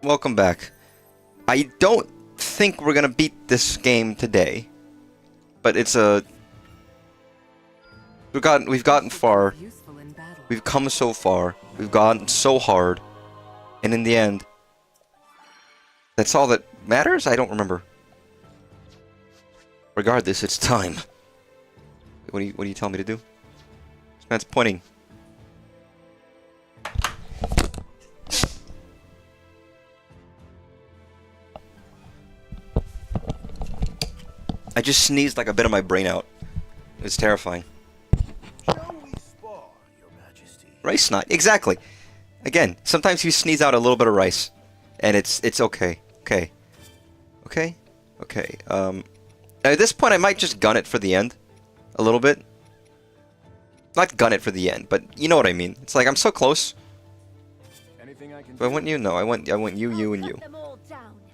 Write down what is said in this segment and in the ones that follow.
Welcome back. I don't think we're gonna beat this game today, but it's a... We've gotten far. We've come so far. We've gotten so hard. And in the end, that's all that matters? I don't remember. Regardless, it's time. What do you tell me to do? This man's pointing. I just sneezed like a bit of my brain out. It's terrifying. Shall we spar, Your Majesty? Rice snot. Exactly. Again, sometimes you sneeze out a little bit of rice. And it's okay. Okay. Okay? Okay. At this point I might just gun it for the end. A little bit. Not gun it for the end, but you know what I mean. It's like I'm so close. But I want you? No, I want you, and you.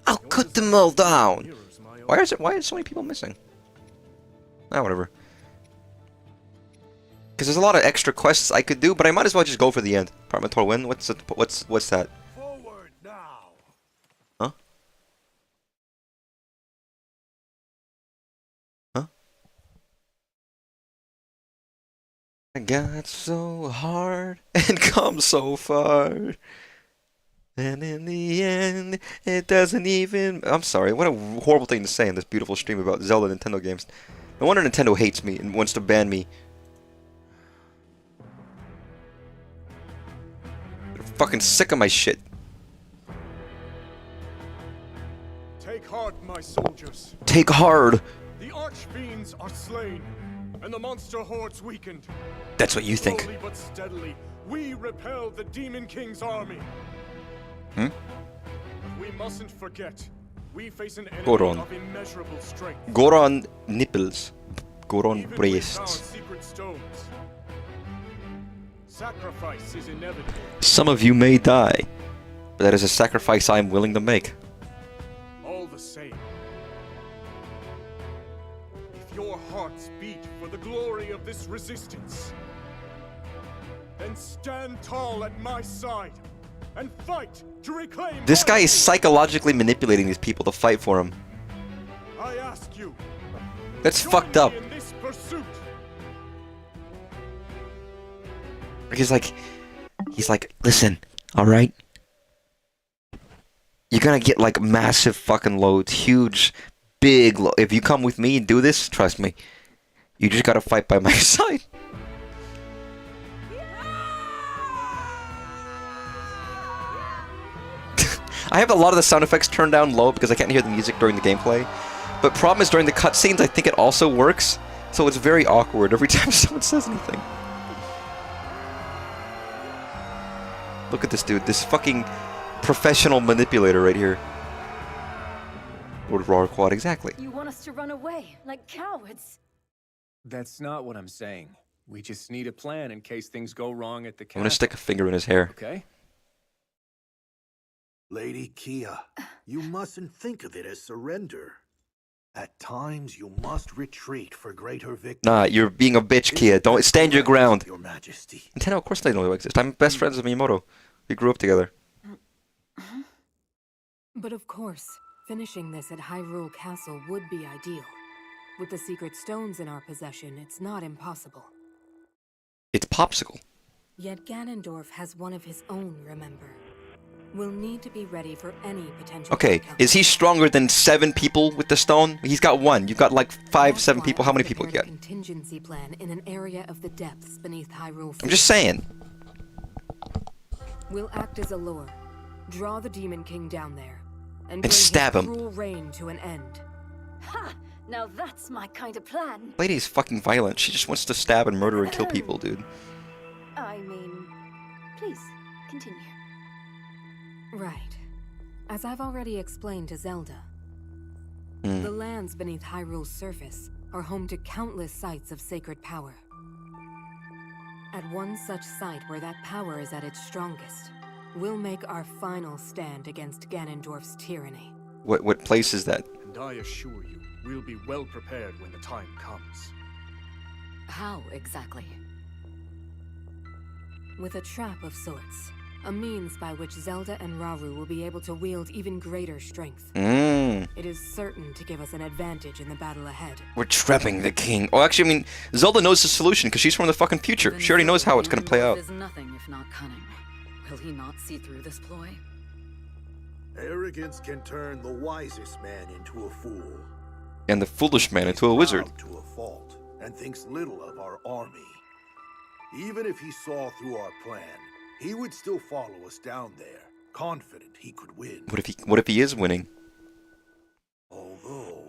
I'll cut them all down! Why are so many people missing? Ah, whatever. Because there's a lot of extra quests I could do, but I might as well just go for the end. Parliamentary win? What's that? Forward now. Huh? Huh? I got so hard and come so far. And in the end, it doesn't even... I'm sorry, what a horrible thing to say in this beautiful stream about Zelda Nintendo games. No wonder Nintendo hates me and wants to ban me. They're fucking sick of my shit. Take heart, my soldiers. Take hard. The archfiends are slain, and the monster hordes weakened. That's what you think. Slowly but steadily, we repel the Demon King's army. Hmm? We mustn't forget, we face an enemy Goron. of immeasurable strength. Goron nipples. Goron Even with our breasts. secret stones, sacrifice is inevitable. Some of you may die, but that is a sacrifice I am willing to make. All the same, if your hearts beat for the glory of this resistance, then stand tall at my side and fight to reclaim. This guy is my psychologically manipulating these people to fight for him. I ask you. That's join fucked me up. in this pursuit. He's like, listen, alright? You're gonna get like massive fucking loads, huge, big if you come with me and do this, trust me, you just gotta fight by my side. I have a lot of the sound effects turned down low because I can't hear the music during the gameplay. But problem is during the cutscenes, I think it also works. So it's very awkward every time someone says anything. Look at this dude, this fucking professional manipulator right here. Lord Raw Quad, exactly. You want us to run away, like cowards? That's not what I'm saying. We just need a plan in case things go wrong at the castle. I'm gonna stick a finger in his hair. Okay? Lady Kia, you mustn't think of it as surrender. At times, you must retreat for greater victory. Nah, you're being a bitch, Kia. Don't stand your ground. Your Majesty. Nintendo, of course they know you exist. I'm best friends with Miyamoto. We grew up together. But of course, finishing this at Hyrule Castle would be ideal. With the secret stones in our possession, it's not impossible. It's Popsicle. Yet Ganondorf has one of his own, remember? We'll need to be ready for any potential... Okay, is he stronger than 7 people with the stone? He's got 1. You've got like 5, 7 people. How many people you got? Contingency plan in an area of the depths beneath Hyrule. I'm just saying. We'll act as a lure, draw the Demon King down there, and bring stab his him. cruel reign to an end. Ha! Now that's my kind of plan. Lady's fucking violent. She just wants to stab and murder and kill people, dude. I mean, please, continue. Right. As I've already explained to Zelda, the lands beneath Hyrule's surface are home to countless sites of sacred power. At one such site where that power is at its strongest, we'll make our final stand against Ganondorf's tyranny. What place is that? And I assure you, we'll be well prepared when the time comes. How exactly? With a trap of sorts. A means by which Zelda and Rauru will be able to wield even greater strength. It is certain to give us an advantage in the battle ahead. We're trapping the king. Oh, actually, I mean, Zelda knows the solution because she's from the fucking future. She already knows how it's gonna play out. Is nothing if not cunning. Will he not see through this ploy? Arrogance can turn the wisest man into a fool. And the foolish man into a He's wizard. proud to a fault and thinks little of our army. Even if he saw through our plan, he would still follow us down there, confident he could win. What if he is winning? Although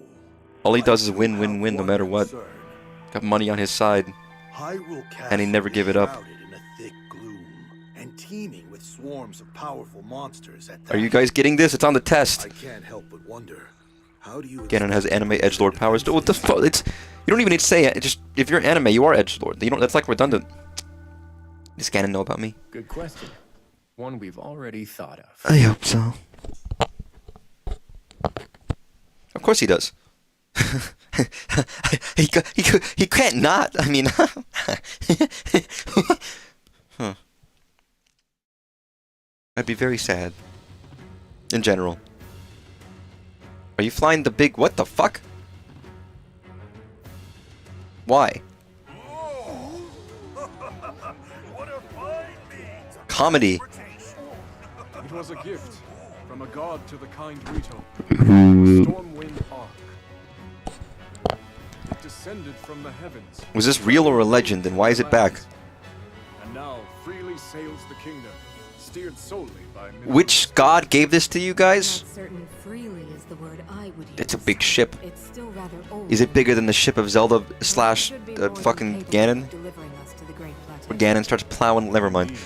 All he does is win, win, win, no matter what. Got money on his side. And he never give it up. In a thick gloom and teeming with swarms of powerful monsters at Are you guys getting this? It's on the test. I can't help but wonder, how do you Ganon has anime edgelord powers. What the fuck? It's, you don't even need to say it. Just if you're anime, you are edgelord. You don't. That's like redundant. Does Ganon know about me? Good question. One we've already thought of. I hope so. Of course he does. he can't not. I mean, huh. I'd be very sad. In general. Are you flying the big? What the fuck? Why? Comedy. It was a gift from a god to the kind Rito. Stormwind Ark. It descended from the heavens. Was this real or a legend, and why is it back? And now freely sails the kingdom, steered solely by Which god gave this to you guys? Not certain freely is the word I would use. It's a big ship. It's still rather old. Is it bigger than the ship of Zelda slash Should be more than fucking capable Ganon? of delivering us to the Great Plateau. Where Ganon starts plowing. Never mind.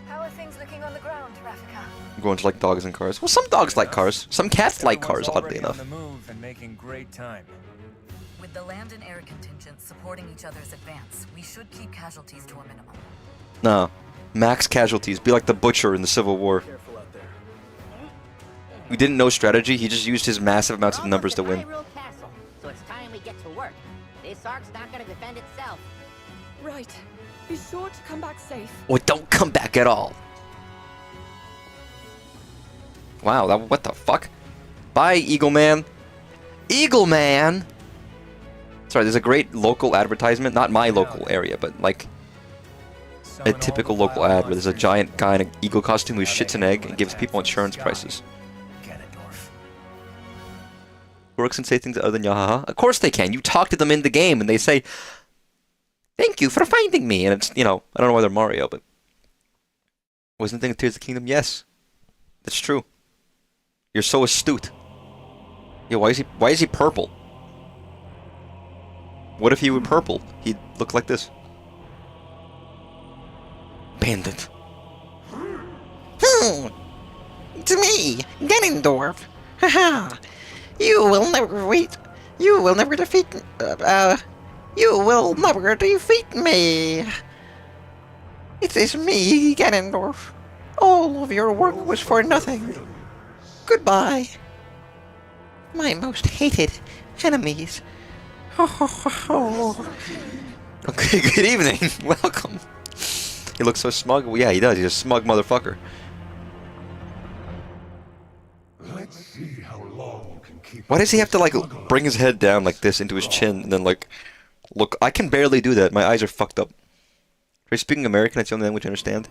How are things looking on the ground, Rafika? I'm going to like dogs and cars. Well, some dogs like cars. Some cats like cars, oddly enough. On the move and making great time. With the land and air contingents supporting each other's advance, we should keep casualties to a minimum. No. Max casualties. Be like the Butcher in the Civil War. Careful out there. He didn't know strategy. He just used his massive amounts of numbers to win. Hyrule Castle, so it's time we get to work. This ark's not gonna defend itself. Right. Be sure to come back safe. Or don't come back at all. Wow, that, what the fuck? Bye, Eagle Man. Eagle Man! Sorry, there's a great local advertisement. Not my local area, but like a typical local ad where there's a giant guy in an eagle costume who shits an egg and gives people insurance prices. Works and say things other than yahaha. Of course they can. You talk to them in the game and they say, "Thank you for finding me." And it's, you know, I don't know why they're Mario, but wasn't the thing in Tears of the Kingdom? Yes, that's true. You're so astute. Yeah, why is he purple? What if he were purple? He'd look like this. Bandit. It's me, Ganondorf. Haha. You will never defeat me. It is me, Ganondorf. All of your work was for nothing. Goodbye. My most hated enemies. Okay, good evening. Welcome. He looks so smug. Well, yeah, he does. He's a smug motherfucker. Let's see how long you can keep. Why does he have to like bring his head down like this into his chin and then like look? I can barely do that. My eyes are fucked up. Are you speaking American? That's the only language I understand.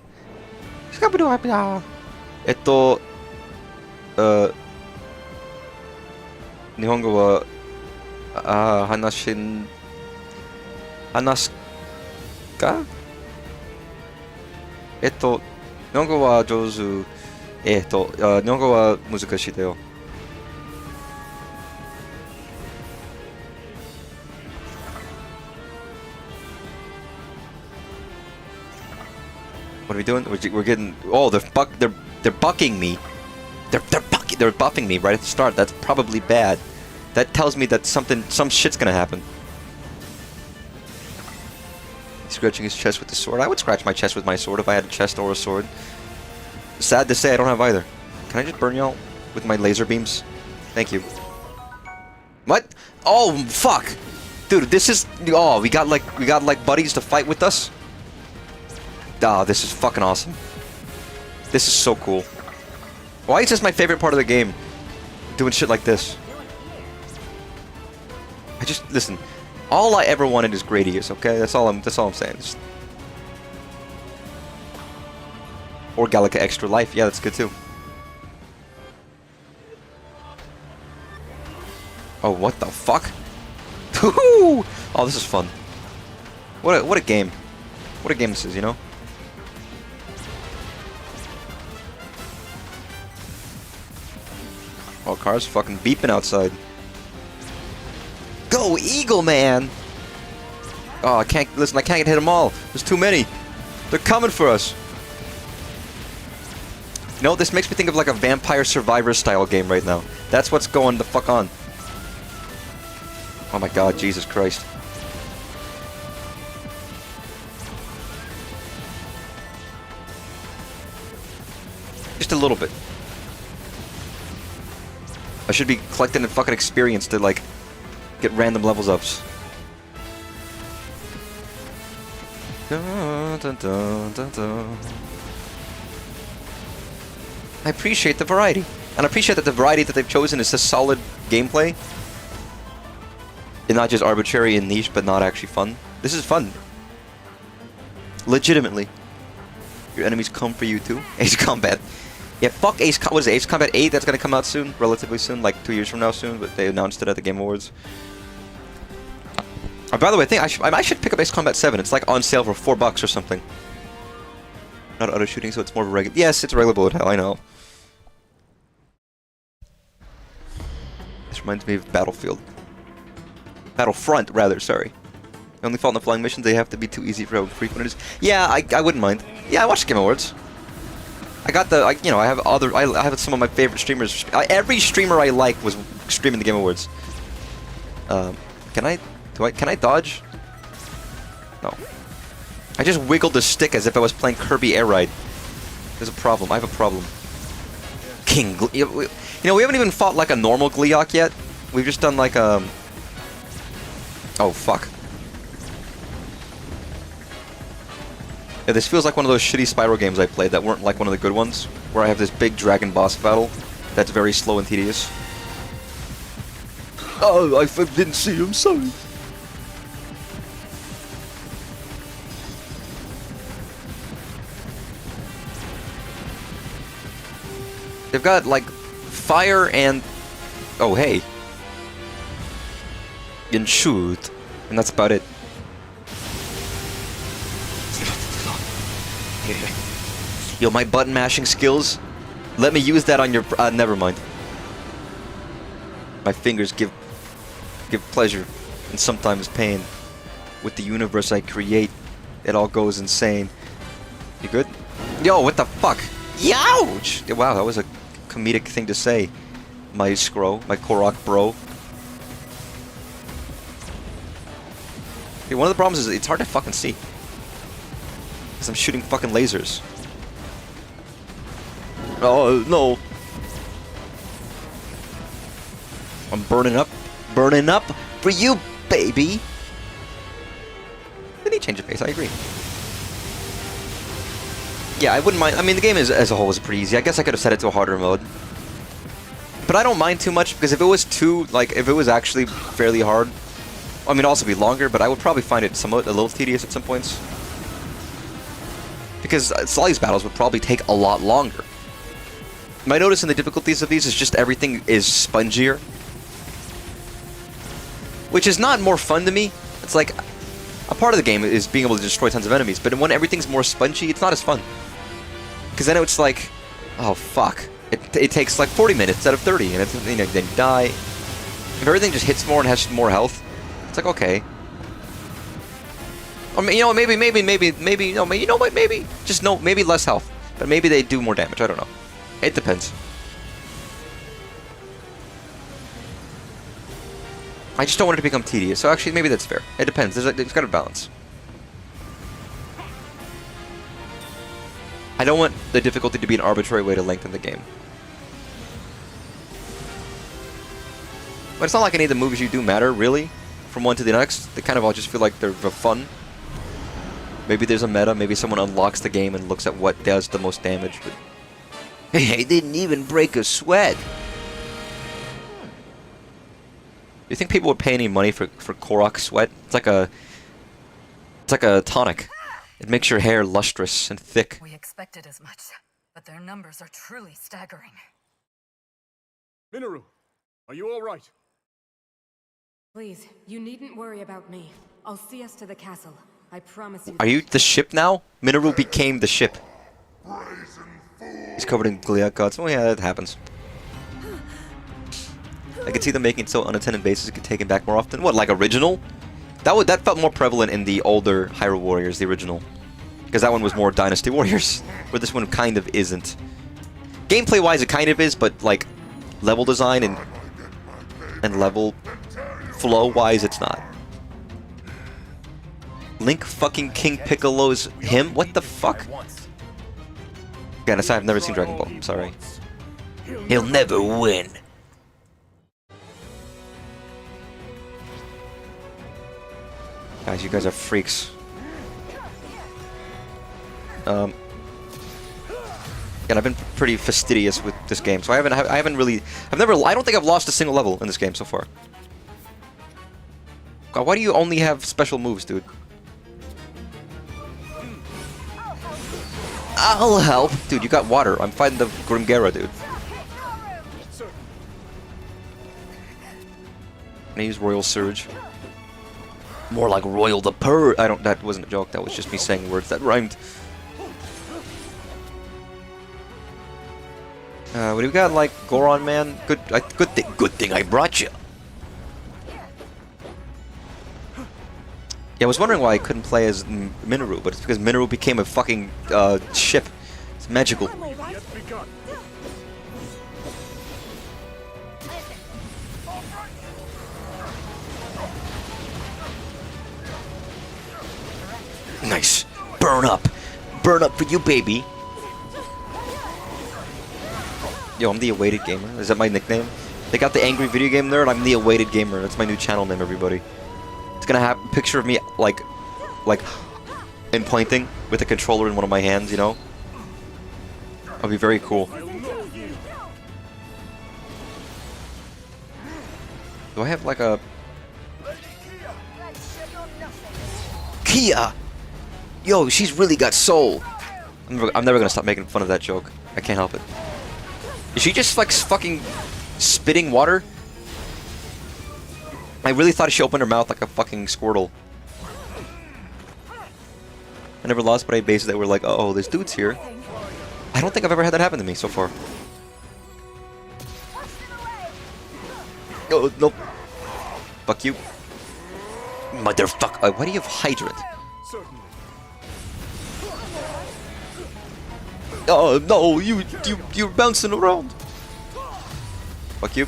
日本語は話すか？日本語は上手。日本語は難しいだよ。What are we doing? We're getting. Oh, they're bucking me. They're buffing me right at the start. That's probably bad. That tells me that some shit's gonna happen. Scratching his chest with the sword. I would scratch my chest with my sword if I had a chest or a sword. Sad to say, I don't have either. Can I just burn y'all with my laser beams? Thank you. What? Oh fuck, dude! This is. Oh, we got like buddies to fight with us. Ah, this is fucking awesome. This is so cool. Why is this my favorite part of the game? Doing shit like this. Listen. All I ever wanted is Gradius, okay? That's all I'm saying. Just... Or Gallica Extra Life. Yeah, that's good too. Oh, what the fuck? Oh, this is fun. What a game. What a game this is, you know? Oh, cars fucking beeping outside. Go, Eagle Man! Oh, I can't hit them all. There's too many. They're coming for us. You know, this makes me think of like a Vampire Survivor style game right now. That's what's going the fuck on. Oh my god, Jesus Christ. Just a little bit. I should be collecting a fucking experience to like get random levels ups. Dun, dun, dun, dun, dun. I appreciate the variety. And I appreciate that the variety that they've chosen is just solid gameplay. And not just arbitrary and niche, but not actually fun. This is fun. Legitimately. Your enemies come for you too. Ace Combat. Yeah, fuck what is it, Ace Combat 8? That's gonna come out soon. Relatively soon. Like 2 years from now soon. But they announced it at the Game Awards. By the way, I should pick up Ace Combat 7. It's like on sale for $4 or something. Not auto shooting, so it's more of a regular... Yes, it's a regular bullet hell, I know. This reminds me of Battlefield. Battlefront, rather, sorry. The only fault in the flying missions, they have to be too easy for how frequent it is. Yeah, I wouldn't mind. Yeah, I watched Game Awards. I got the, I have some of my favorite streamers. Every streamer I like was streaming the Game Awards. Can I dodge? No. I just wiggled the stick as if I was playing Kirby Air Ride. There's a problem. I have a problem. King. You know, we haven't even fought like a normal Gleeok yet. We've just done like oh fuck. Yeah, this feels like one of those shitty Spyro games I played that weren't like one of the good ones, where I have this big dragon boss battle that's very slow and tedious. Oh, I didn't see you. I'm sorry. They've got, like, fire and... Oh, hey. And shoot. And that's about it. Yo, my button mashing skills. Let me use that on your... never mind. My fingers give pleasure and sometimes pain. With the universe I create, it all goes insane. You good? Yo, what the fuck? Youch! Wow, that was a comedic thing to say. My Skro, my Korok bro. Okay, one of the problems is it's hard to fucking see. Because I'm shooting fucking lasers. Oh, no. I'm burning up. Burning up for you, baby! They need change of pace, I agree. Yeah, I wouldn't mind. I mean, the game as a whole was pretty easy. I guess I could have set it to a harder mode. But I don't mind too much, because if it was if it was actually fairly hard, I mean, it'd also be longer, but I would probably find it somewhat a little tedious at some points. Because all these battles would probably take a lot longer. My notice in the difficulties of these is just everything is spongier. Which is not more fun to me. It's like, a part of the game is being able to destroy tons of enemies, but when everything's more spongy, it's not as fun. Because then it's like, oh fuck. It takes like 40 minutes instead of 30, and then you die. If everything just hits more and has more health, it's like, okay. I mean, you know, maybe, just no, maybe less health. But maybe they do more damage, I don't know. It depends. I just don't want it to become tedious, so actually maybe that's fair. It depends, there's got a balance. I don't want the difficulty to be an arbitrary way to lengthen the game. But it's not like any of the moves you do matter, really, from one to the next. They kind of all just feel like they're fun. Maybe there's a meta, maybe someone unlocks the game and looks at what does the most damage, but... Hey, didn't even break a sweat! Do you think people would pay any money for Korok sweat? It's like a tonic. It makes your hair lustrous and thick. We expected as much, but their numbers are truly staggering. Minoru, are you all right? Please, you needn't worry about me. I'll see us to the castle. I promise you. Are you the ship now? Minoru became the ship. He's covered in gliac guts. Oh yeah, that happens. I could see them making it so unattended bases get taken back more often. What, like original? That felt more prevalent in the older Hyrule Warriors, the original. Because that one was more Dynasty Warriors, where this one kind of isn't. Gameplay-wise, it kind of is, but like level design and level flow-wise, it's not. Link fucking King Piccolo's him? What the fuck? Again, I've never seen Dragon Ball. I'm sorry. He'll never win. Guys, you guys are freaks. And I've been pretty fastidious with this game, so I don't think I've lost a single level in this game so far. God, why do you only have special moves, dude? I'll help. Dude, you got water. I'm fighting the Grimgera, dude. I'm gonna use Royal Surge. More like Royal the Purr. That wasn't a joke. That was just me saying words that rhymed. What do we got? Like Goron, man. Good thing I brought you. Yeah, I was wondering why I couldn't play as Minoru, but it's because Minoru became a fucking ship. It's magical. Nice. Burn up. Burn up for you, baby. Yo, I'm the Awaited Gamer. Is that my nickname? They got the Angry Video Game Nerd. I'm the Awaited Gamer. That's my new channel name, everybody. It's gonna have a picture of me, like, and pointing with a controller in one of my hands, you know? That'll be very cool. Do I have, like, a... Kia! Yo, she's really got soul! I'm never gonna stop making fun of that joke. I can't help it. Is she just, like, fucking spitting water? I really thought she opened her mouth like a fucking Squirtle. I never lost by bases that were like, oh, there's dudes here. I don't think I've ever had that happen to me so far. Oh, nope. Fuck you. Motherfucker. Why do you have Hydrant? Oh, no, you're bouncing around. Fuck you.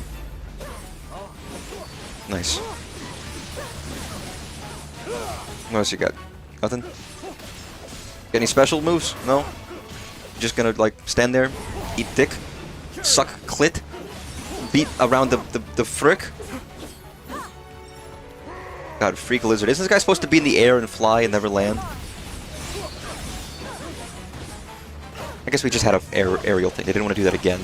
Nice. What else you got? Nothing? Got any special moves? No? Just gonna, like, stand there, eat dick, suck clit, beat around the frick? God, freak lizard. Isn't this guy supposed to be in the air and fly and never land? I guess we just had a aerial thing. They didn't want to do that again.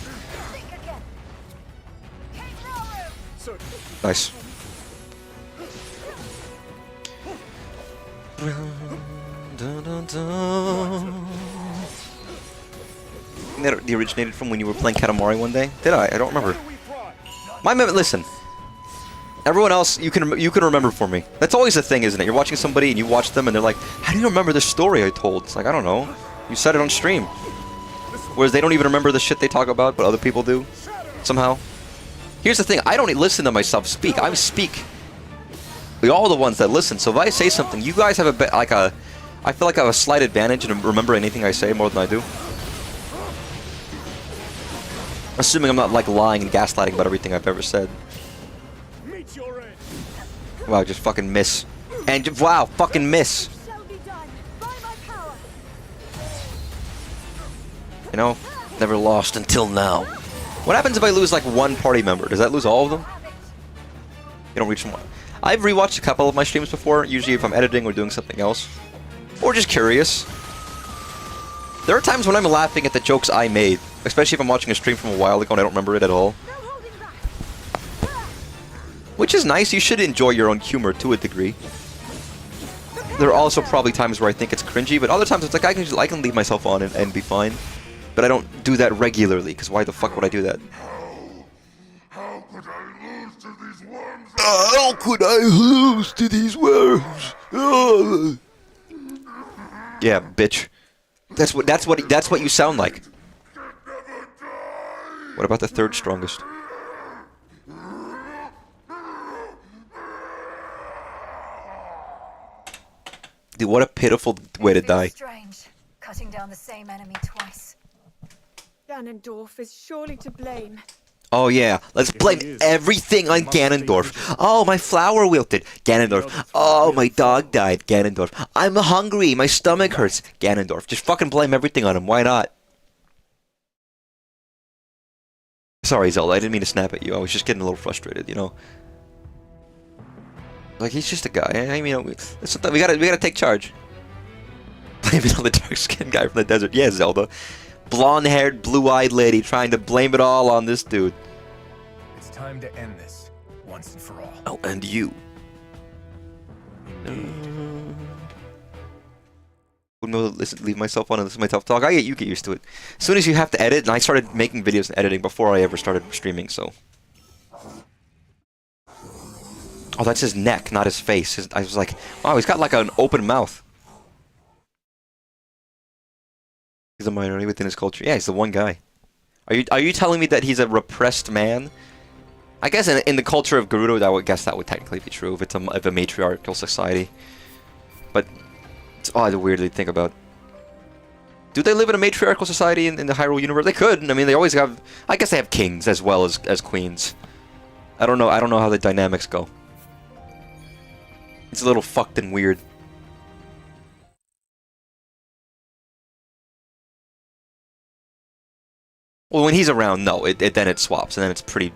Nice. That originated from when you were playing Katamari one day? Did I? I don't remember. Listen. Everyone else, you can remember for me. That's always the thing, isn't it? You're watching somebody and you watch them and they're like, how do you remember the story I told? It's like, I don't know. You said it on stream. Whereas they don't even remember the shit they talk about, but other people do. Somehow. Here's the thing, I don't listen to myself speak. I speak. We're all the ones that listen. So if I say something, you guys have a bit like a... I feel like I have a slight advantage in remembering anything I say more than I do. Assuming I'm not like lying and gaslighting about everything I've ever said. Wow, just fucking miss. And wow, fucking miss. You know, never lost until now. What happens if I lose like one party member? Does that lose all of them? You don't reach them. I've rewatched a couple of my streams before, usually if I'm editing or doing something else. or just curious. There are times when I'm laughing at the jokes I made, especially if I'm watching a stream from a while ago and I don't remember it at all. Which is nice, you should enjoy your own humor to a degree. There are also probably times where I think it's cringy, but other times it's like I can leave myself on and be fine. But I don't do that regularly, because why the fuck would I do that? How could I lose to these worms? Yeah, bitch. That's what you sound like. What about the third strongest? Dude, what a pitiful way to die. Strange, cutting down the same enemy twice. Ganondorf is surely to blame. Oh yeah, let's blame everything on Ganondorf. Oh, my flower wilted. Ganondorf. Oh, my dog died. Ganondorf. I'm hungry. My stomach hurts. Ganondorf. Just fucking blame everything on him. Why not? Sorry, Zelda. I didn't mean to snap at you. I was just getting a little frustrated, you know. Like, he's just a guy. I mean, we gotta take charge. Blame it on the dark-skinned guy from the desert. Yeah, Zelda. Blonde-haired, blue-eyed lady trying to blame it all on this dude. It's time to end this, once and for all. Oh, and you. Wouldn't leave myself on and listen to my tough talk. You get used to it. As soon as you have to edit, and I started making videos and editing before I ever started streaming, so. Oh, that's his neck, not his face. I was like, wow, he's got like an open mouth. He's a minority within his culture. Yeah, he's the one guy. Are you telling me that he's a repressed man? I guess in the culture of Gerudo, I would guess that would technically be true if it's a matriarchal society. But it's odd to weirdly think about. Do they live in a matriarchal society in the Hyrule universe? They could. I mean, they always have. I guess they have kings as well as queens. I don't know how the dynamics go. It's a little fucked and weird. Well, when he's around, no. Then it swaps, and then it's pretty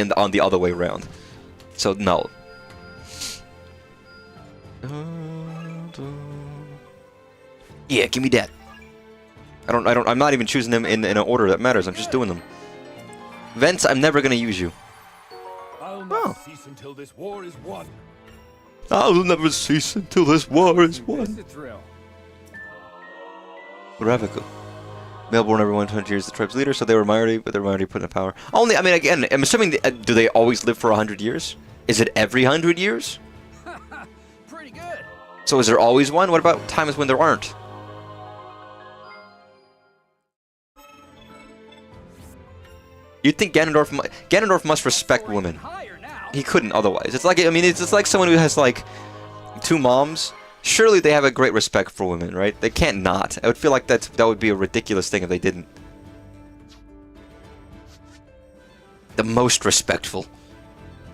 on the other way around. So no. Yeah, give me that. I'm not even choosing them in an order that matters. I'm just doing them. Vents, I'm never gonna use you. I'll not cease until this war is won. I'll never cease until this war is won. Ravico. Male-born every 100 years the tribe's leader, so they were minority, but they're minority put in power. Only, I mean, again, I'm assuming, do they always live for 100 years? Is it every 100 years? Pretty good. So is there always one? What about times when there aren't? You'd think Ganondorf must respect women. He couldn't otherwise. It's like, I mean, it's like someone who has like 2 moms. Surely they have a great respect for women, right? They can't not. I would feel like that would be a ridiculous thing if they didn't. The most respectful.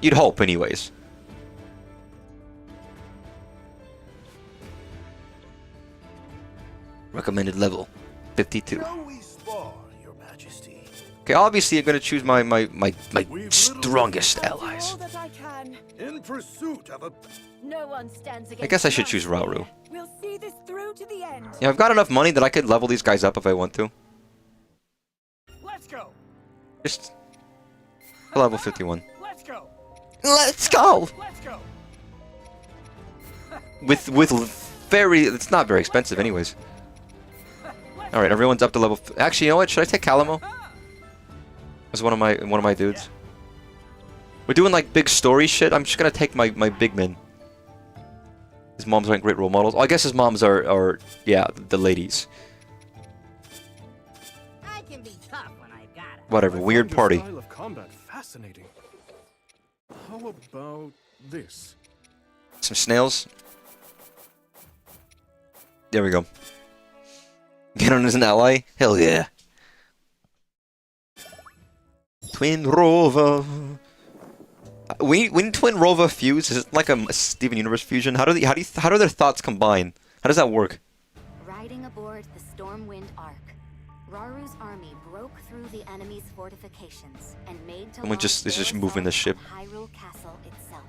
You'd hope, anyways. Recommended level 52. Okay, obviously I'm gonna choose my strongest allies. In pursuit of a... No one stands against I guess I should choose Rauru. We'll see this through to the end. Yeah, I've got enough money that I could level these guys up if I want to. Let's go. Just level 51. Let's go. Let's go. Let's go. With very, it's not very expensive anyways. All right, everyone's up to level. Actually, you know what? Should I take Calamo? As one of my dudes. We're doing like big story shit. I'm just gonna take my big men. His moms aren't great role models. Oh, I guess his moms are yeah, the ladies. I can be tough when I've got it. Whatever. Weird party. Style of combat fascinating. How about this? Some snails. There we go. Ganon is an ally? Hell yeah. Twin Rova. When Twin Rova fuse, is it like a Steven Universe fusion? How do their thoughts combine? How does that work? Riding aboard the Stormwind Ark, Raru's army broke through the enemy's fortifications and made to Someone is just moving the ship. Hyrule Castle itself.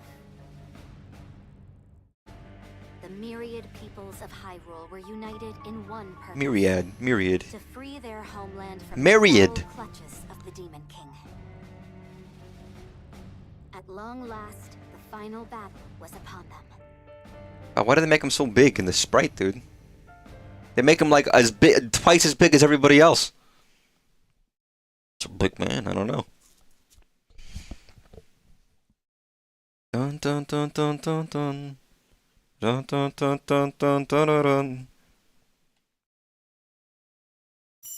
the myriad peoples of Hyrule were united in one purpose. Myriad. To free their homeland from Myriad. the cruel clutches of the Demon King. At long last, the final battle was upon them. Why do they make him so big in the sprite, dude? They make him like as big, twice as big as everybody else. It's a big man. I don't know. Dun dun dun dun dun dun. Dun dun dun dun dun dun dun.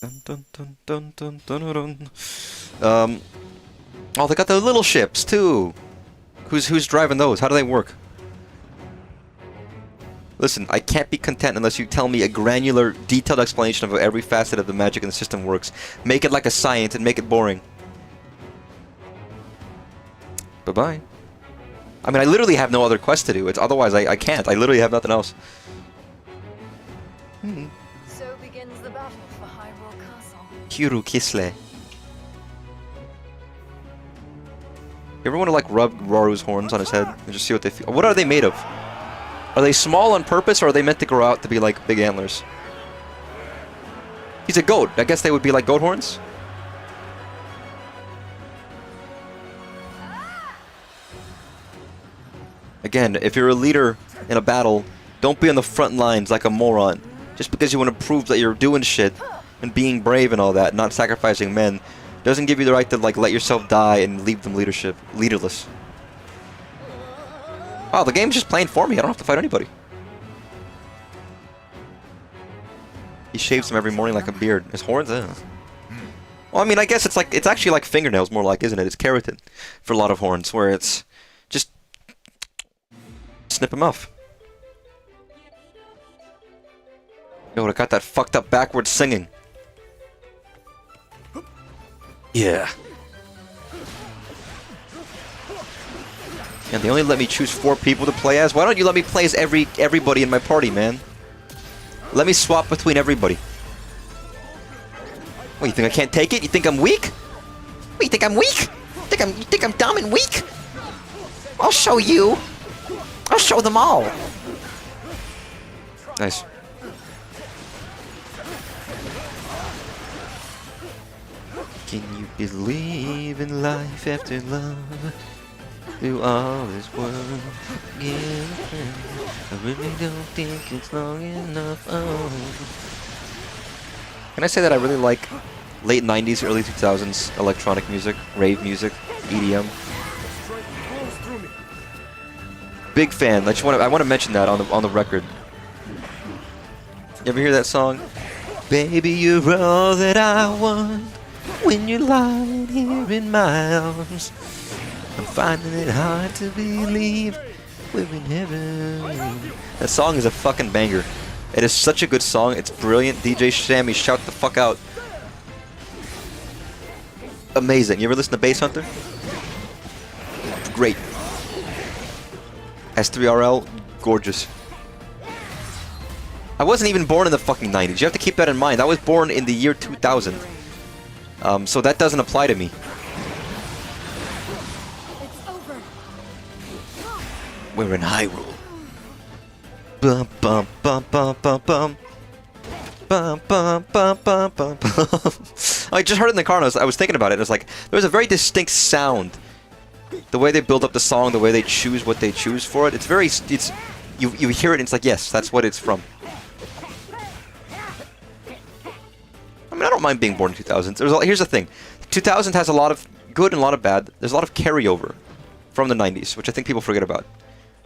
Dun dun dun dun dun dun dun. Oh, they got the little ships too. Who's driving those? How do they work? Listen, I can't be content unless you tell me a granular, detailed explanation of how every facet of the magic in the system works. Make it like a science and make it boring. Bye-bye. I mean, I literally have no other quest to do. Otherwise, I can't. I literally have nothing else. So begins the battle for Hyrule Castle. Hyrule Kisle. You ever want to, like, rub Raru's horns on his head and just see what they feel? What are they made of? Are they small on purpose, or are they meant to grow out to be like big antlers? He's a goat. I guess they would be like goat horns? Again, if you're a leader in a battle, don't be on the front lines like a moron. Just because you want to prove that you're doing shit and being brave and all that, not sacrificing men, doesn't give you the right to like let yourself die and leave them leaderless. Wow, the game's just playing for me. I don't have to fight anybody. He shaves them every morning like a beard. His horns? Well, I mean, I guess it's actually like fingernails more like, isn't it? It's keratin for a lot of horns, where it's just snip them off. Yo, I got that fucked up backwards singing. Yeah. And they only let me choose 4 people to play as? Why don't you let me play as everybody in my party, man? Let me swap between everybody. What, you think I can't take it? You think I'm weak? What, you think I'm weak? You think I'm dumb and weak? I'll show you. I'll show them all. Nice. Can you believe in life after love? Through all this world, I really don't think it's long enough. Oh. Can I say that I really like late 90s, early 2000s electronic music, rave music, EDM? Big fan. I want to mention that on the record. You ever hear that song? Baby, you're all that I want when you're lying here in my arms. I'm finding it hard to believe we're in heaven. That song is a fucking banger. It is such a good song. It's brilliant. DJ Sammy, shout the fuck out. Amazing. You ever listen to Bass Hunter? Great. S3RL, gorgeous. I wasn't even born in the fucking 90s. You have to keep that in mind. I was born in the year 2000. So that doesn't apply to me. We're in Hyrule. Bum bum bum bum bum bum. Bum bum bum bum bum bum. I just heard it in the car and I was thinking about it. It was like there's a very distinct sound. The way they build up the song, the way they choose what they choose for it. You hear it and it's like, yes, that's what it's from. I mean, I don't mind being born in 2000s. Here's the thing. 2000 has a lot of good and a lot of bad. There's a lot of carryover from the 90s, which I think people forget about.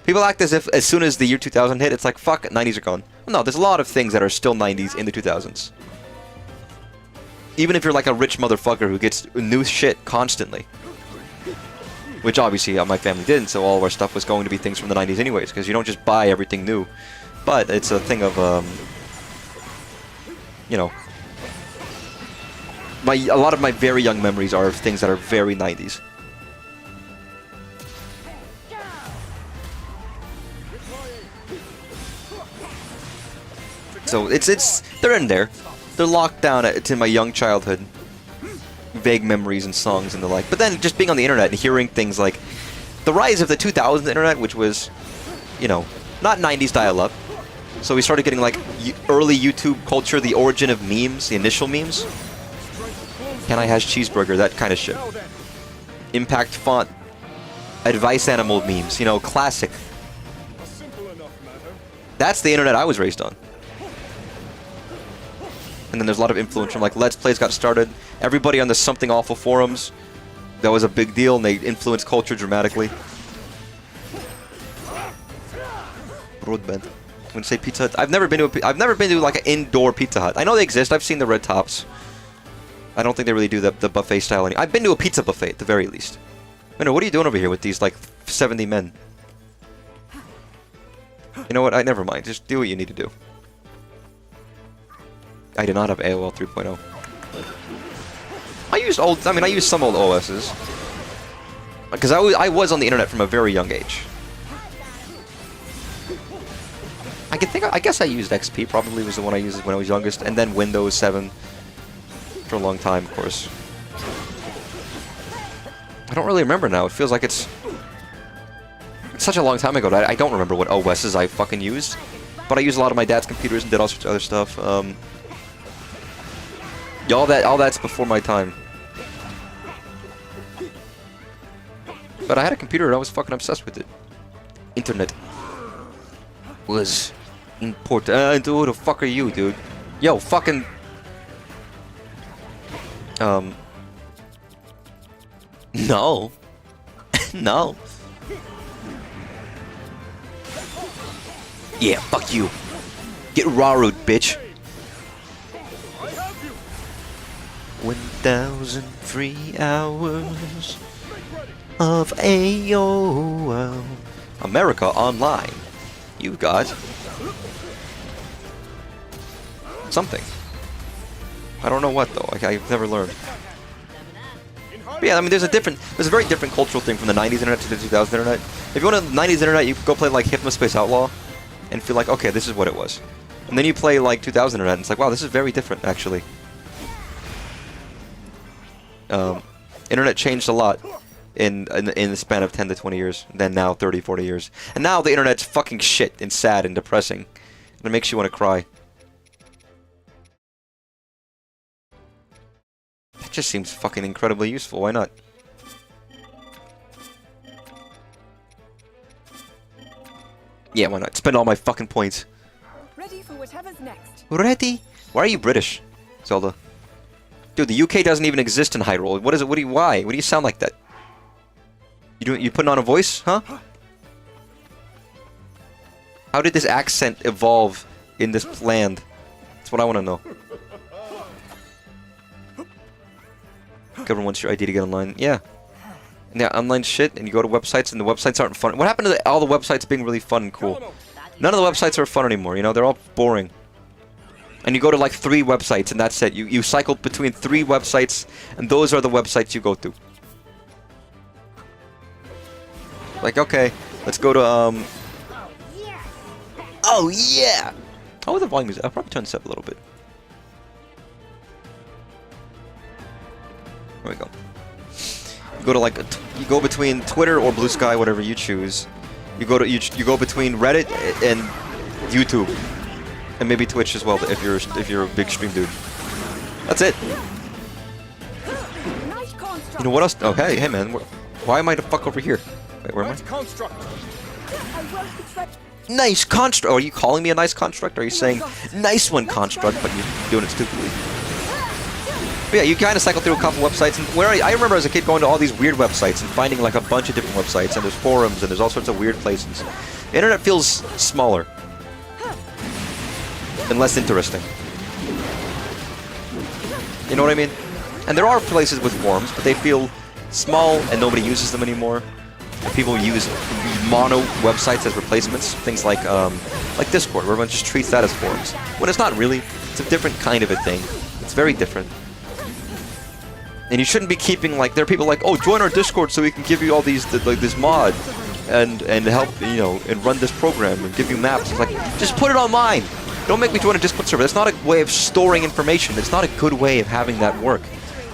People act as if as soon as the year 2000 hit, it's like, fuck, 90s are gone. Well, no, there's a lot of things that are still 90s in the 2000s. Even if you're like a rich motherfucker who gets new shit constantly. Which obviously my family didn't, so all of our stuff was going to be things from the 90s anyways, because you don't just buy everything new. But it's a thing of, you know... A lot of my very young memories are of things that are very 90s. So they're in there. They're locked down to my young childhood. Vague memories and songs and the like. But then just being on the internet and hearing things like the rise of the 2000s internet, which was, you know, not 90s dial-up. So we started getting like early YouTube culture, the origin of memes, the initial memes. Can I has cheeseburger, that kind of shit. Impact font, advice animal memes, you know, classic. That's the internet I was raised on. And then there's a lot of influence from like Let's Plays got started. Everybody on the Something Awful forums, that was a big deal, and they influenced culture dramatically. Broadband. I'm gonna say Pizza Hut. I've never been to like an indoor Pizza Hut. I know they exist. I've seen the red tops. I don't think they really do the buffet style anymore. I've been to a pizza buffet at the very least. I know, what are you doing over here with these like 70 men? You know what? Never mind. Just do what you need to do. I did not have AOL 3.0. I used some old OSs. Because I was on the internet from a very young age. I guess I used XP, probably was the one I used when I was youngest, and then Windows 7 for a long time, of course. I don't really remember now. It feels like it's such a long time ago that I don't remember what OSs I fucking used. But I used a lot of my dad's computers and did all sorts of other stuff. All that's before my time. But I had a computer and I was fucking obsessed with it. Internet was important. Who the fuck are you, dude? Yo, fucking... No. No. Yeah, fuck you. Get Raru'd, bitch. 1,003 hours of AOL. America Online. You got something. I don't know what though. I've never learned. But yeah, I mean, there's a very different cultural thing from the 90s internet to the 2000s internet. If you want the 90s internet, you go play like Hypnospace Outlaw and feel like, okay, this is what it was. And then you play like 2000 internet and it's like, wow, this is very different actually. Internet changed a lot in the span of 10 to 20 years, then now 30, 40 years. And now the internet's fucking shit and sad and depressing. And it makes you want to cry. That just seems fucking incredibly useful, why not? Yeah, why not? Spend all my fucking points. Ready for whatever's next. Ready? Why are you British, Zelda? Dude, the UK doesn't even exist in Hyrule. What is it? Why? What do you sound like that? You putting on a voice, huh? How did this accent evolve in this land? That's what I want to know. Government wants your ID to get online. Yeah. Yeah, online shit, and you go to websites, and the websites aren't fun. What happened to all the websites being really fun and cool? None of the websites are fun anymore, you know? They're all boring. And you go to like 3 websites, and that's it. You cycle between 3 websites, and those are the websites you go to. Like, okay, let's go to, Oh, yeah! Oh, the volume is... I'll probably turn this up a little bit. There we go. You go to like... You go between Twitter or Blue Sky, whatever you choose. You go between Reddit and YouTube. And maybe Twitch as well, if you're a big stream dude. That's it. You know what else? Oh, hey man, why am I the fuck over here? Wait, where am I? Nice construct. Oh, are you calling me a nice construct? Or are you saying nice one construct, but you're doing it stupidly? But yeah, you kind of cycle through a couple websites, and I remember as a kid going to all these weird websites and finding like a bunch of different websites, and there's forums and there's all sorts of weird places. The internet feels smaller and less interesting. You know what I mean? And there are places with forums, but they feel small and nobody uses them anymore. And people use mono websites as replacements. Things like Discord, where everyone just treats that as forums. When it's not really. It's a different kind of a thing. It's very different. And you shouldn't be keeping like, there are people like, oh, join our Discord so we can give you all these, like this mod and help, you know, and run this program and give you maps. It's like, just put it online. Don't make me join a Discord server. That's not a way of storing information. It's not a good way of having that work.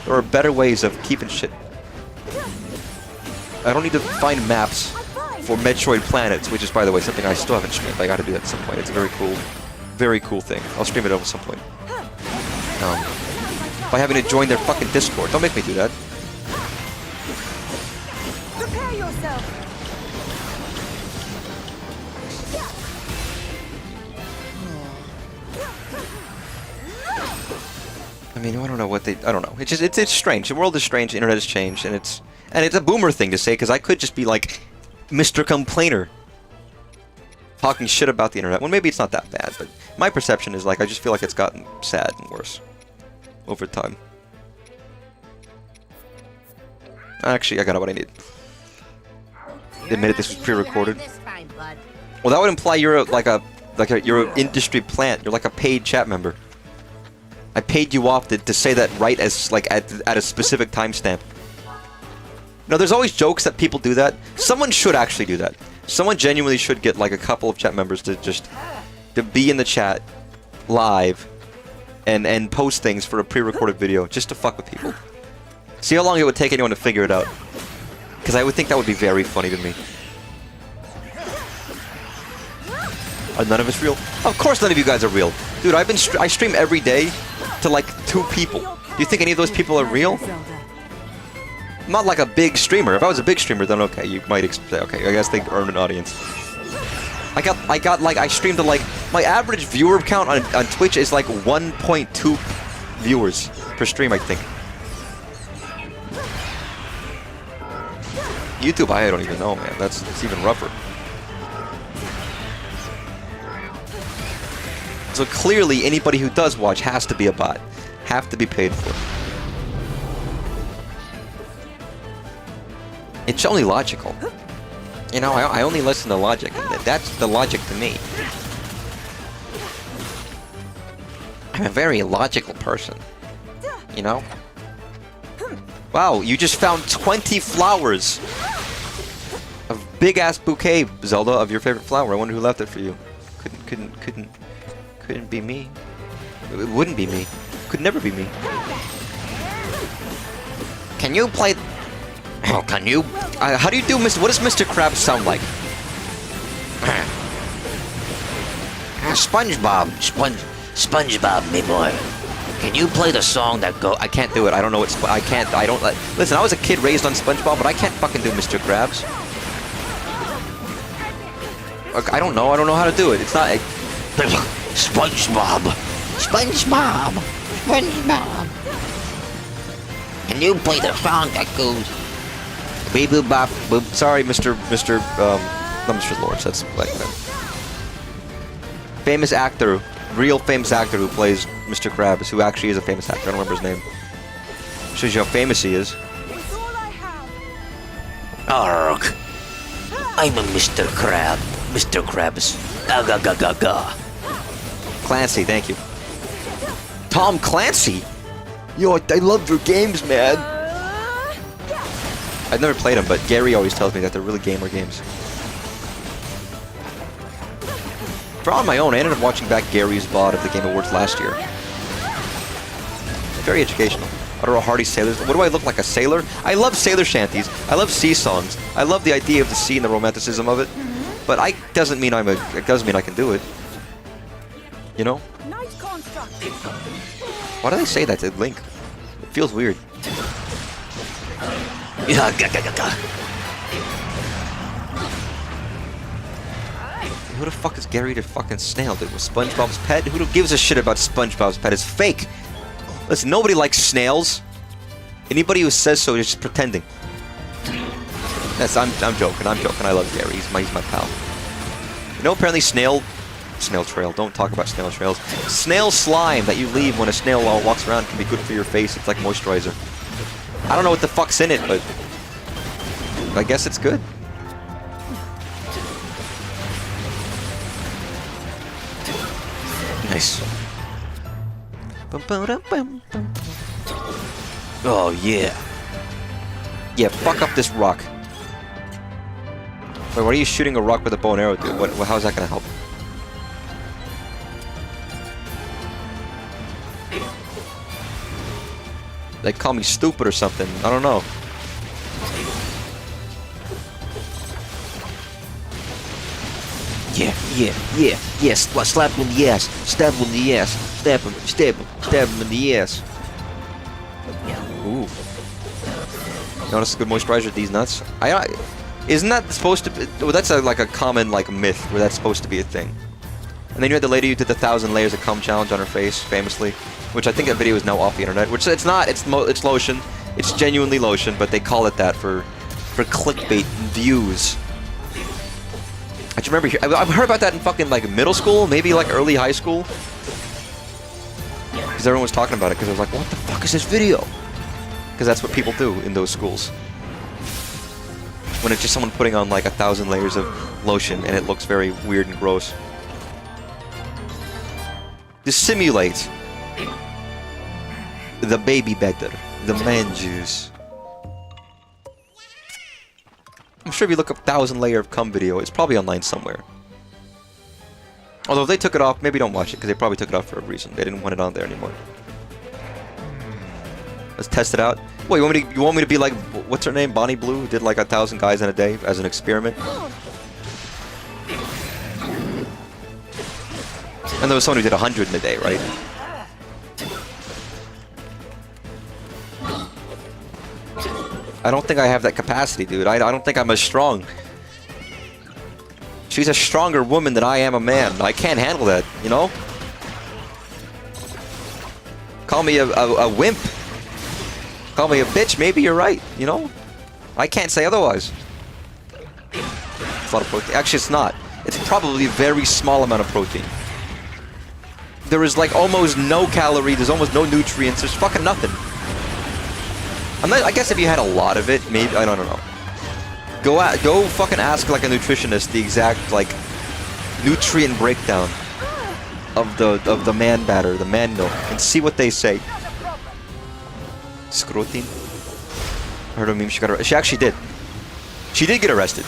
There are better ways of keeping shit. I don't need to find maps for Metroid Planets, which is, by the way, something I still haven't streamed. I gotta do that at some point. It's a very cool thing. I'll stream it over at some point. By having to join their fucking Discord. Don't make me do that. Prepare yourself. I mean, I don't know what they... I don't know. It's strange. The world is strange. The internet has changed. And it's a boomer thing to say, because I could just be like Mr. Complainer. Talking shit about the internet. Well, maybe it's not that bad, but my perception is like, I just feel like it's gotten sad and worse. Over time. Actually, I got what I need. They admitted this was pre-recorded. Well, that would imply you're you're an industry plant. You're like a paid chat member. I paid you off to say that right as like at a specific timestamp. No, there's always jokes that people do that. Someone should actually do that. Someone genuinely should get like a couple of chat members to be in the chat live and post things for a pre-recorded video just to fuck with people. See how long it would take anyone to figure it out. Because I would think that would be very funny to me. Are none of us real? Of course none of you guys are real. Dude, I stream every day to like 2 people. Do you think any of those people are real? I'm not like a big streamer. If I was a big streamer, then okay, you might say, okay, I guess they earn an audience. I streamed to like, my average viewer count on Twitch is like 1.2 viewers per stream, I think. YouTube, I don't even know, man. It's even rougher. So clearly, anybody who does watch has to be a bot. Have to be paid for. It's only logical. You know, I only listen to logic, and that's the logic to me. I'm a very logical person. You know? Wow, you just found 20 flowers! A big-ass bouquet, Zelda, of your favorite flower. I wonder who left it for you. Couldn't be me. It wouldn't be me. Could never be me. Can you play... Oh, can you? How do you do, Mr. What does Mr. Krabs sound like? SpongeBob. SpongeBob, me boy. Can you play the song that go... I can't do it. I don't know what... I don't... Listen, I was a kid raised on SpongeBob, but I can't fucking do Mr. Krabs. I don't know. I don't know how to do it. It's not... SpongeBob. SpongeBob. SpongeBob. Can you play the song that goes... Beep boop bop boop. Sorry, Mr. Lawrence. That's like famous actor, real famous actor who plays Mr. Krabs, who actually is a famous actor. I don't remember his name. Shows you how famous he is. Arg! I'm a Mr. Krab. Mr. Krabs. Aga ga ga ga. Clancy, thank you. Tom Clancy. Yo, I love your games, man. I've never played them, but Gary always tells me that they're really gamer games. For on my own, I ended up watching back Gary's VOD of the Game Awards last year. Very educational. I don't know, Hardy Sailors. What do I look like, a sailor? I love sailor shanties. I love sea songs. I love the idea of the sea and the romanticism of it. But it doesn't mean it doesn't mean I can do it. You know? Why do they say that to Link? It feels weird. Yeah, Who the fuck is Gary the fucking Snail, dude? Was SpongeBob's pet? Who gives a shit about SpongeBob's pet? It's fake. Listen, nobody likes snails. Anybody who says so is just pretending. Yes, I'm joking. I'm joking. I love Gary. He's my pal. You know, apparently snail trail. Don't talk about snail trails. Snail slime that you leave when a snail walks around can be good for your face. It's like moisturizer. I don't know what the fuck's in it, but I guess it's good. Nice. Oh, yeah. Yeah, fuck up this rock. Wait, why are you shooting a rock with a bow and arrow, dude? How's that gonna help? They call me stupid or something. I don't know. Yes. Slap him in the ass. Stab him in the ass. Stab him in the ass. Ooh. Notice the good moisturizer, these nuts. Isn't that supposed to be... Well, that's like a common like myth where that's supposed to be a thing. And then you had the lady who did the 1,000 layers of cum challenge on her face, famously. Which I think that video is now off the internet. Which it's not. It's lotion. It's genuinely lotion, but they call it that for clickbait views. I just remember... I've heard about that in fucking like middle school, maybe like early high school. Because everyone was talking about it, because I was like, what the fuck is this video? Because that's what people do in those schools. When it's just someone putting on like 1,000 layers of lotion and it looks very weird and gross. To simulate the baby better, the man juice. I'm sure if you look up 1,000 layer of cum video, it's probably online somewhere. Although if they took it off, maybe don't watch it, because they probably took it off for a reason. They didn't want it on there anymore. Let's test it out. Wait, you want me to be like, what's her name? Bonnie Blue, who did like 1,000 guys in a day as an experiment? And there was someone who did 100 in a day, right? I don't think I have that capacity, dude. I don't think I'm as strong. She's a stronger woman than I am a man. I can't handle that, you know? Call me a wimp. Call me a bitch, maybe you're right, you know? I can't say otherwise. It's a lot of protein. Actually, it's not. It's probably a very small amount of protein. There is like almost no calorie, there's almost no nutrients, there's fucking nothing. I guess if you had a lot of it, maybe, I don't know. Go fucking ask like a nutritionist the exact like nutrient breakdown of the man batter, the man milk, and see what they say. Scrotin. I heard a meme. She actually did. She did get arrested.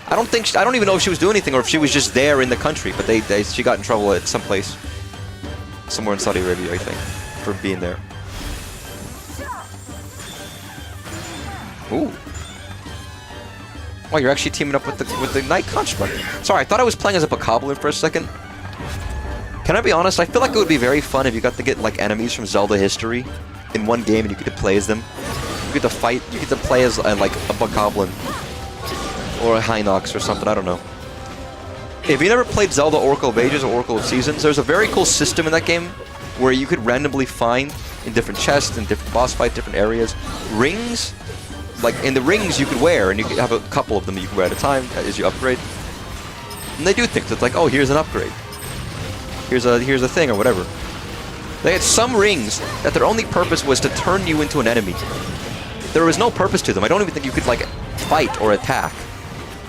I don't even know if she was doing anything or if she was just there in the country. But she got in trouble at some place, somewhere in Saudi Arabia, I think, for being there. Ooh. Oh, you're actually teaming up with the Knight Construct. Sorry, I thought I was playing as a Bokoblin for a second. Can I be honest? I feel like it would be very fun if you got to get like enemies from Zelda history in one game and you get to play as them. You get to fight. You get to play as like a Bokoblin or a Hinox or something. I don't know. If you never played Zelda Oracle of Ages or Oracle of Seasons, there's a very cool system in that game where you could randomly find in different chests, in different boss fights, different areas, rings. Like in the rings you could wear, and you could have a couple of them you can wear at a time as you upgrade. And they do things. It's like, oh, here's an upgrade. Here's a thing or whatever. They had some rings that their only purpose was to turn you into an enemy. There was no purpose to them. I don't even think you could like fight or attack.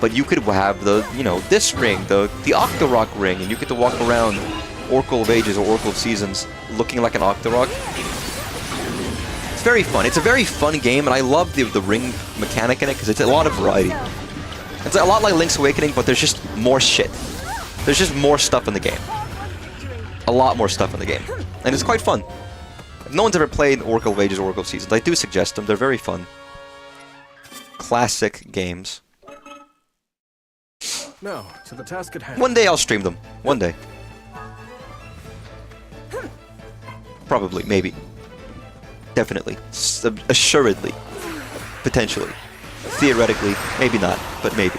But you could have the, you know, this ring, the Octorok ring, and you get to walk around Oracle of Ages or Oracle of Seasons looking like an Octorok. It's very fun. It's a very fun game, and I love the ring mechanic in it because it's a lot of variety. It's a lot like Link's Awakening, but there's just more shit. There's just more stuff in the game. A lot more stuff in the game. And it's quite fun. If no one's ever played Oracle of Ages or Oracle of Seasons, I do suggest them. They're very fun. Classic games. Now, to the task at hand. One day I'll stream them. One day. Probably. Maybe. Definitely. Assuredly. Potentially. Theoretically. Maybe not. But maybe.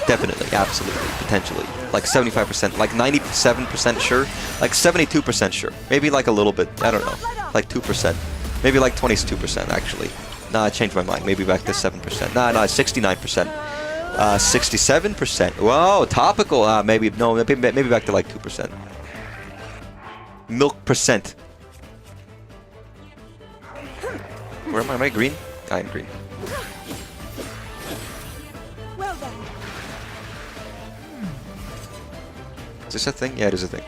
Definitely. Absolutely. Potentially. Like 75%. Like 97% sure. Like 72% sure. Maybe like a little bit. I don't know. Like 2%. Maybe like 22% actually. Nah, I changed my mind. Maybe back to 7%. Nah, 69%. 67%. Whoa, topical. Maybe back to like 2%. Milk percent. Where am I? Am I green? I am green. Well then. Is this a thing? Yeah, it is a thing.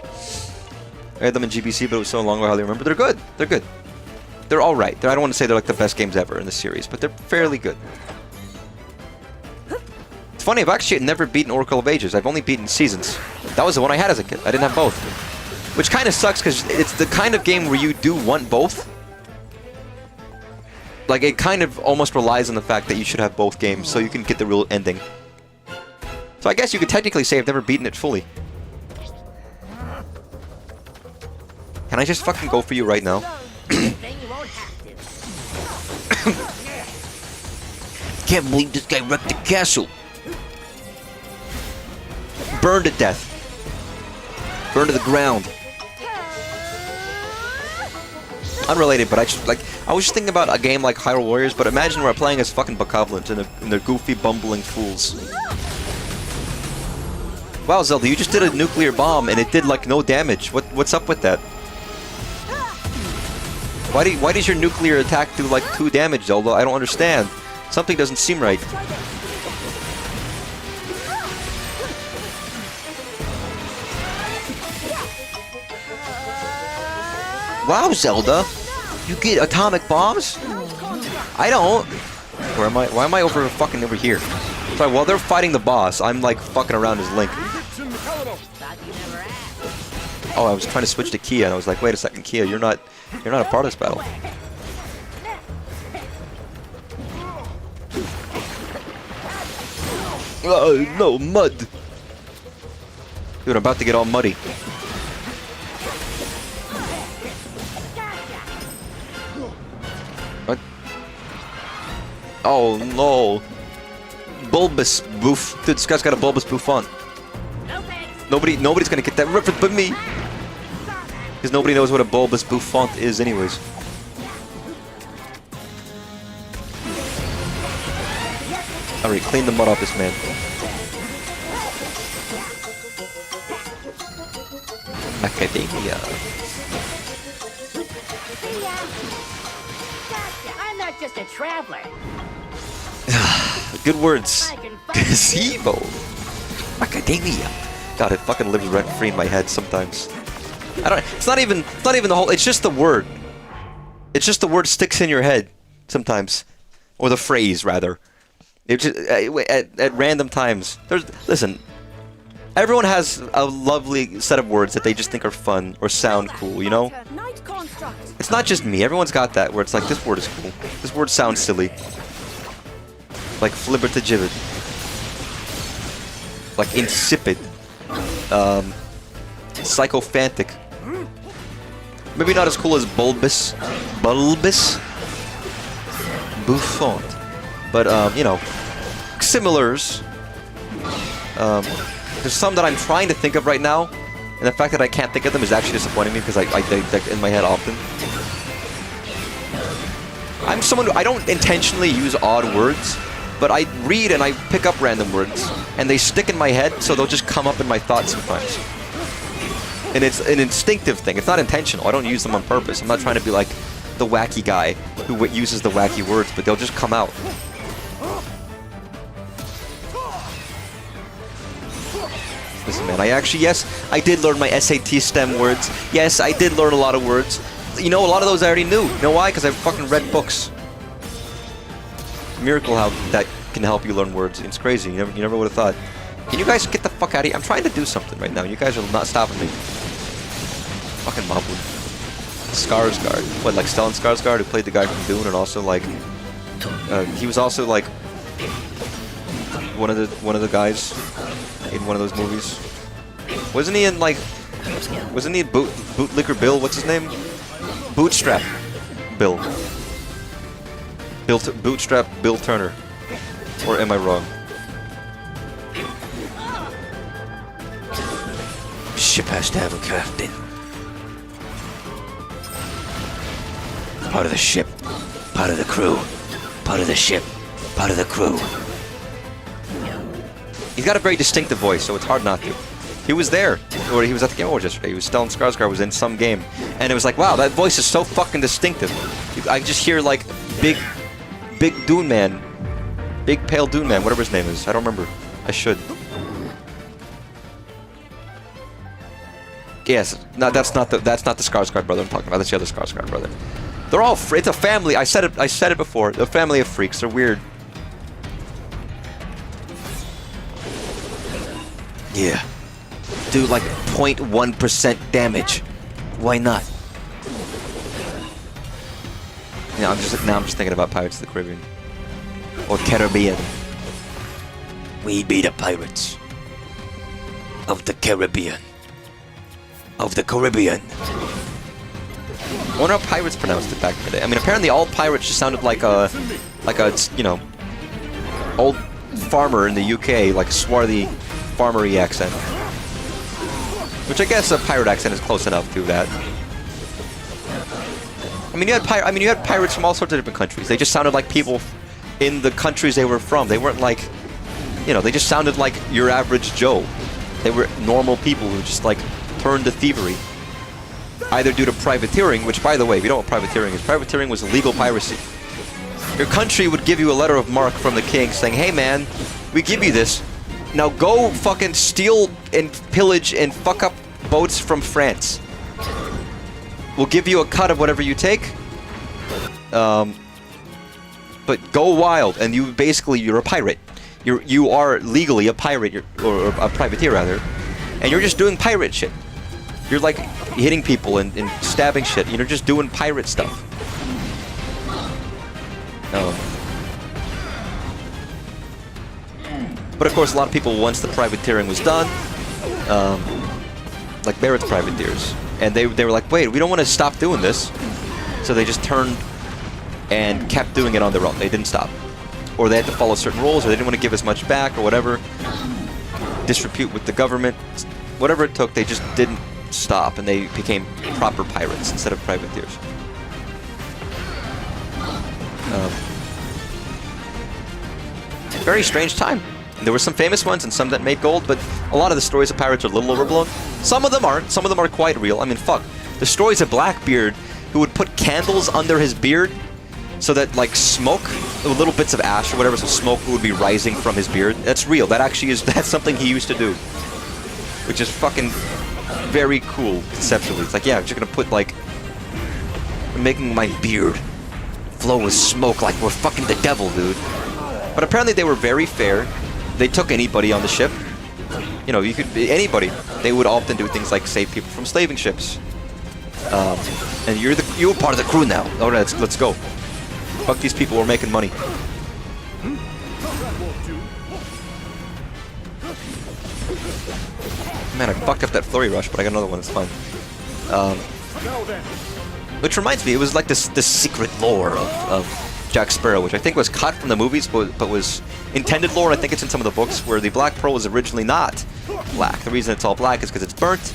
I had them in GBC, but it was so long ago I hardly remember. They're good. They're good. They're alright. I don't want to say they're like the best games ever in the series, but they're fairly good. It's funny, I've actually never beaten Oracle of Ages. I've only beaten Seasons. That was the one I had as a kid. I didn't have both. Which kind of sucks, because it's the kind of game where you do want both. Like, it kind of almost relies on the fact that you should have both games, so you can get the real ending. So I guess you could technically say I've never beaten it fully. Can I just fucking go for you right now? Then you won't have to. Can't believe this guy wrecked the castle. Burned to death. Burned to the ground. Unrelated, but I just I was just thinking about a game like Hyrule Warriors, but imagine we're playing as fucking bokoblins and they're goofy, bumbling fools. Wow, Zelda, you just did a nuclear bomb and it did like no damage. What's up with that? Why does your nuclear attack do like 2 damage, Zelda? I don't understand. Something doesn't seem right. Wow, Zelda! You get atomic bombs? I don't. Where am I? Why am I over here? Sorry, while they're fighting the boss, I'm like fucking around as Link. Oh, I was trying to switch to Kia, and I was like, wait a second, Kia, you're not a part of this battle. No, mud! Dude, I'm about to get all muddy. What? Oh no! Bulbous Boof. Dude, this guy's got a Bulbous Bouffant. Nobody's gonna get that reference but me! Because nobody knows what a Bulbous Bouffant is anyways. Alright, clean the mud off this man. Academia. I'm not just a traveler. Good words. Gazebo. Academia. God, it fucking lives rent free in my head sometimes. I don't. It's not even the whole. It's just the word. It's just the word sticks in your head sometimes, or the phrase rather. It just at random times. Listen. Everyone has a lovely set of words that they just think are fun or sound cool, you know? It's not just me. Everyone's got that where it's like, this word is cool. This word sounds silly. Like flibbertigibbet. Like insipid. Psychophantic. Maybe not as cool as bulbous. Bulbous? Bouffant. But, you know, similars. There's some that I'm trying to think of right now, and the fact that I can't think of them is actually disappointing me because I think in my head often. I'm someone who I don't intentionally use odd words, but I read and I pick up random words, and they stick in my head, so they'll just come up in my thoughts sometimes. And it's an instinctive thing. It's not intentional. I don't use them on purpose. I'm not trying to be like the wacky guy who uses the wacky words, but they'll just come out. Listen, man, yes, I did learn my SAT STEM words. Yes, I did learn a lot of words. You know, a lot of those I already knew. You know why? Because I've fucking read books. Miracle how that can help you learn words. It's crazy. You never would have thought. Can you guys get the fuck out of here? I'm trying to do something right now. You guys are not stopping me. Fucking Moblin. Skarsgård. What, like Stellan Skarsgård, who played the guy from Dune, and also like, he was also like one of the guys in one of those movies. Wasn't he in like? Wasn't he Bootlicker Bill? What's his name? Bootstrap Bill. Bootstrap Bill Turner. Or am I wrong? Ship has to have a captain. Part of the ship, part of the crew, part of the ship, part of the crew. He's got a very distinctive voice, so it's hard not to. He was there, or he was at the Game Awards yesterday. He was Stellan Skarsgård was in some game, and it was like, wow, that voice is so fucking distinctive. I just hear like big Dune man, big pale Dune man, whatever his name is. I don't remember. I should. Yes, no, that's not the Skarsgård brother I'm talking about. That's the other Skarsgård brother. They're all it's a family. I said it before. The family of freaks. They're weird. Yeah. Do like 0.1% damage. Why not? Yeah, I'm just thinking about Pirates of the Caribbean. Or Caribbean. We be the pirates. of the Caribbean. Of the Caribbean. I wonder how pirates pronounced it back in the day. I mean, apparently all pirates just sounded like a, you know, old farmer in the UK, like a swarthy, farmery accent. Which I guess a pirate accent is close enough to that. I mean, you had pirates from all sorts of different countries. They just sounded like people in the countries they were from. They weren't like, you know, they just sounded like your average Joe. They were normal people who just like turned to thievery. Either due to privateering, which, by the way, if you don't know what privateering was illegal piracy. Your country would give you a letter of marque from the king saying, hey man, we give you this. Now go fucking steal and pillage and fuck up boats from France. We'll give you a cut of whatever you take. But go wild, and you're a pirate. You are legally a pirate, or a privateer rather, and you're just doing pirate shit. You're like hitting people and stabbing shit. You're just doing pirate stuff. But of course, a lot of people, once the privateering was done, like Barrett's privateers, and they were like, wait, we don't want to stop doing this. So they just turned and kept doing it on their own. They didn't stop. Or they had to follow certain rules, or they didn't want to give as much back, or whatever. Disrepute with the government. Whatever it took, they just didn't stop, and they became proper pirates instead of privateers. Very strange time. There were some famous ones and some that made gold, but a lot of the stories of pirates are a little overblown. Some of them aren't. Some of them are quite real. I mean, fuck. The stories of Blackbeard, who would put candles under his beard so that, like, smoke, little bits of ash or whatever, so smoke would be rising from his beard. That's real. That actually is, that's something he used to do. Which is fucking very cool, conceptually. It's like, yeah, I'm just gonna put, like, making my beard flow with smoke like we're fucking the devil, dude. But apparently they were very fair. They took anybody on the ship. You know, you could anybody. They would often do things like save people from slaving ships. And you're part of the crew now. All right, let's go. Fuck these people. We're making money. Man, I fucked up that flurry rush, but I got another one. It's fine. Which reminds me, it was like this secret lore of Jack Sparrow, which I think was cut from the movies, but was intended lore, and I think it's in some of the books, where the Black Pearl was originally not black. The reason it's all black is because it's burnt.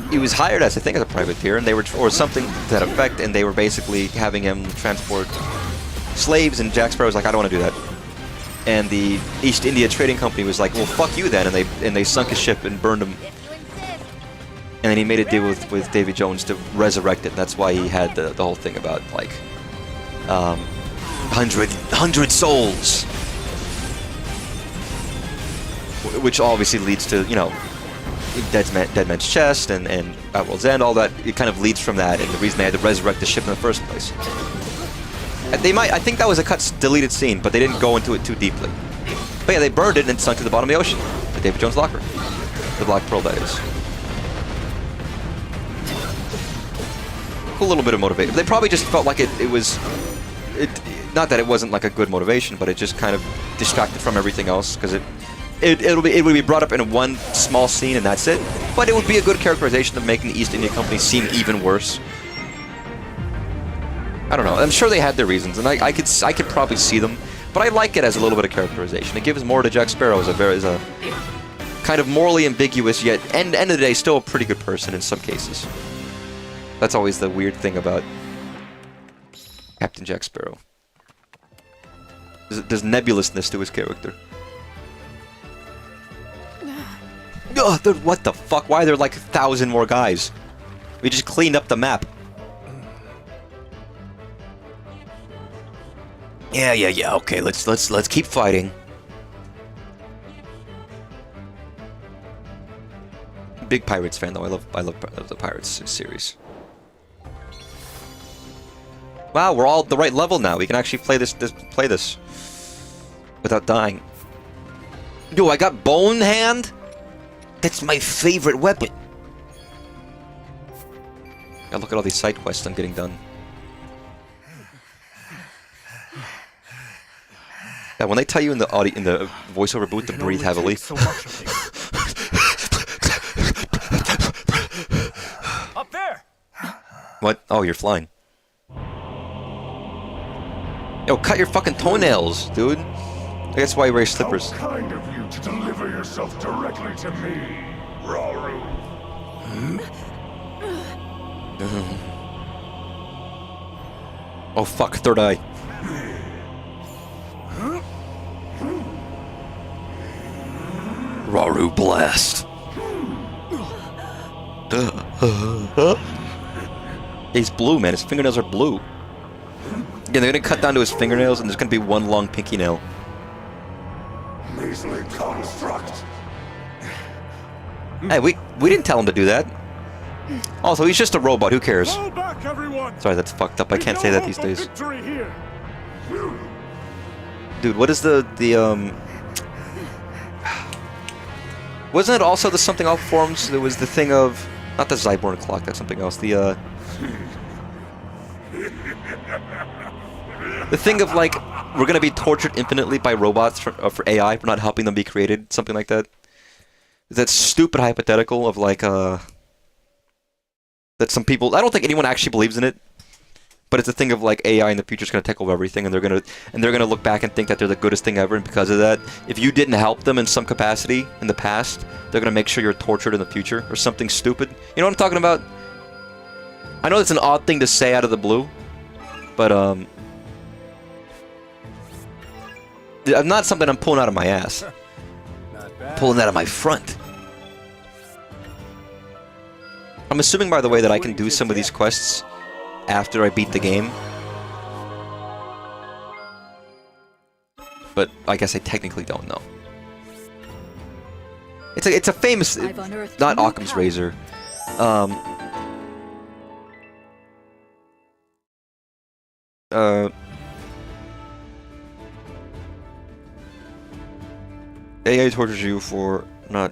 He was hired as, I think, as a privateer, and they were, or something to that effect, and they were basically having him transport slaves, and Jack Sparrow was like, I don't want to do that. And the East India Trading Company was like, well, fuck you then, and they sunk his ship and burned him. And then he made a deal with Davy Jones to resurrect it. That's why he had the whole thing about, like, 100 souls, which obviously leads to, you know, Dead Man's Chest and Outworld's End, all that. It kind of leads from that, and the reason they had to resurrect the ship in the first place. I think that was a deleted scene, but they didn't go into it too deeply. But yeah, they burned it and sunk to the bottom of the ocean. The Davy Jones locker, the Black Pearl, that is. Cool little bit of motivation. They probably just felt like it was not that it wasn't like a good motivation, but it just kind of distracted from everything else, because it would be brought up in one small scene and that's it. But it would be a good characterization of making the East India Company seem even worse. I don't know. I'm sure they had their reasons, and I could probably see them, but I like it as a little bit of characterization. It gives more to Jack Sparrow as a kind of morally ambiguous, yet end of the day still a pretty good person in some cases. That's always the weird thing about Captain Jack Sparrow. There's nebulousness to his character. Ugh, what the fuck? Why are there like 1,000 more guys? We just cleaned up the map. Yeah. Okay, let's keep fighting. Big Pirates fan though. I love the Pirates series. Wow, we're all at the right level now. We can actually play this without dying. Yo, I got Bone Hand? That's my favorite weapon. Gotta look at all these side quests I'm getting done. Yeah, when they tell you in the voiceover booth to breathe heavily. What? Oh, you're flying. Yo, cut your fucking toenails, dude. That's why you wear slippers. How kind of you to deliver yourself directly to me, Rauru. Oh fuck, third eye. Rauru blast. He's blue, man. His fingernails are blue. Yeah, they're gonna cut down to his fingernails, and there's gonna be one long pinky nail. Measly construct. Hey, we didn't tell him to do that. Also, he's just a robot. Who cares? Fall back, everyone. Sorry, that's fucked up. I can't say that these days. Victory here. Dude, what is the wasn't it also the something off forums? There was the thing of not the Zyborn clock. That's something else. The thing of like we're gonna be tortured infinitely by robots for AI for not helping them be created. Something like that. That stupid hypothetical of like that some people, I don't think anyone actually believes in it, but it's a thing of like AI in the future is going to take over everything, and they're going to look back and think that they're the goodest thing ever, and because of that, if you didn't help them in some capacity in the past, they're going to make sure you're tortured in the future or something stupid. You know what I'm talking about? I know it's an odd thing to say out of the blue, but not something I'm pulling out of my ass. Pulling that out of my front. I'm assuming, by the way, that I can do some of these quests after I beat the game. But I guess I technically don't know. It's a famous, not Occam's razor. AI tortures you for not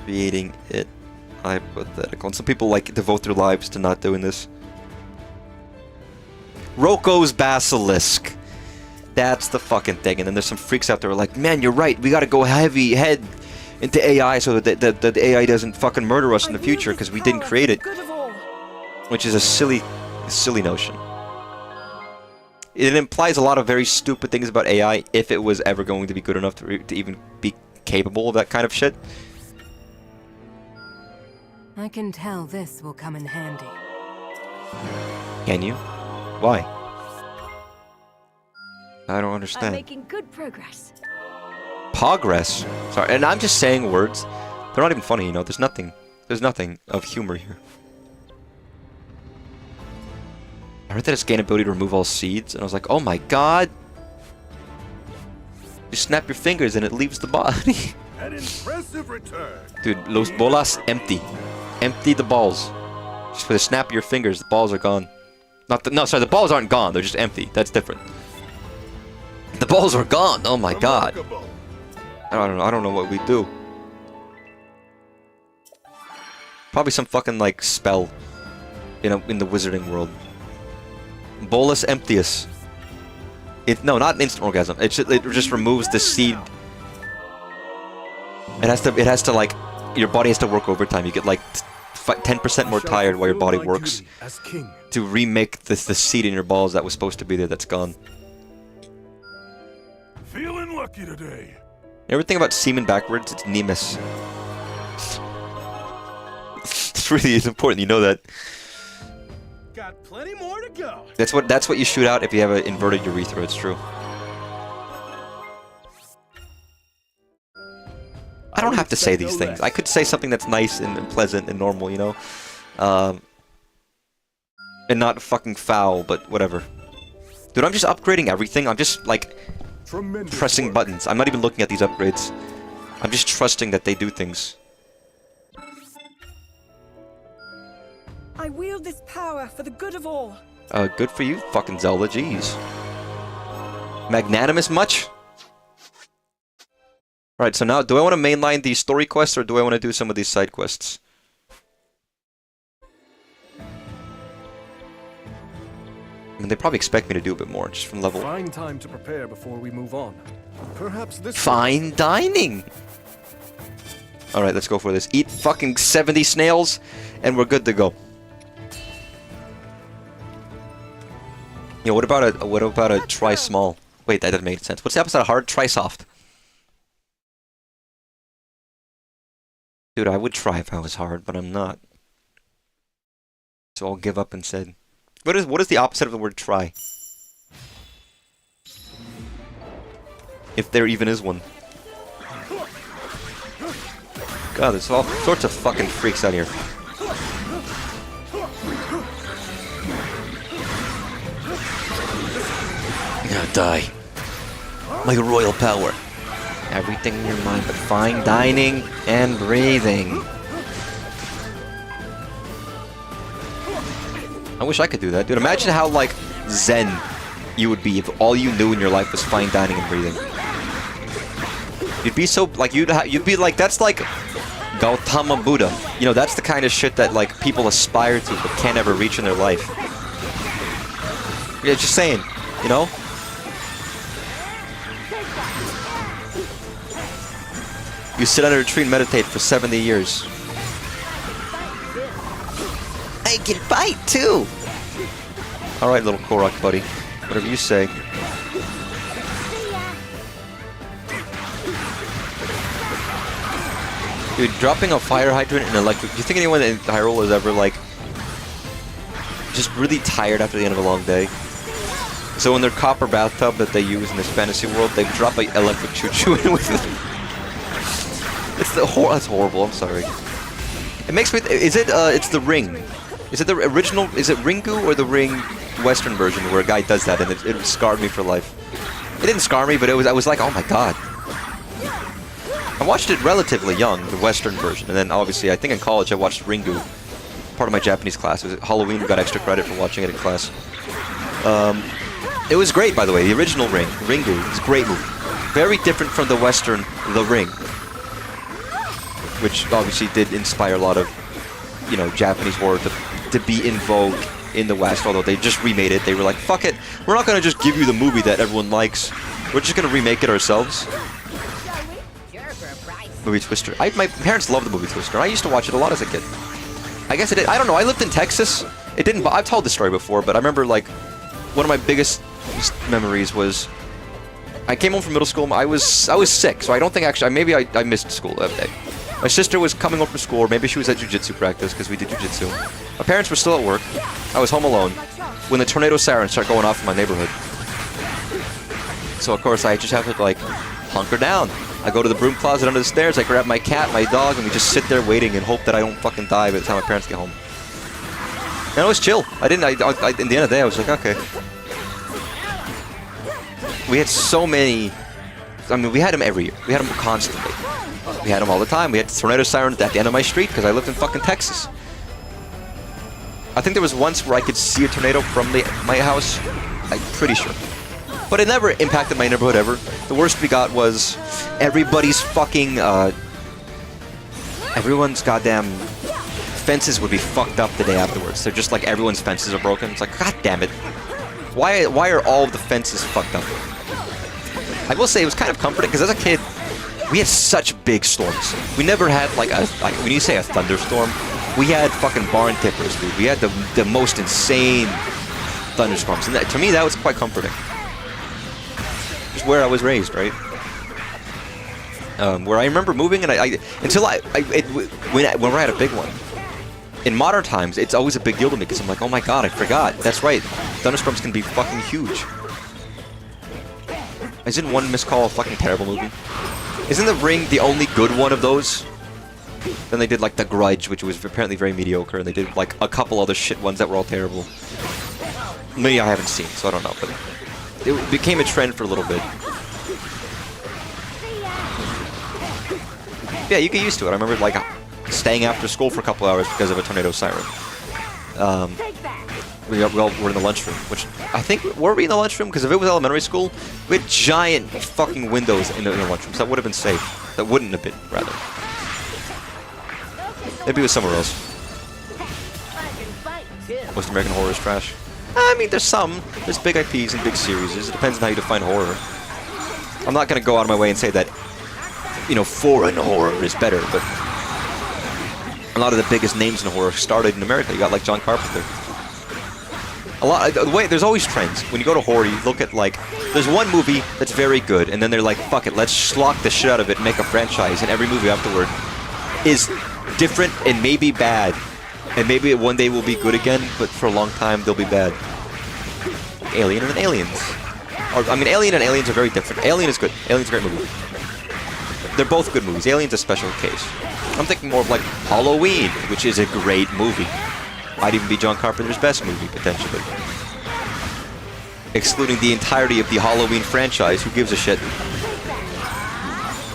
creating it. Hypothetical. And some people like devote their lives to not doing this. Roko's Basilisk. That's the fucking thing. And then there's some freaks out there who are like, man, you're right. We gotta go heavy head into AI so that the AI doesn't fucking murder us in the future because we didn't create it. Which is a silly notion. It implies a lot of very stupid things about AI if it was ever going to be good enough to even be capable of that kind of shit. I can tell this will come in handy. Can you? Why? I don't understand. I'm making good progress. Progress? Sorry, and I'm just saying words. They're not even funny, you know. There's nothing of humor here. I heard that it's gained ability to remove all seeds, and I was like, oh my god! You snap your fingers and it leaves the body. An impressive return. Dude, los bolas empty. Empty the balls. Just for the snap of your fingers, the balls are gone. No, sorry, the balls aren't gone. They're just empty. That's different. The balls are gone. Oh my god. I don't know what we do. Probably some fucking like spell, you know, in the wizarding world. Bolus emptius. No, not an instant orgasm. It just removes the seed. It has to like, your body has to work overtime. You get like 10% more tired while your body works to remake the seed in your balls that was supposed to be there that's gone. Feeling lucky today. Everything about semen backwards, it's Nemus. It's important, you know that. Got plenty more to go. That's what you shoot out if you have an inverted urethra, it's true. I don't have to say these things. I could say something that's nice and pleasant and normal, you know? And not fucking foul, but whatever. Dude, I'm just upgrading everything. I'm just, like, pressing buttons. I'm not even looking at these upgrades. I'm just trusting that they do things. I wield this power for the good of all. Good for you, fucking Zelda. Jeez. Magnanimous much? Alright, so now, do I want to mainline these story quests, or do I want to do some of these side quests? I mean, they probably expect me to do a bit more, just from level... Fine time to prepare before we move on. Perhaps this... Fine dining! Alright, let's go for this. Eat fucking 70 snails, and we're good to go. You know, what about a try small? Wait, that didn't make sense. What's the opposite of hard? Try soft. Dude, I would try if I was hard, but I'm not. So I'll give up instead. What is the opposite of the word try? If there even is one. God, there's all sorts of fucking freaks out here. I'm gonna die. Like a royal power. Everything in your mind but fine dining and breathing. I wish I could do that, dude. Imagine how, like, zen you would be if all you knew in your life was fine dining and breathing. You'd be so, like, you'd be like, that's like Gautama Buddha. You know, that's the kind of shit that, like, people aspire to but can't ever reach in their life. Yeah, just saying, you know? You sit under a tree and meditate for 70 years. I can fight too! Alright, little Korok buddy. Whatever you say. Dude, dropping a fire hydrant and electric... Do you think anyone in Hyrule is ever, like... just really tired after the end of a long day? So in their copper bathtub that they use in this fantasy world, they drop an electric choo-choo in with it. That's horrible, I'm sorry. It makes me... Is it, it's the Ring. Is it the original... Is it Ringu or the Ring Western version where a guy does that and it scarred me for life? It didn't scar me, but I was like, oh my god. I watched it relatively young, the Western version, and then obviously, I think in college I watched Ringu. Part of my Japanese class. It was Halloween, we got extra credit for watching it in class. It was great, by the way. The original Ringu, is a great movie. Very different from the Western The Ring, which obviously did inspire a lot of, you know, Japanese horror to be in vogue in the West, although they just remade it. They were like, fuck it, we're not gonna just give you the movie that everyone likes. We're just gonna remake it ourselves. Movie Twister. My parents loved the movie Twister. I used to watch it a lot as a kid. I guess it did. I don't know. I lived in Texas. It didn't... I've told this story before, but I remember, like, one of my biggest memories was... I came home from middle school. I was sick, so I don't think actually... Maybe I missed school that day. My sister was coming home from school, or maybe she was at jiu-jitsu practice, because we did jiu-jitsu. My parents were still at work. I was home alone when the tornado sirens started going off in my neighborhood. So, of course, I just have to, like, hunker down. I go to the broom closet under the stairs, I grab my cat, my dog, and we just sit there waiting and hope that I don't fucking die by the time my parents get home. And it was chill. In the end of the day, I was like, okay. We had so many... I mean, we had them every year. We had them constantly. We had them all the time. We had tornado sirens at the end of my street because I lived in fucking Texas. I think there was once where I could see a tornado from my house. I'm pretty sure. But it never impacted my neighborhood ever. The worst we got was everybody's fucking, everyone's goddamn fences would be fucked up the day afterwards. They're just like everyone's fences are broken. It's like, god damn it. Why are all of the fences fucked up? I will say it was kind of comforting because as a kid, we had such big storms. We never had like when you say a thunderstorm, we had fucking barn tippers, dude. We had the most insane thunderstorms. And to me, that was quite comforting. Where I was raised, right? Where I remember moving, and when I had a big one. In modern times, it's always a big deal to me because I'm like, oh my god, I forgot. That's right, thunderstorms can be fucking huge. Isn't One Missed Call a fucking terrible movie? Isn't The Ring the only good one of those? Then they did like The Grudge, which was apparently very mediocre, and they did like a couple other shit ones that were all terrible. Maybe I haven't seen, so I don't know, but it became a trend for a little bit. Yeah, you get used to it. I remember like staying after school for a couple hours because of a tornado siren. We were in the lunchroom, which I think, were we in the lunchroom? Because if it was elementary school, we had giant fucking windows in the lunchroom, so that would have been safe. That wouldn't have been, rather. Maybe it was somewhere else. Most American Horror is trash. I mean, there's big IPs and big series. It depends on how you define horror. I'm not going to go out of my way and say that, you know, foreign horror is better, but a lot of the biggest names in horror started in America. You got like John Carpenter. There's always trends. When you go to horror, you look at like, there's one movie that's very good, and then they're like, fuck it, let's schlock the shit out of it and make a franchise, and every movie afterward is different and maybe bad. And maybe one day will be good again, but for a long time they'll be bad. Alien and Aliens. I mean, Alien and Aliens are very different. Alien is good. Alien's a great movie. They're both good movies. Alien's a special case. I'm thinking more of like Halloween, which is a great movie. Might even be John Carpenter's best movie, potentially. Excluding the entirety of the Halloween franchise, who gives a shit?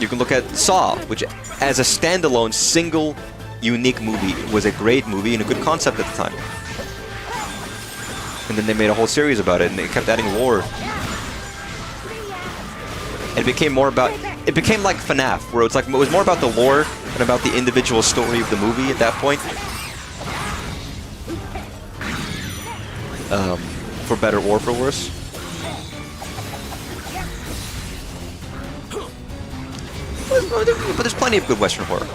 You can look at Saw, which as a standalone, single, unique movie was a great movie and a good concept at the time. And then they made a whole series about it, and they kept adding lore. It became more about... It became like FNAF, where it was more about the lore than about the individual story of the movie at that point. For better or for worse. But there's plenty of good Western horror.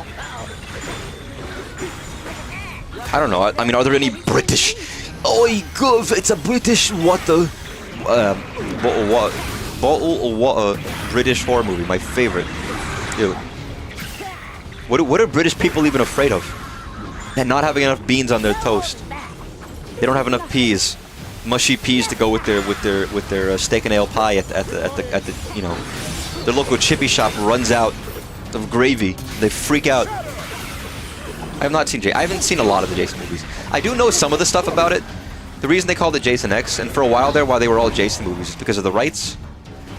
I don't know. I mean, are there any British? Oi, gov! It's a British water. Bottle of water. British horror movie. My favorite. Dude. What are British people even afraid of? And not having enough beans on their toast. They don't have enough peas. Mushy peas to go with their steak and ale pie at the you know, their local chippy shop runs out of gravy. They freak out. I have not seen I haven't seen a lot of the Jason movies. I do know some of the stuff about it. The reason they called it Jason X, and for a while there, why they were all Jason movies, is because of the rights.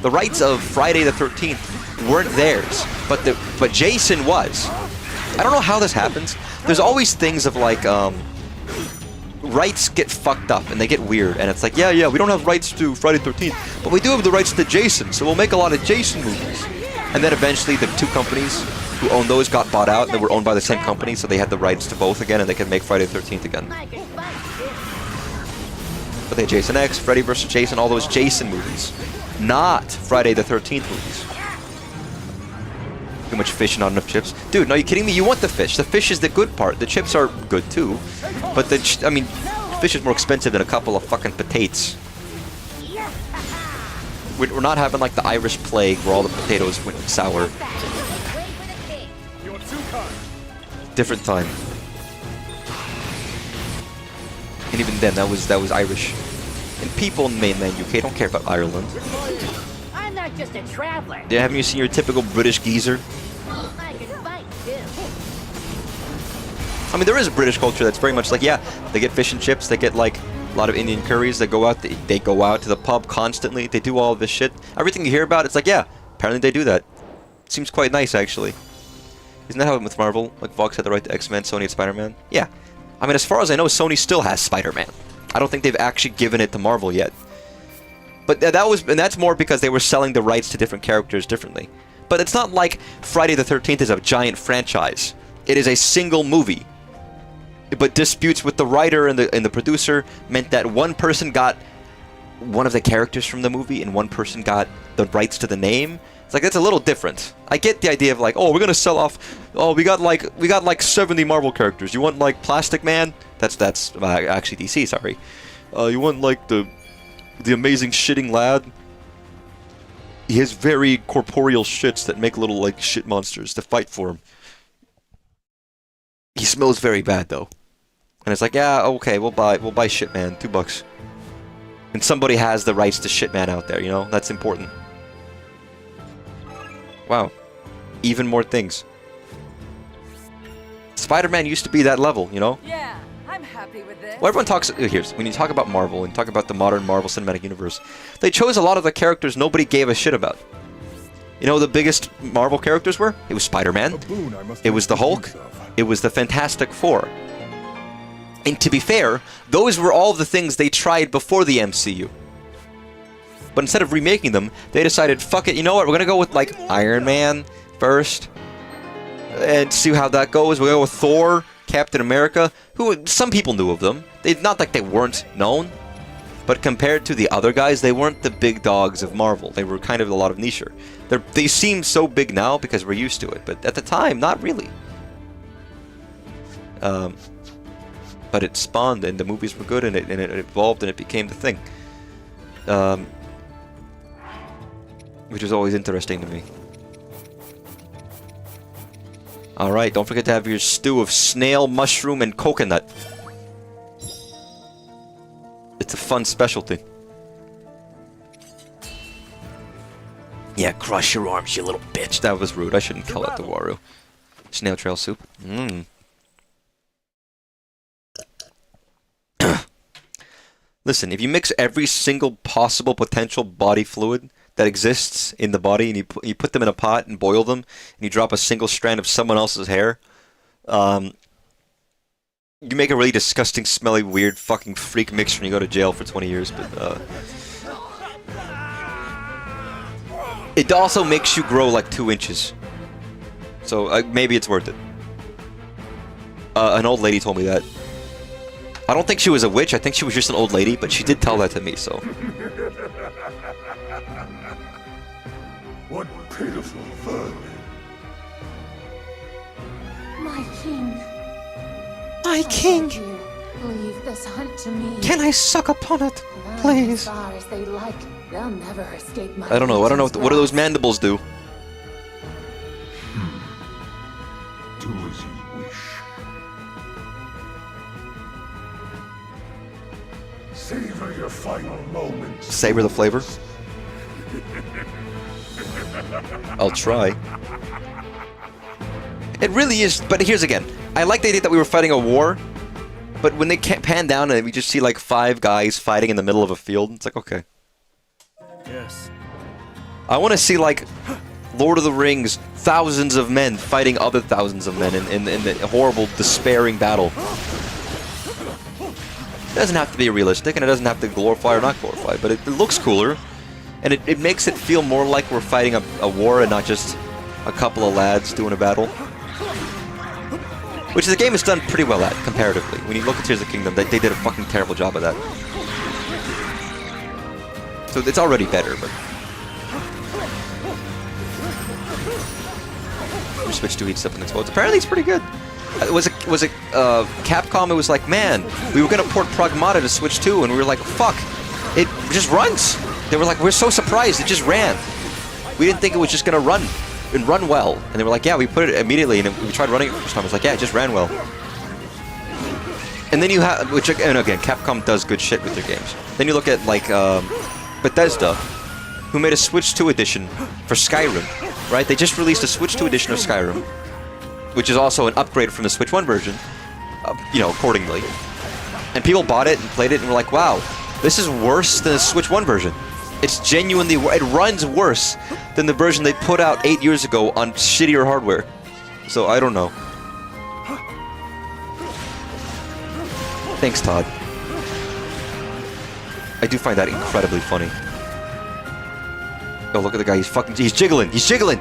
The rights of Friday the 13th weren't theirs, but Jason was. I don't know how this happens. There's always things of like rights get fucked up and they get weird, and it's like, yeah, we don't have rights to Friday the 13th, but we do have the rights to Jason, so we'll make a lot of Jason movies. And then eventually the two companies who owned those got bought out, and they were owned by the same company, so they had the rights to both again, and they could make Friday the 13th again. But they had Jason X, Freddy vs. Jason, all those Jason movies. Not Friday the 13th movies. Too much fish and not enough chips. Dude, no, you kidding me? You want the fish. The fish is the good part. The chips are good too. But I mean, fish is more expensive than a couple of fucking potatoes. We're not having like the Irish plague where all the potatoes went sour. Different time. And even then, that was Irish. And people in mainland UK don't care about Ireland. I'm not just a traveler. Yeah, haven't you seen your typical British geezer? I can fight too. I mean, there is a British culture that's very much like, yeah, they get fish and chips, they get like a lot of Indian curries, they go out to the pub constantly, they do all this shit. Everything you hear about, it's like, yeah, apparently they do that. Seems quite nice, actually. Isn't that how with Marvel? Like, Vox had the right to X-Men, Sony had Spider-Man? Yeah. I mean, as far as I know, Sony still has Spider-Man. I don't think they've actually given it to Marvel yet. But that's more because they were selling the rights to different characters differently. But it's not like Friday the 13th is a giant franchise. It is a single movie. But disputes with the writer and the producer meant that one person got one of the characters from the movie and one person got the rights to the name. It's like, that's a little different. I get the idea of like, oh, we're gonna sell off. Oh, we got like 70 Marvel characters. You want like Plastic Man? That's actually DC. Sorry. You want like the amazing shitting lad? He has very corporeal shits that make little like shit monsters to fight for him. He smells very bad though. And it's like, yeah, okay, we'll buy Shitman, $2. And somebody has the rights to Shitman out there, you know? That's important. Wow. Even more things. Spider-Man used to be that level, you know? Yeah, I'm happy with this. Well, everyone talks... Here's, when you talk about Marvel and talk about the modern Marvel Cinematic Universe, they chose a lot of the characters nobody gave a shit about. You know who the biggest Marvel characters were? It was Spider-Man. It was the Hulk. It was the Fantastic Four. And to be fair, those were all the things they tried before the MCU. But instead of remaking them, they decided, fuck it, you know what, we're gonna go with, like, Iron Man first. And see how that goes. We'll go with Thor, Captain America, who some people knew of them. Not like they weren't known. But compared to the other guys, they weren't the big dogs of Marvel. They were kind of a lot of niche. They seem so big now because we're used to it. But at the time, not really. but it spawned, and the movies were good, and it evolved, and it became the thing. Which is always interesting to me. Alright, don't forget to have your stew of snail, mushroom, and coconut. It's a fun specialty. Yeah, crush your arms, you little bitch. That was rude. I shouldn't call it the Waru. Snail trail soup. Mmm. Listen, if you mix every single possible potential body fluid that exists in the body, and you put them in a pot and boil them, and you drop a single strand of someone else's hair, you make a really disgusting, smelly, weird, fucking freak mixture, and you go to jail for 20 years. But it also makes you grow like 2 inches, so maybe it's worth it. An old lady told me that. I don't think she was a witch. I think she was just an old lady, but she did tell that to me. So. What pitiful vermin. My king. My king! Leave this hunt to me. Can I suck upon it, please? As far as they like, they'll never escape my I don't know. What do those mandibles do? Do as you wish. Savor your final moments. Savor the flavor? I'll try. It really is, but here's again. I like the idea that we were fighting a war, but when they pan down and we just see like 5 guys fighting in the middle of a field, it's like, okay. Yes. I want to see like Lord of the Rings, thousands of men fighting other thousands of men in the horrible, despairing battle. It doesn't have to be realistic, and it doesn't have to glorify or not glorify, but it looks cooler, and it makes it feel more like we're fighting a war and not just a couple of lads doing a battle. Which the game has done pretty well at, comparatively. When you look at Tears of the Kingdom, they did a fucking terrible job of that. So it's already better, but... Switch to each step in its modes. Apparently it's pretty good. Was it Capcom? It was like, man, we were gonna port Pragmata to Switch 2, and we were like, fuck, it just runs. They were like, we're so surprised, it just ran. We didn't think it was just gonna run and run well. And they were like, yeah, we put it immediately, and we tried running it the first time. It was like, yeah, it just ran well. And then you have, and again, Capcom does good shit with their games. Then you look at like Bethesda, who made a Switch 2 edition for Skyrim, right? They just released a Switch 2 edition of Skyrim, which is also an upgrade from the Switch 1 version, you know, accordingly. And people bought it and played it and were like, wow, this is worse than the Switch 1 version. It's genuinely, it runs worse than the version they put out 8 years ago on shittier hardware. So, I don't know. Thanks, Todd. I do find that incredibly funny. Oh, look at the guy, he's jiggling, he's jiggling!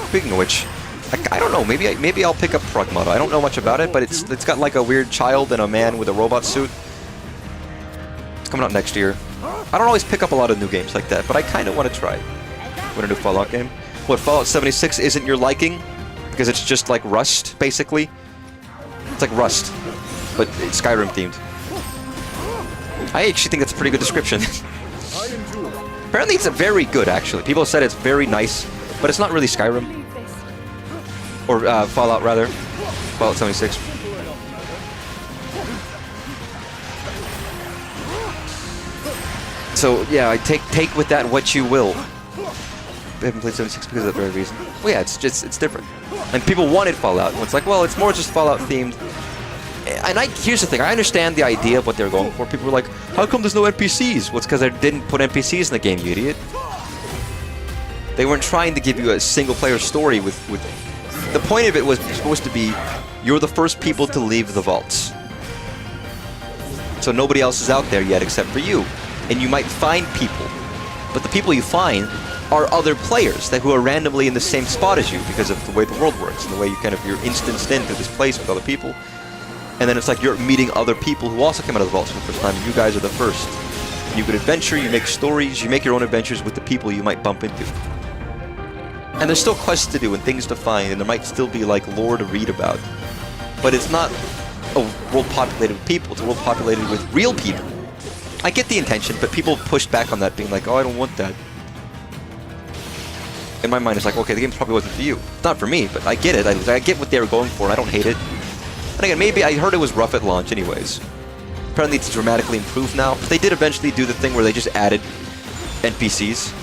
Speaking of which, I don't know, maybe I'll pick up Pragmata. I don't know much about it, but it's got like a weird child and a man with a robot suit. It's coming out next year. I don't always pick up a lot of new games like that, but I kind of want to try it. Want a new Fallout game? What, Fallout 76 isn't your liking? Because it's just like Rust, basically? It's like Rust, but it's Skyrim themed. I actually think that's a pretty good description. Apparently it's very good, actually. People have said it's very nice, but it's not really Skyrim. Or Fallout, rather. Fallout 76. So, yeah, I take with that what you will. I haven't played 76 because of that very reason. Well, yeah, it's different. And people wanted Fallout, and it's like, well, it's more just Fallout themed. And here's the thing, I understand the idea of what they're going for. People were like, how come there's no NPCs? Well, it's because they didn't put NPCs in the game, you idiot. They weren't trying to give you a single-player story with... The point of it was supposed to be, you're the first people to leave the vaults. So nobody else is out there yet except for you. And you might find people. But the people you find are other players who are randomly in the same spot as you because of the way the world works and the way you're instanced into this place with other people. And then it's like you're meeting other people who also came out of the vaults for the first time, and you guys are the first. You could adventure, you make stories, you make your own adventures with the people you might bump into. And there's still quests to do and things to find, and there might still be like lore to read about. But it's not a world populated with people, it's a world populated with real people. I get the intention, but people pushed back on that, being like, oh, I don't want that. In my mind, it's like, okay, the game probably wasn't for you. It's not for me, but I get it. I get what they were going for, and I don't hate it. And again, maybe I heard it was rough at launch anyways. Apparently it's dramatically improved now. They did eventually do the thing where they just added NPCs.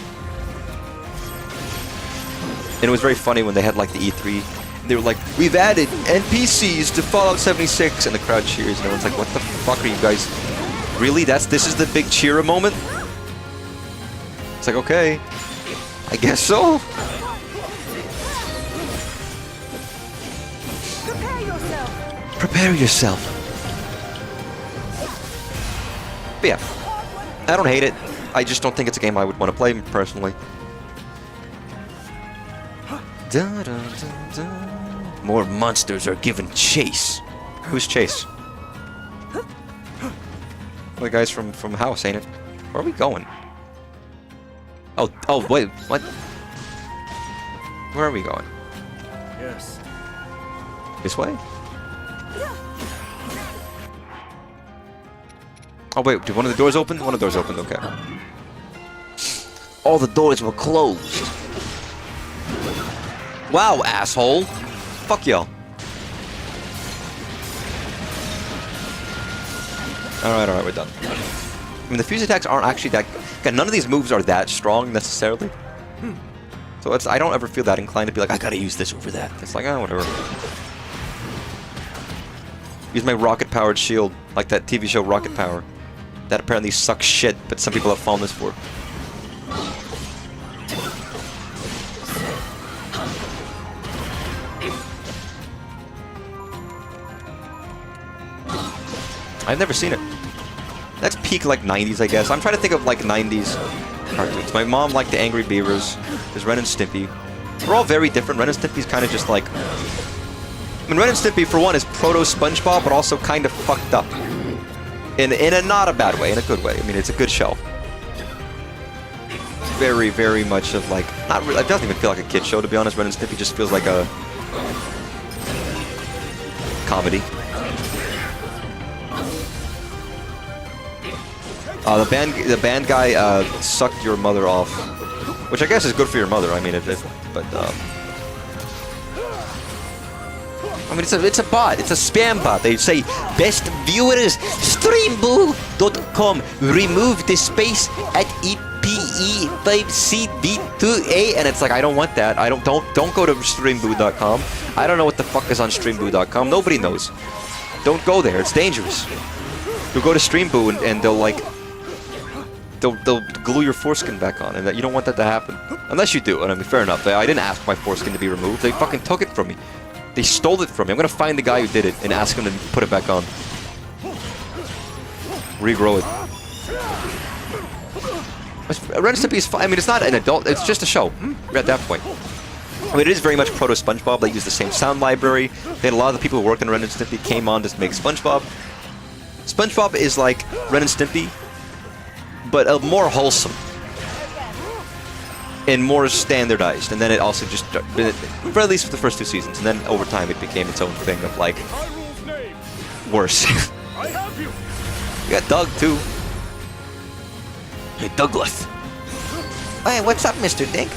And it was very funny when they had like the E3. They were like, we've added NPCs to Fallout 76, and the crowd cheers, and everyone's like, what the fuck are you guys... Really? This is the big cheer moment? It's like, okay. I guess so. Prepare yourself. But yeah, I don't hate it. I just don't think it's a game I would want to play personally. Da, da, da, da. More monsters are given chase. Who's Chase? The guys from House, ain't it? Where are we going? Oh, wait, what? Where are we going? Yes. This way? Oh wait, did one of the doors open? One of the doors opened, okay. All the doors were closed. Wow, asshole. Fuck y'all. Alright, we're done. I mean, the fuse attacks aren't actually that... God, none of these moves are that strong, necessarily. So I don't ever feel that inclined to be like, I gotta use this over that. It's like, oh, whatever. Use my rocket-powered shield, like that TV show Rocket Power. That apparently sucks shit, but some people have fondness for. I've never seen it. That's peak like 90s, I guess. I'm trying to think of like 90s cartoons. My mom liked the Angry Beavers. There's Ren and Stimpy. We're all very different. Ren and Stimpy's kind of just like... I mean, Ren and Stimpy, for one, is proto-SpongeBob, but also kind of fucked up. In a not a bad way, in a good way. I mean, it's a good show. Very, very much of like... Not really, it doesn't even feel like a kid show, to be honest. Ren and Stimpy just feels like a... comedy. The band guy sucked your mother off, which I guess is good for your mother. I mean, but I mean, it's a bot. It's a spam bot. They say best viewers streamboo.com remove the space at EPE5CB2A, and it's like, I don't want that. Don't go to streamboo.com. I don't know what the fuck is on streamboo.com. Nobody knows. Don't go there. It's dangerous. You'll go to Streamboo and they'll like. They'll glue your foreskin back on, and that you don't want that to happen. Unless you do, and I mean, fair enough. I didn't ask my foreskin to be removed. They fucking took it from me. They stole it from me. I'm gonna find the guy who did it and ask him to put it back on. Regrow it. Ren and Stimpy is fine. I mean, it's not an adult. It's just a show. At that point. I mean, it is very much proto-SpongeBob. They use the same sound library. They had a lot of the people who worked on Ren and Stimpy came on to make SpongeBob. SpongeBob is like Ren and Stimpy, but more wholesome and more standardized, and then it also just, for at least for the first 2 seasons, and then over time it became its own thing of like worse. You got Doug too. Hey, Douglas. Hey, what's up, Mr. Dick?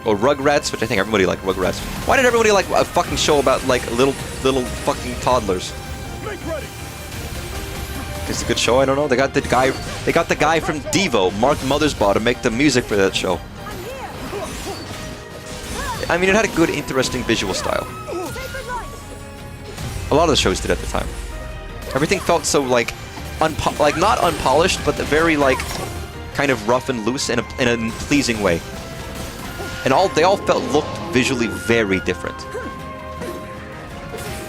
Or Rugrats, which I think everybody liked Rugrats. Why did everybody like a fucking show about like little fucking toddlers? It's a good show. I don't know. They got the guy from Devo, Mark Mothersbaugh, to make the music for that show. I mean, it had a good, interesting visual style. A lot of the shows did at the time. Everything felt so like, not unpolished, but very like, kind of rough and loose in a pleasing way. And they all looked visually very different.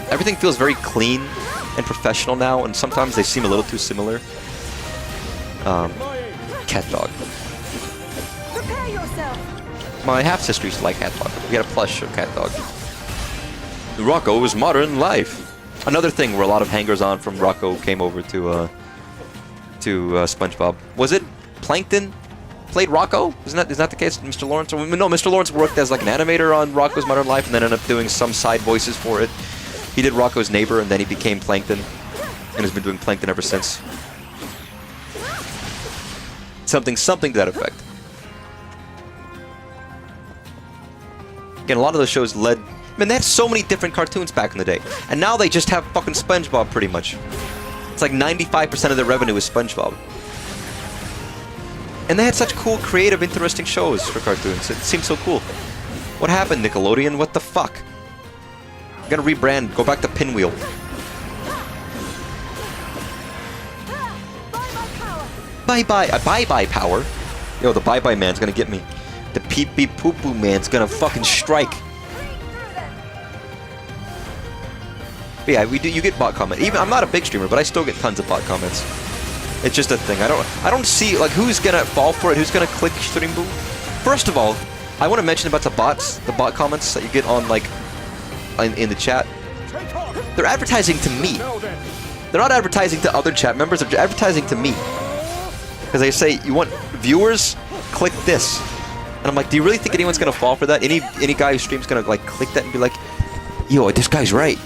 Everything feels very clean and professional now, and sometimes they seem a little too similar. Cat Dog. My half-sister used to like Cat Dog. We had a plush of Cat Dog. Rocco's Modern Life. Another thing where a lot of hangers-on from Rocco came over to SpongeBob. Was it Plankton? played Rocco? Isn't that the case? Mr. Lawrence? Or, no, Mr. Lawrence worked as like an animator on Rocco's Modern Life and then ended up doing some side voices for it. He did Rocco's neighbor and then he became Plankton and has been doing Plankton ever since. Something to that effect. Again, a lot of those shows led... I mean, they had so many different cartoons back in the day. And now they just have fucking SpongeBob, pretty much. It's like 95% of their revenue is SpongeBob. And they had such cool, creative, interesting shows for cartoons. It seemed so cool. What happened, Nickelodeon? What the fuck? You gotta rebrand. Go back to Pinwheel. Bye-bye. Bye-bye power. Yo, the bye-bye man's gonna get me. The peep-beep-poo-poo man's gonna fucking strike. But yeah, you get bot comment. Even I'm not a big streamer, but I still get tons of bot comments. It's just a thing. I don't see like who's gonna fall for it, who's gonna click stream boom. First of all, I want to mention about the bot comments that you get on like in the chat. They're advertising to me. They're not advertising to other chat members. They're advertising to me. Because they say you want viewers, click this. And I'm like, do you really think anyone's gonna fall for that? Any guy who streams gonna like click that and be like, yo, this guy's right.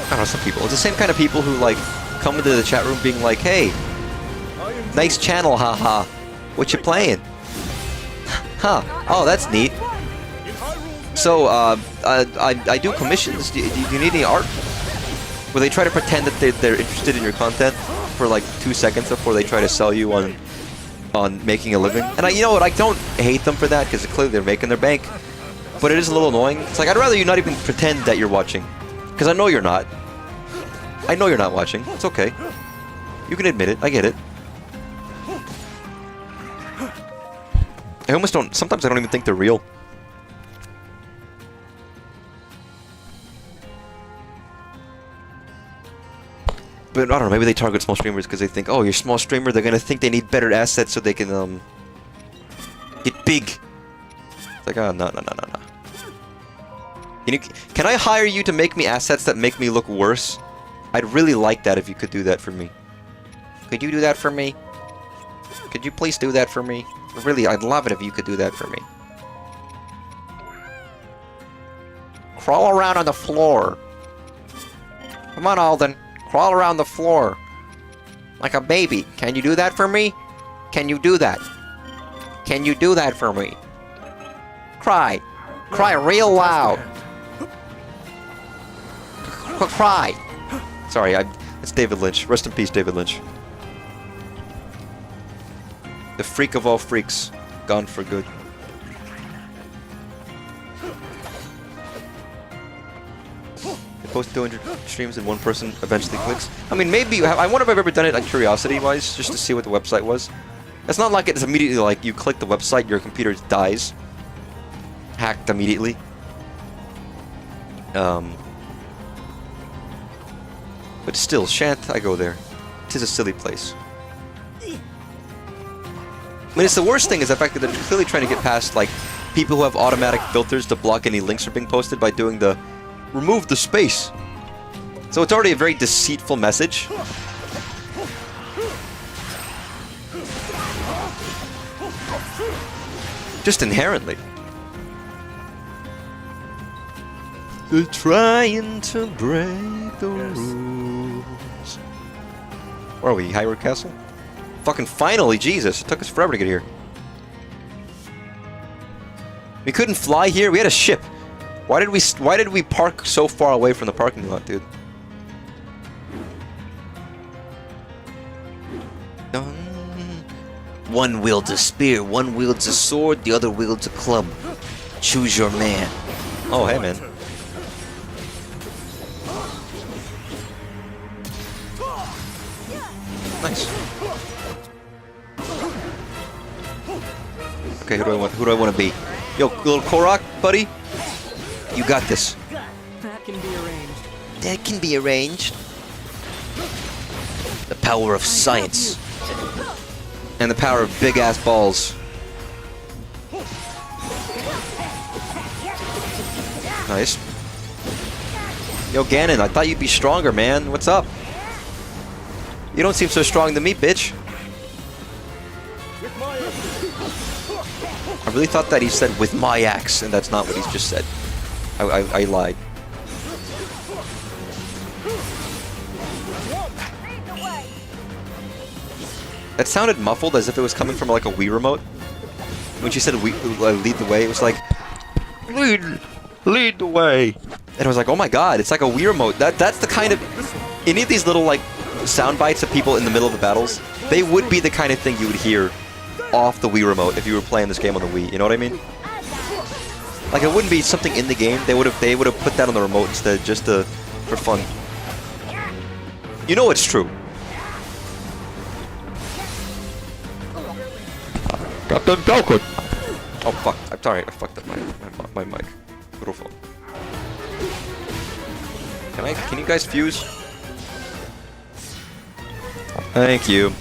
I don't know, some people. It's the same kind of people who like come into the chat room being like, hey, nice channel, haha. What you playing? Huh. Oh, that's neat. So, I do commissions. Do you need any art? Where they try to pretend that they're interested in your content for like 2 seconds before they try to sell you on making a living. And you know what? I don't hate them for that because clearly they're making their bank. But it is a little annoying. It's like, I'd rather you not even pretend that you're watching. Because I know you're not. I know you're not watching. It's okay. You can admit it. I get it. I almost don't... Sometimes I don't even think they're real. But I don't know, maybe they target small streamers because they think, oh, you're a small streamer, they're gonna think they need better assets so they can, get big. It's like, oh, no. Can I hire you to make me assets that make me look worse? I'd really like that if you could do that for me. Could you do that for me? Could you please do that for me? Really, I'd love it if you could do that for me. Crawl around on the floor. Come on, Alden. Crawl around the floor. Like a baby. Can you do that for me? Can you do that? Can you do that for me? Cry. Cry real loud. Cry. Sorry, it's David Lynch. Rest in peace, David Lynch. The freak of all freaks. Gone for good. Post 200 streams and one person eventually clicks. I mean, maybe you have. I wonder if I've ever done it like curiosity-wise, just to see what the website was. It's not like it's immediately like you click the website, your computer dies. Hacked immediately. But still, shan't I go there? 'Tis a silly place. I mean, it's the worst thing is the fact that they're clearly trying to get past like people who have automatic filters to block any links from being posted by doing the remove the space. So it's already a very deceitful message. Just inherently. They're trying to break the rules. Where are we? Hyrule Castle? Fucking finally, Jesus. It took us forever to get here. We couldn't fly here? We had a ship. Why did we park so far away from the parking lot, dude? One wields a spear, one wields a sword, the other wields a club. Choose your man. Oh, hey, man. Nice. Okay, who do I want to be? Yo, little Korok, buddy. You got this. That can be arranged. That can be arranged. The power of science. And the power of big-ass balls. Nice. Yo, Ganon, I thought you'd be stronger, man. What's up? You don't seem so strong to me, bitch. With my axe. I really thought that he said with my axe, and that's not what he's just said. I lied. That sounded muffled, as if it was coming from like a Wii remote. When she said lead the way, it was like, lead the way. And I was like, oh my god, it's like a Wii remote. That's the kind of, any of these little like sound bites of people in the middle of the battles, they would be the kind of thing you would hear off the Wii remote if you were playing this game on the Wii. You know what I mean? Like, it wouldn't be something in the game. They would have put that on the remote instead, just for fun. You know it's true. Captain Falcon. Oh fuck! I'm sorry. I fucked up my mic. Microphone. Can you guys fuse? Thank you.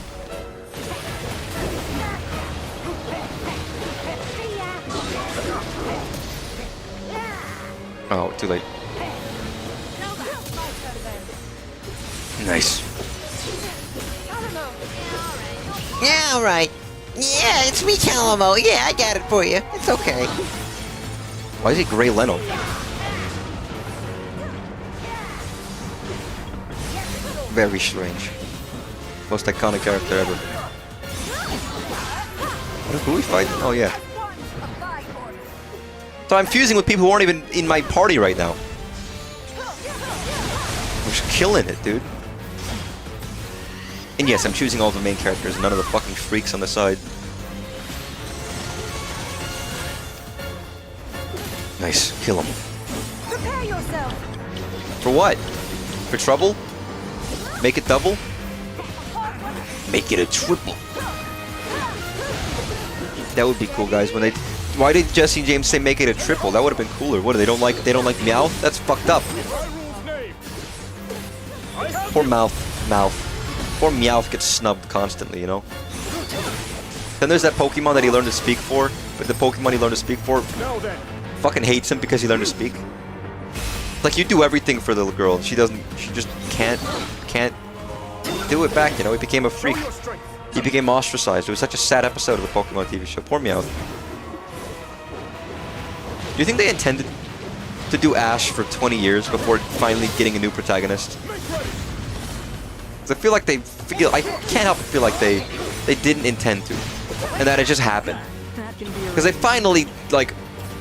Oh, too late. Nice. Yeah, alright. Yeah, it's me, Calamo. Yeah, I got it for you. It's okay. Why is he Gray Leno? Very strange. Most iconic character ever. Who are we fighting? Oh yeah. So I'm fusing with people who aren't even in my party right now. I'm just killing it, dude. And yes, I'm choosing all the main characters, none of the fucking freaks on the side. Nice, kill him. Prepare yourself. For what? For trouble? Make it double? Make it a triple. That would be cool, guys. When they, why did Jesse and James say make it a triple? That would have been cooler. What, they don't like Meowth? That's fucked up. Poor Mouth. Poor Meowth gets snubbed constantly, you know? Then there's that Pokemon that he learned to speak for, but the Pokemon he learned to speak for fucking hates him because he learned to speak. Like, you do everything for the little girl, and she just can't do it back, you know? He became a freak. He became ostracized. It was such a sad episode of the Pokemon TV show. Poor Meowth. Do you think they intended to do Ash for 20 years before finally getting a new protagonist? I feel like I can't help but feel like they didn't intend to, and that it just happened. Because they finally, like,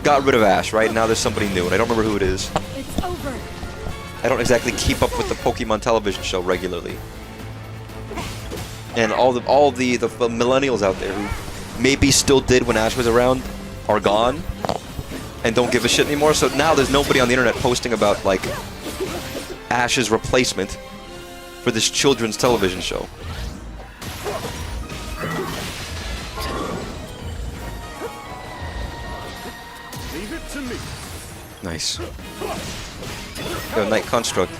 got rid of Ash, right? Now there's somebody new, and I don't remember who it is. It's over. I don't exactly keep up with the Pokemon television show regularly. And all the millennials out there who maybe still did when Ash was around are gone and don't give a shit anymore. So now there's nobody on the internet posting about, like, Ash's replacement for this children's television show. Leave it to me. Nice. Yo, Night Construct.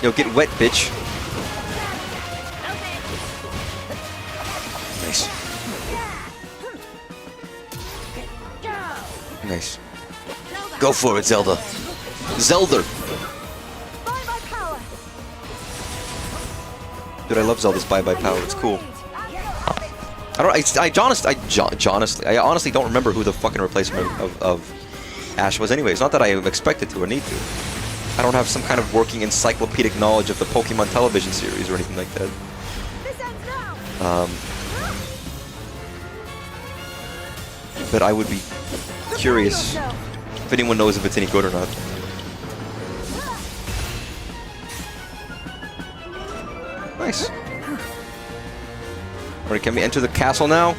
Yo, get wet, bitch. Nice. Nice. Go for it, Zelda. Zelda! Dude, I love Zelda's Bye-Bye Power. It's cool. I honestly don't remember who the fucking replacement of Ash was anyway. It's not that I expected to or need to. I don't have some kind of working encyclopedic knowledge of the Pokemon television series or anything like that. But I would be curious if anyone knows if it's any good or not. Nice. Alright, can we enter the castle now?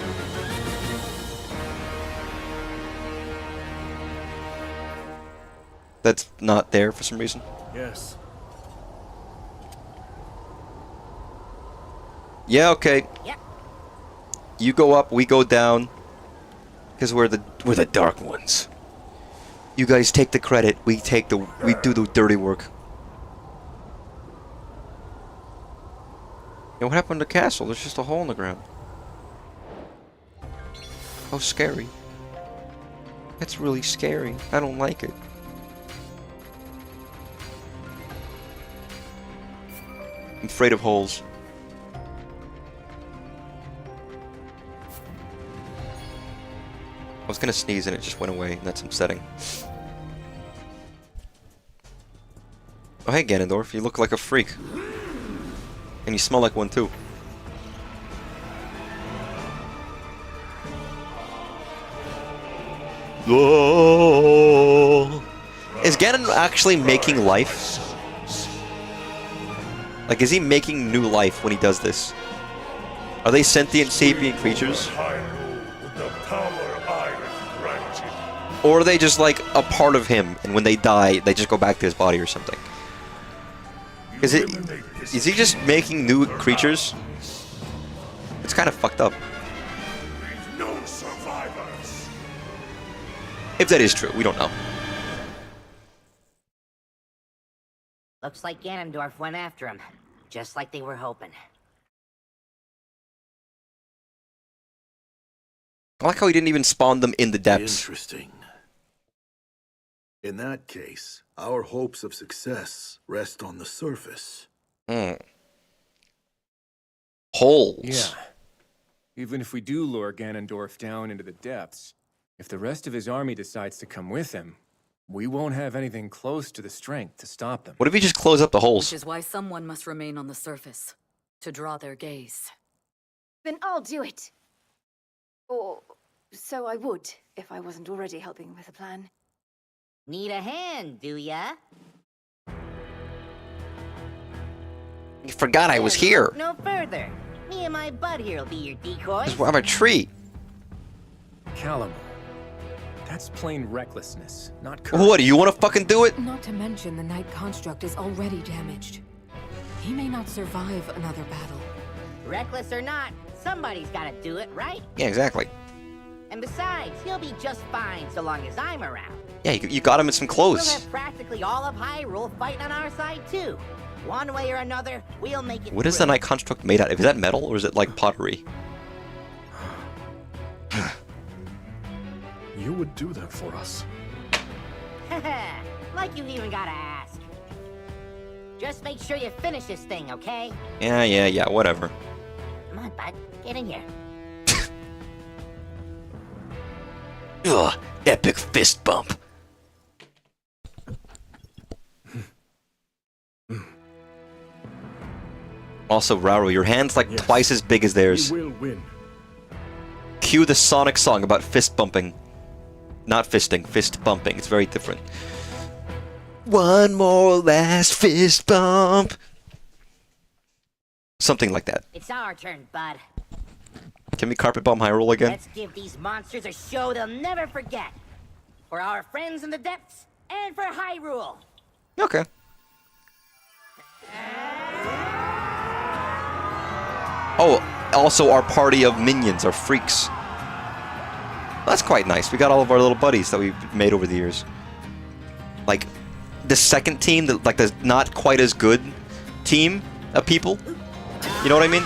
That's not there for some reason. Yes. Yeah, okay. Yep. You go up, we go down. Because we're the dark ones. You guys take the credit, we do the dirty work. Yo, what happened to the castle? There's just a hole in the ground. How scary. That's really scary. I don't like it. I'm afraid of holes. I was gonna sneeze and it just went away, and that's upsetting. Oh hey Ganondorf, you look like a freak. And you smell like one too. Oh. Is Ganon actually making life? Like, is he making new life when he does this? Are they sentient, sapient creatures? Or are they just like a part of him, and when they die, they just go back to his body or something? Is he just making new creatures? It's kind of fucked up. No survivors. If that is true, we don't know. Looks like Ganondorf went after him, just like they were hoping. I like how he didn't even spawn them in the depths. Interesting. In that case, our hopes of success rest on the surface. Holes. Yeah. Even if we do lure Ganondorf down into the depths, if the rest of his army decides to come with him, we won't have anything close to the strength to stop them. What if we just close up the holes? Which is why someone must remain on the surface, to draw their gaze. Then I'll do it. Or so I would, if I wasn't already helping with the plan. Need a hand, do ya? You forgot I was here. Look no further. Me and my bud here'll be your decoys. I'm a tree. Calamo. That's plain recklessness, not courage. What, do you want to fucking do it? Not to mention the Knight construct is already damaged. He may not survive another battle. Reckless or not, somebody's gotta do it, right? Yeah, exactly. And besides, he'll be just fine so long as I'm around. Yeah, you got him in some We'll clothes. have practically all of Hyrule fighting on our side, too. One way or another, we'll make it What is the through. Knight construct made out of? Is that metal or is it like pottery? You would do that for us. Like you even gotta ask. Just make sure you finish this thing, okay? Yeah, whatever. Come on, bud. Get in here. Ugh, epic fist bump. Also, Rauru, your hand's like twice as big as theirs. We will win. Cue the Sonic song about fist bumping. Not fisting, fist bumping. It's very different. One more last fist bump. Something like that. It's our turn, bud. Can we carpet bomb Hyrule again? Let's give these monsters a show they'll never forget. For our friends in the depths, and for Hyrule. Okay. Oh, also our party of minions, our freaks. That's quite nice. We got all of our little buddies that we've made over the years. Like, the second team, like the not quite as good team of people. You know what I mean?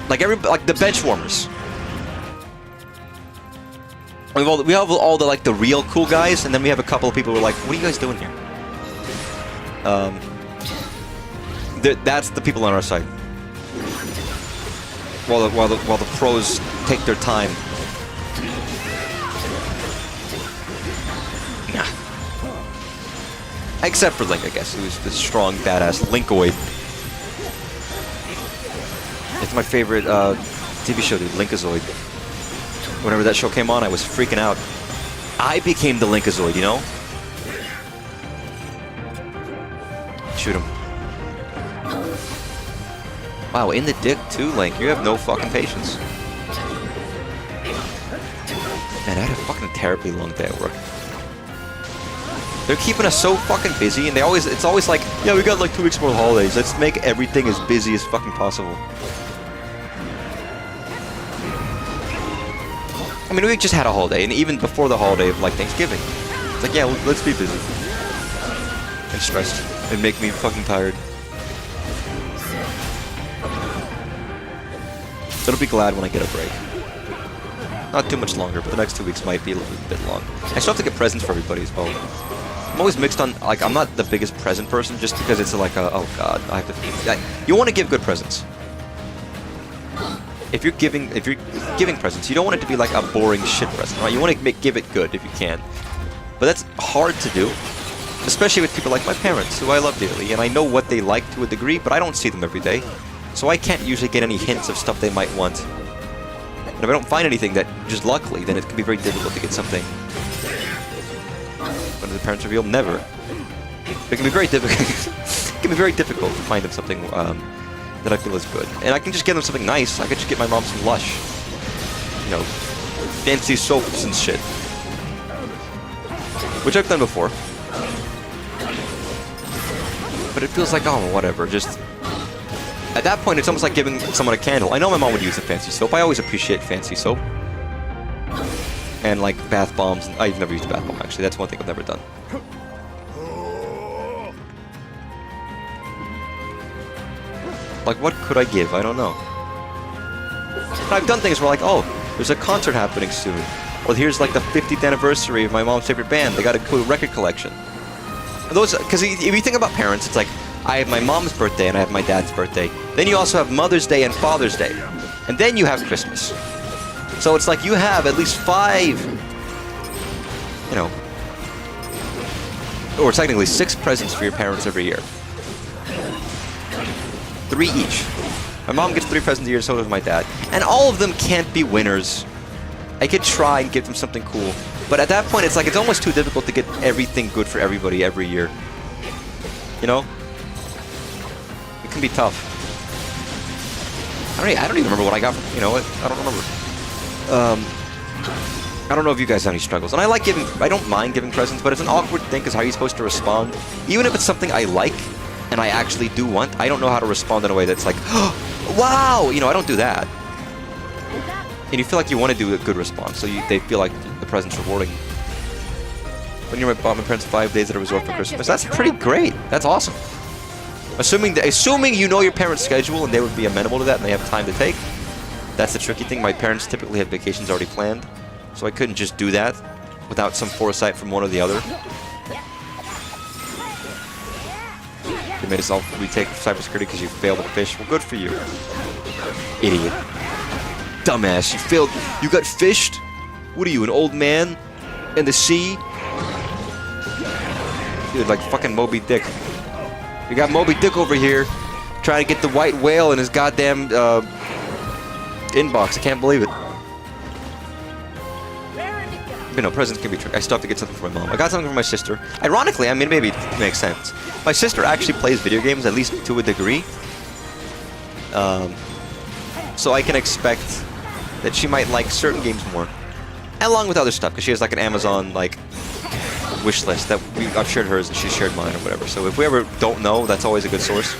Like like the bench warmers. We have all the like the real cool guys, and then we have a couple of people who are like, "What are you guys doing here?" That's the people on our side. While the pros take their time. Nah. Except for Link, I guess, who's the strong, badass Linkoid. It's my favorite TV show, dude, Linkazoid. Whenever that show came on, I was freaking out. I became the Linkazoid, you know? Shoot him. Wow, in the dick too, Link. You have no fucking patience. Man, I had a fucking terribly long day at work. They're keeping us so fucking busy, and it's always like, yeah, we got like 2 weeks more holidays. Let's make everything as busy as fucking possible. I mean, we just had a holiday, and even before the holiday of like Thanksgiving, it's like, yeah, let's be busy. And stressed. And make me fucking tired. So I'll be glad when I get a break. Not too much longer, but the next 2 weeks might be a little bit long. I still have to get presents for everybody as well. I'm always mixed on, like, I'm not the biggest present person just because it's like a, oh god, I have to, you want to give good presents. If you're giving presents, you don't want it to be like a boring shit present, right? You want to give it good if you can. But that's hard to do, especially with people like my parents, who I love dearly, and I know what they like to a degree, but I don't see them every day. So I can't usually get any hints of stuff they might want. And if I don't find anything that, just luckily, then it can be very difficult to get something. When the parents reveal, never. It can be very difficult. It can be very difficult to find them something that I feel is good. And I can just get them something nice. I could just get my mom some Lush. You know, fancy soaps and shit. Which I've done before. But it feels like, oh, whatever, just... At that point, it's almost like giving someone a candle. I know my mom would use a fancy soap. I always appreciate fancy soap. And, like, bath bombs. I've never used a bath bomb, actually. That's one thing I've never done. Like, what could I give? I don't know. I've done things where, like, oh, there's a concert happening soon. Or here's, like, the 50th anniversary of my mom's favorite band. They got a cool record collection. Those, because if you think about parents, it's like, I have my mom's birthday and I have my dad's birthday. Then you also have Mother's Day and Father's Day. And then you have Christmas. So it's like you have at least 5, you know, or technically 6 presents for your parents every year. 3 each. My mom gets 3 presents a year, so does my dad. And all of them can't be winners. I could try and give them something cool. But at that point, it's like it's almost too difficult to get everything good for everybody every year. You know? It can be tough. I don't even remember what I got. You know, I don't remember. I don't know if you guys have any struggles. And I like giving. I don't mind giving presents, but it's an awkward thing because how are you supposed to respond? Even if it's something I like and I actually do want, I don't know how to respond in a way that's like, oh, wow! You know, I don't do that. And you feel like you want to do a good response, so they feel like the present's rewarding. When you're bought my parents 5 days at a resort for Christmas, that's pretty great. That's awesome. Assuming you know your parents' schedule and they would be amenable to that and they have time to take. That's the tricky thing. My parents typically have vacations already planned, so I couldn't just do that without some foresight from one or the other. They made us all retake cybersecurity because you failed at fish. Well, good for you, idiot. Dumbass, you failed. You got fished? What are you, an old man in the sea? Dude, like fucking Moby Dick. You got Moby Dick over here trying to get the white whale in his goddamn inbox. I can't believe it. You know, presents can be tricky. I still have to get something for my mom. I got something for my sister. Ironically, I mean, maybe it makes sense. My sister actually plays video games, at least to a degree. So I can expect that she might like certain games more. Along with other stuff, because she has like an Amazon, like, wish list that I've shared hers and she's shared mine or whatever. So if we ever don't know, that's always a good source.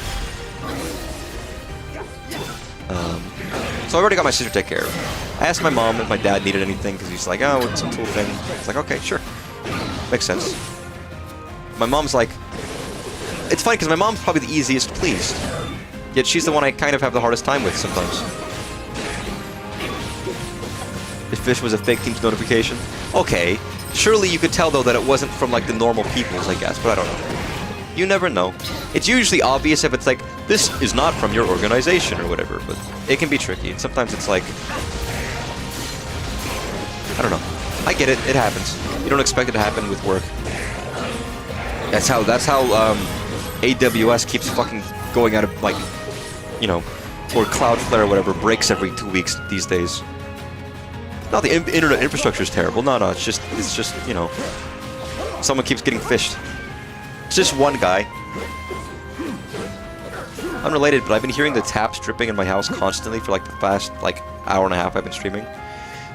So I already got my sister to take care of. I asked my mom if my dad needed anything because he's like, oh, what's some tool thing? It's like, okay, sure. Makes sense. My mom's like, it's funny because my mom's probably the easiest pleased. Yet she's the one I kind of have the hardest time with sometimes. If fish was a fake team's notification. Okay. Surely you could tell, though, that it wasn't from, like, the normal peoples, I guess, but I don't know. You never know. It's usually obvious if it's like, this is not from your organization or whatever, but it can be tricky. And sometimes it's like, I don't know. I get it. It happens. You don't expect it to happen with work. That's how AWS keeps fucking going out of, like, you know, or Cloudflare or whatever breaks every 2 weeks these days. Not the internet infrastructure is terrible. No, it's just, you know, someone keeps getting fished. It's just one guy. Unrelated, but I've been hearing the taps dripping in my house constantly for like the past like hour and a half I've been streaming.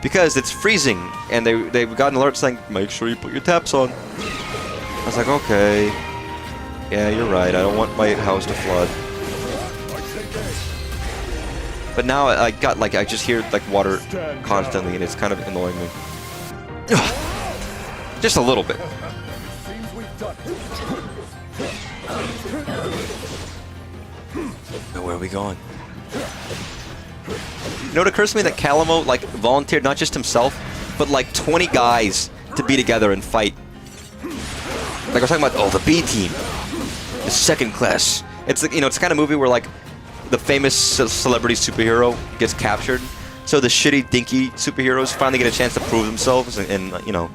Because it's freezing, and they've got an alert saying, make sure you put your taps on. I was like, okay. Yeah, you're right. I don't want my house to flood. But now I just hear like water constantly, and it's kind of annoying me. Just a little bit. Now where are we going? You know, it occurs to me that Calamo like volunteered not just himself, but like 20 guys to be together and fight. Like we're talking about, oh, the B team, the second class. It's you know, it's the kind of movie where like the famous celebrity superhero gets captured, so the shitty, dinky superheroes finally get a chance to prove themselves and you know,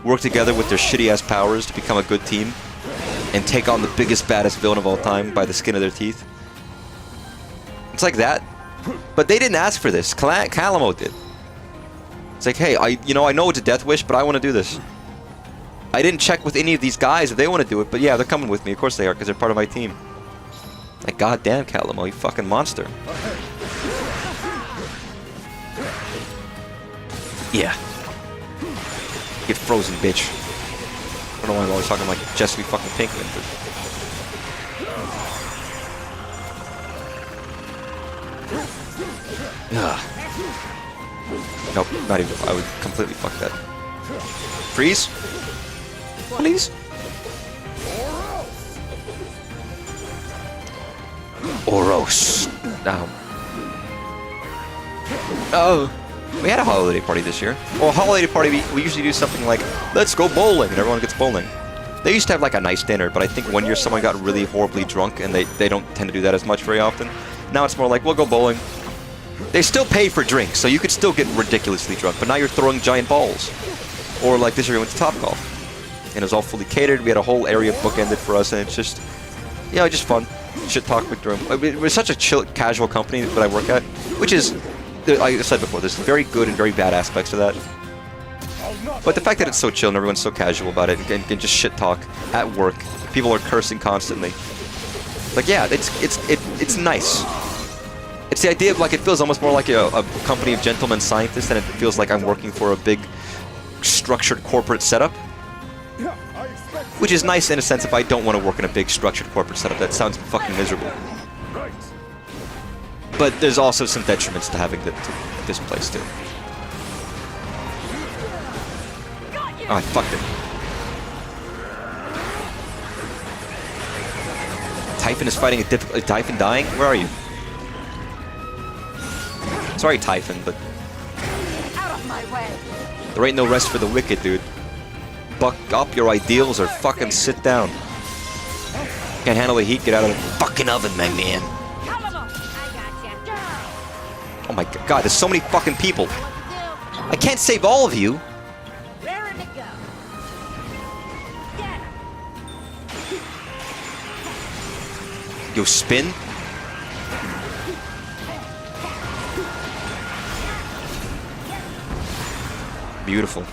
work together with their shitty ass powers to become a good team and take on the biggest, baddest villain of all time by the skin of their teeth. It's like that, but they didn't ask for this. Calamo did. It's like, hey, I know it's a death wish, but I want to do this. I didn't check with any of these guys if they want to do it, but yeah, they're coming with me. Of course they are, because they're part of my team. Like, goddamn, Calamo, you fucking monster. Yeah. Get frozen, bitch. I don't know why I'm always talking like Jesse fucking Pinkman, but... Ugh. Nope, not even. I would completely fuck that. Freeze? Please? Oros. Oh. We had a holiday party this year. Well, a holiday party, we usually do something like, let's go bowling, and everyone gets bowling. They used to have like a nice dinner, but I think one year someone got really horribly drunk, and they don't tend to do that as much very often. Now it's more like, we'll go bowling. They still pay for drinks, so you could still get ridiculously drunk, but now you're throwing giant balls. Or like this year we went to Topgolf, and it was all fully catered. We had a whole area bookended for us, and it's just, you know, just fun. Shit talk with Durham. It was such a chill, casual company that I work at, which is, like I said before, there's very good and very bad aspects to that. But the fact that it's so chill and everyone's so casual about it and can just shit talk at work, people are cursing constantly. Like, yeah, it's nice. It's the idea of like, it feels almost more like a company of gentlemen scientists than it feels like I'm working for a big structured corporate setup. Which is nice in a sense if I don't want to work in a big structured corporate setup. That sounds fucking miserable. But there's also some detriments to having this place too. Oh, I fucked it. Typhon is fighting a Typhon dying? Where are you? Sorry, Typhon, but... Out of my way. There ain't no rest for the wicked, dude. Buck up your ideals or fucking sit down. Can't handle the heat? Get out of the fucking oven, my man. Oh my god, there's so many fucking people. I can't save all of you. Raring to go. Get Yo, spin. Beautiful.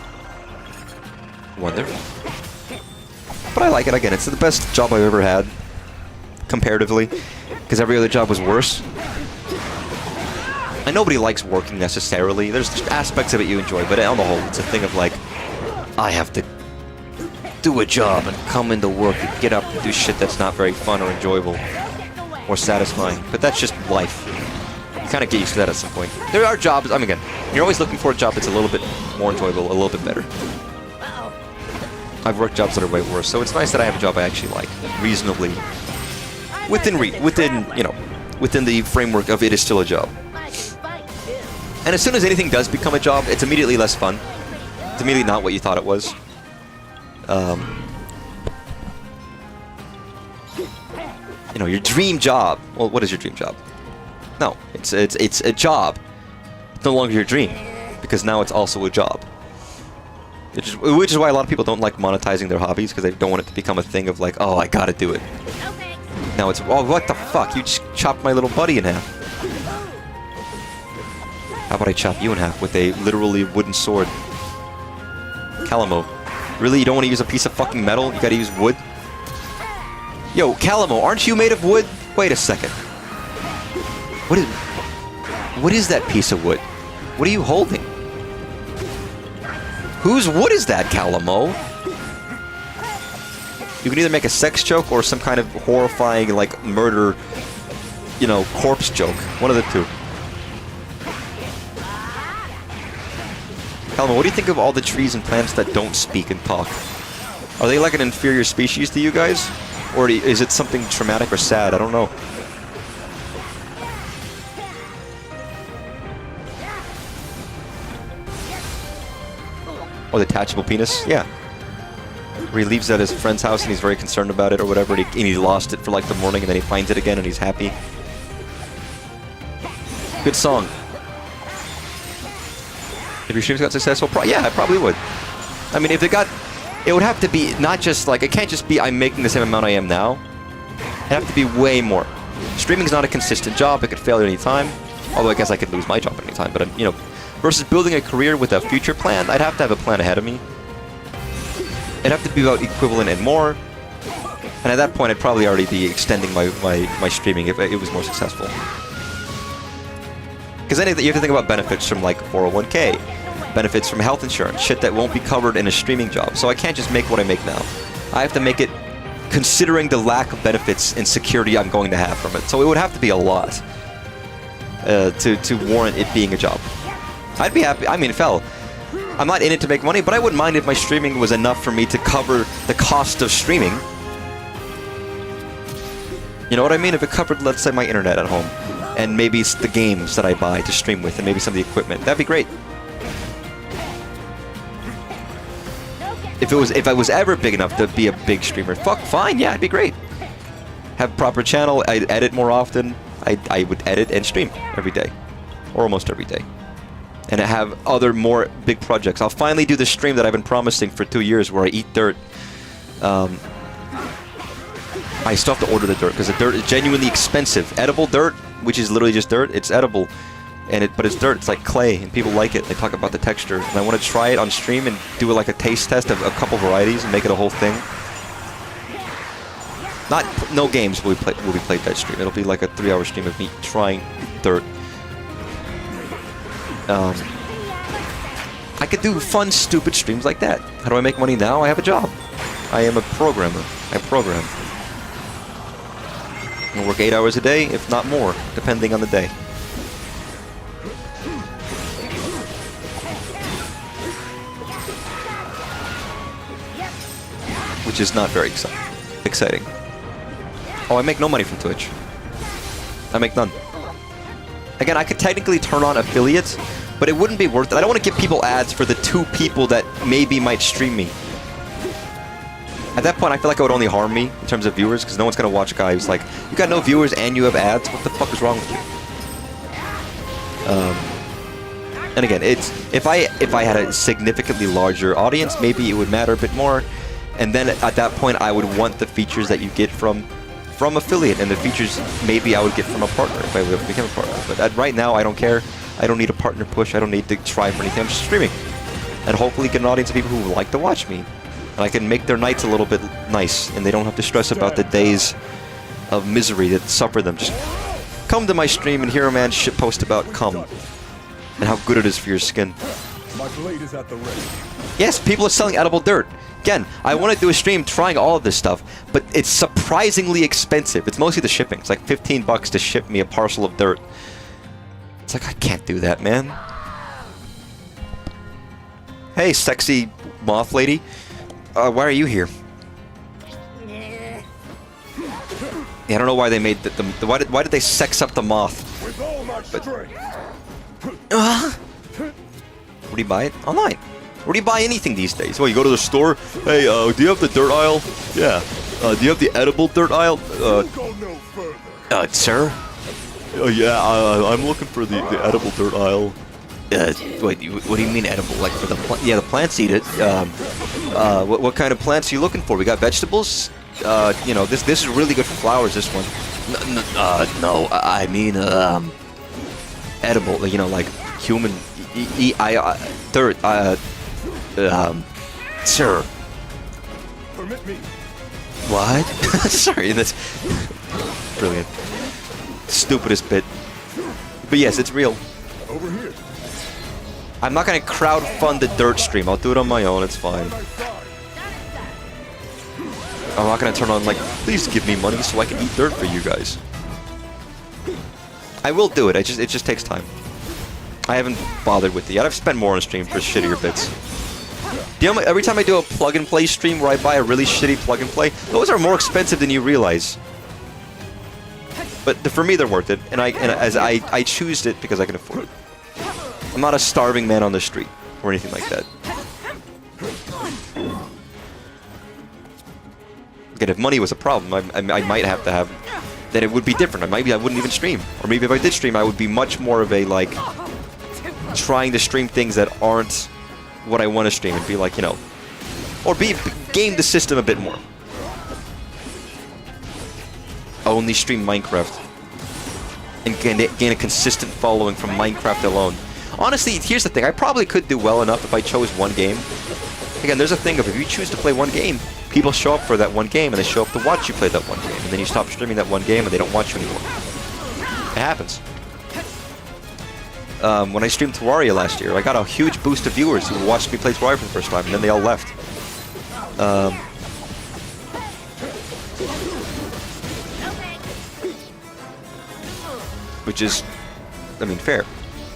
Wonderful. But I like it again. It's the best job I've ever had, comparatively, because every other job was worse. And nobody likes working necessarily. There's just aspects of it you enjoy, but on the whole, it's a thing of like, I have to do a job and come into work and get up and do shit that's not very fun or enjoyable or satisfying. But that's just life. You kind of get used to that at some point. There are jobs, I mean, again, you're always looking for a job that's a little bit more enjoyable, a little bit better. I've worked jobs that are way worse, so it's nice that I have a job I actually like, reasonably, within you know, within the framework of it is still a job. And as soon as anything does become a job, it's immediately less fun. It's immediately not what you thought it was. You know, your dream job. Well, what is your dream job? No, it's a job. It's no longer your dream, because now it's also a job. Which is why a lot of people don't like monetizing their hobbies, because they don't want it to become a thing of like, oh, I gotta do it. Now it's, oh, what the fuck? You just chopped my little buddy in half. How about I chop you in half with a literally wooden sword? Calamo. Really? You don't want to use a piece of fucking metal? You gotta use wood? Yo, Calamo, aren't you made of wood? Wait a second. What is that piece of wood? What are you holding? Whose wood is that, Calamo? You can either make a sex joke or some kind of horrifying, like, murder, you know, corpse joke. One of the two. Calamo, what do you think of all the trees and plants that don't speak and talk? Are they like an inferior species to you guys? Or is it something traumatic or sad? I don't know. Oh, detachable penis? Yeah. where he leaves at his friend's house and he's very concerned about it or whatever, and he lost it for like the morning and then he finds it again and he's happy. Good song. If your streams got successful, yeah, I probably would. I mean, if they got, it would have to be not just like, it can't just be I'm making the same amount I am now. It'd have to be way more. Streaming's not a consistent job. It could fail at any time. Although I guess I could lose my job at any time. But, you know, versus building a career with a future plan, I'd have to have a plan ahead of me. It'd have to be about equivalent and more. And at that point, I'd probably already be extending my streaming if it was more successful. Because then you have to think about benefits from like 401k, benefits from health insurance, shit that won't be covered in a streaming job. So I can't just make what I make now. I have to make it considering the lack of benefits and security I'm going to have from it. So it would have to be a lot to warrant it being a job. I'd be happy. I mean, I'm not in it to make money, but I wouldn't mind if my streaming was enough for me to cover the cost of streaming. You know what I mean? If it covered, let's say, my internet at home, and maybe it's the games that I buy to stream with, and maybe some of the equipment, that'd be great. If I was ever big enough to be a big streamer, fine, yeah, it'd be great. Have proper channel, I'd edit more often. I would edit and stream every day, or almost every day. And I have other more big projects. I'll finally do the stream that I've been promising for 2 years where I eat dirt. I still have to order the dirt because the dirt is genuinely expensive. Edible dirt, which is literally just dirt, it's edible. But it's dirt, it's like clay, and people like it. They talk about the texture. And I want to try it on stream and do like a taste test of a couple varieties and make it a whole thing. No games will be played that stream. It'll be like a 3-hour stream of me trying dirt. I could do fun, stupid streams like that. How do I make money now? I have a job. I am a programmer. I program. I work 8 hours a day, if not more, depending on the day. Which is not very exciting. Oh, I make no money from Twitch. I make none. Again, I could technically turn on affiliates, but it wouldn't be worth it. I don't want to give people ads for the 2 people that maybe might stream me. At that point, I feel like it would only harm me in terms of viewers, because no one's going to watch a guy who's like, you got no viewers and you have ads? What the fuck is wrong with you? And again, if I had a significantly larger audience, maybe it would matter a bit more. And then at that point, I would want the features that you get from affiliate, and the features maybe I would get from a partner if I would ever become a partner. But right now, I don't care. I don't need a partner push. I don't need to try for anything. I'm just streaming. And hopefully get an audience of people who like to watch me. And I can make their nights a little bit nice, and they don't have to stress about the days of misery that suffer them. Just come to my stream and hear a man shitpost about cum and how good it is for your skin. My blade is at the ready. Yes, people are selling edible dirt. Again, I want to do a stream trying all of this stuff, but it's surprisingly expensive. It's mostly the shipping. It's like 15 bucks to ship me a parcel of dirt. It's like, I can't do that, man. Hey, sexy moth lady. Why are you here? Yeah, I don't know why they made why did they sex up the moth? With all my strength. Where do you buy it? Online. Where do you buy anything these days? Well, you go to the store. Hey, do you have the dirt aisle? Yeah. Do you have the edible dirt aisle? Go no further. Sir? Yeah, I'm looking for the edible dirt aisle. Wait, what do you mean edible? Like for the yeah, the plants eat it. What kind of plants are you looking for? We got vegetables. You know, this is really good for flowers. This one. No, I mean edible. You know, like human. Dirt. Sir. Permit me. What? Sorry, that's brilliant. Stupidest bit. But yes, it's real. Over here. I'm not gonna crowdfund the dirt stream. I'll do it on my own. It's fine. I'm not gonna turn on like, please give me money so I can eat dirt for you guys. I will do it. It just takes time. I haven't bothered with it yet. I've spent more on stream for shittier bits. You know, every time I do a plug-and-play stream where I buy a really shitty plug-and-play, those are more expensive than you realize. But for me, they're worth it, and I choose it because I can afford it. I'm not a starving man on the street or anything like that. Again, if money was a problem, I might have to have... Then it would be different. Maybe I wouldn't even stream. Or maybe if I did stream, I would be much more of a, like... trying to stream things that aren't what I want to stream and be like, you know... Or game the system a bit more. Only stream Minecraft. And gain a consistent following from Minecraft alone. Honestly, here's the thing. I probably could do well enough if I chose one game. Again, there's a thing of if you choose to play one game, people show up for that one game and they show up to watch you play that one game. And then you stop streaming that one game and they don't watch you anymore. It happens. When I streamed Terraria last year, I got a huge boost of viewers who watched me play Terraria for the first time, and then they all left. Which is, I mean, fair.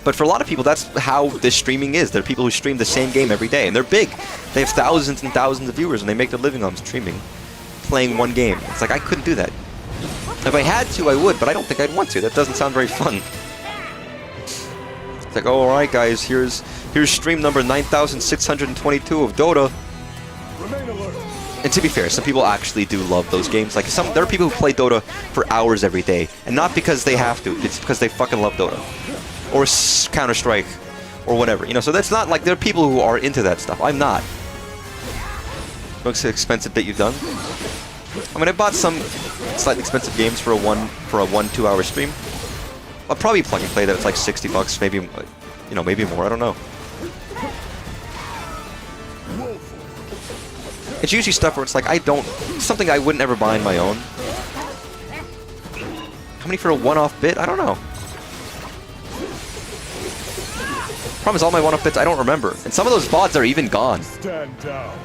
But for a lot of people, that's how this streaming is. There are people who stream the same game every day, and they're big. They have thousands and thousands of viewers, and they make their living on streaming, playing one game. It's like, I couldn't do that. If I had to, I would, but I don't think I'd want to. That doesn't sound very fun. It's like, oh, alright guys, here's stream number 9622 of Dota. And to be fair, some people actually do love those games. Like, there are people who play Dota for hours every day, and not because they have to, it's because they fucking love Dota. Or Counter-Strike, or whatever, you know, so that's not like, there are people who are into that stuff. I'm not. Most expensive bit you've done? I mean, I bought some slightly expensive games for a 1-2 hour stream. I'll probably plug and play that. It's like $60, maybe, you know, maybe more, I don't know. It's usually stuff where it's like, something I wouldn't ever buy on my own. How many for a one-off bit? I don't know. Problem is, all my one-off bits I don't remember. And some of those VODs are even gone. Stand down.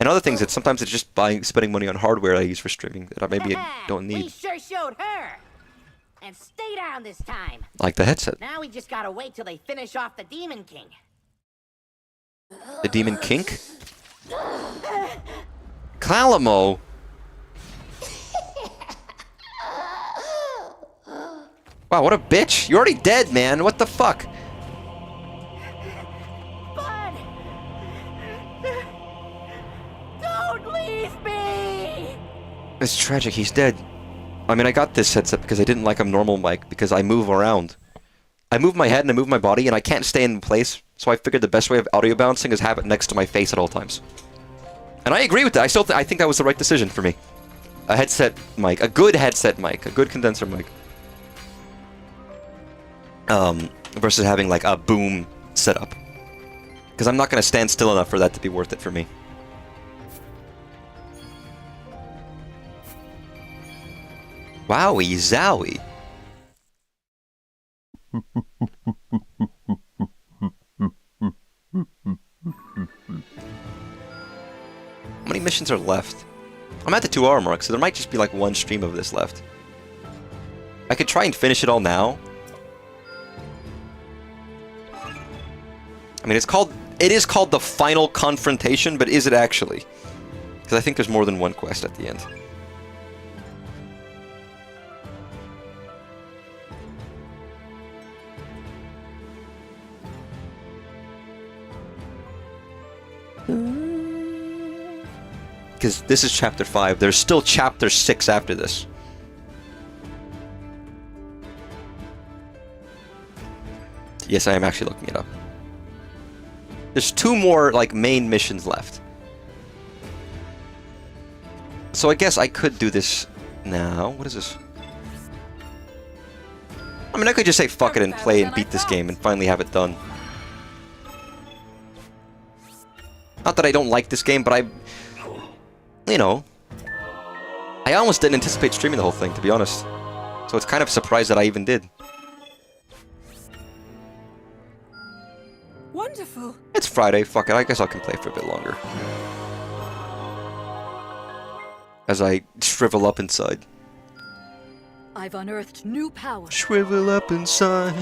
And other things that sometimes it's just spending money on hardware I use for streaming that I maybe don't We need. sure showed her. And stay down this time. Like the headset. Now we just gotta wait till they finish off the Demon King. The Demon Kink? Calamo? Wow, what a bitch. You're already dead, man. What the fuck? Bud! Don't leave me! It's tragic, he's dead. I mean, I got this headset because I didn't like a normal mic because I move around. I move my head and I move my body and I can't stay in place, so I figured the best way of audio balancing is have it next to my face at all times. And I agree with that. I think that was the right decision for me. A headset mic, a good headset mic, a good condenser mic. Versus having like a boom setup. Because I'm not going to stand still enough for that to be worth it for me. Wowie zowie. How many missions are left? I'm at the 2 hour mark, so there might just be like one stream of this left. I could try and finish it all now. I mean, it is called the final confrontation, but is it actually? Because I think there's more than one quest at the end. Because this is chapter 5. There's still chapter 6 after this. Yes, I am actually looking it up. There's 2 more, like, main missions left. So I guess I could do this now. What is this? I mean, I could just say fuck it and play and beat this game and finally have it done. Not that I don't like this game, but you know, I almost didn't anticipate streaming the whole thing, to be honest. So it's kind of a surprise that I even did. Wonderful. It's Friday, fuck it, I guess I can play for a bit longer. As I shrivel up inside. I've unearthed new power. Shrivel up inside,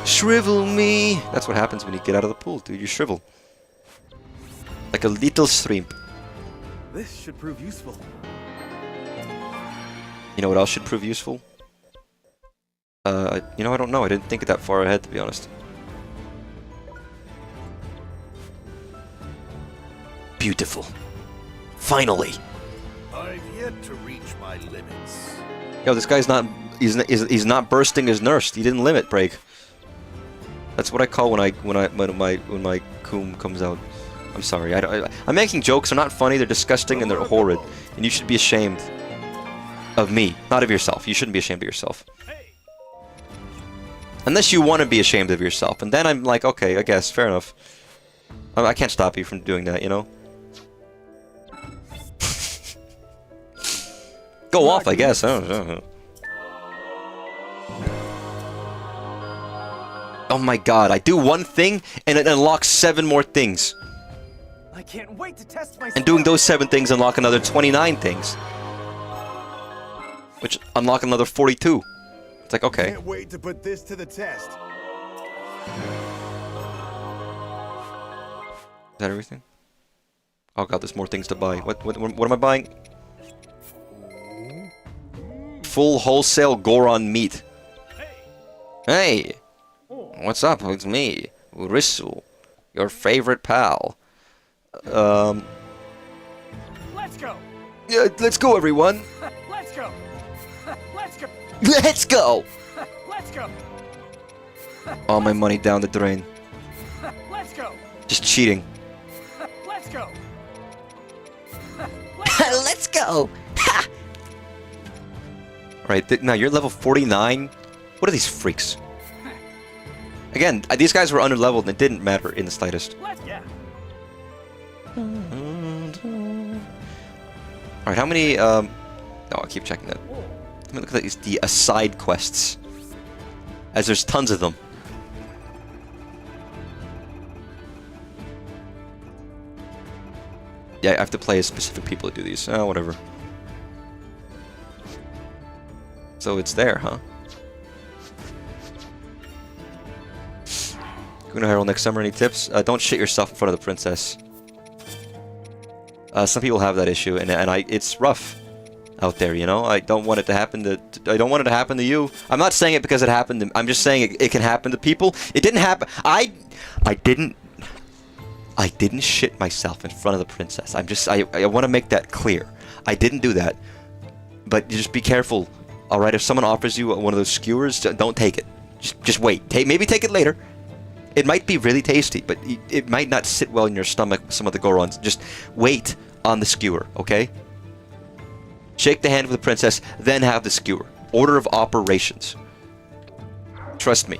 shrivel me. That's what happens when you get out of the pool, dude, you shrivel. Like a little shrimp. This should prove useful. You know what else should prove useful? You know, I don't know. I didn't think it that far ahead, to be honest. Beautiful. Finally. I've yet to reach my limits. Yo, this guy's not. He's not bursting his nurse. He didn't limit break. That's what I call when my coom comes out. I'm sorry. I'm making jokes. They're not funny. They're disgusting and they're horrid. And you should be ashamed of me, not of yourself. You shouldn't be ashamed of yourself. Unless you want to be ashamed of yourself, and then I'm like, okay, I guess, fair enough. I can't stop you from doing that, you know? Go off, I guess. I don't know. Oh my god, I do one thing, and it unlocks 7 more things. I can't wait to test my. And doing those 7 things unlock another 29 things. Which unlock another 42. It's like, okay. Can't wait to put this to the test. Is that everything? Oh god, there's more things to buy. What am I buying? Full wholesale Goron meat. Hey! What's up? It's me, Urisu, your favorite pal. Let's go. Yeah, let's go, everyone. Let's go. Let's go. Let's go. Let's go. All my money down the drain. Let's go. Just cheating. Let's go. Let's go! Ha! Alright, now you're level 49? What are these freaks? Again, these guys were underleveled and it didn't matter in the slightest. Yeah. Alright, how many, oh, I'll keep checking that. Let me look at the aside quests. As there's tons of them. Yeah, I have to play as specific people to do these. Oh, whatever. So it's there, huh? Going to Hyrule next summer, any tips? Don't shit yourself in front of the princess. Some people have that issue, and it's rough out there, you know? I don't want it to happen to... I don't want it to happen to you. I'm not saying it because it happened to... I'm just saying it can happen to people. It didn't happen... I didn't shit myself in front of the princess. I want to make that clear. I didn't do that. But just be careful, alright? If someone offers you one of those skewers, don't take it. Just wait. Maybe take it later. It might be really tasty, but it might not sit well in your stomach, some of the Gorons. Just wait on the skewer, okay? Shake the hand of the princess, then have the skewer. Order of operations. Trust me.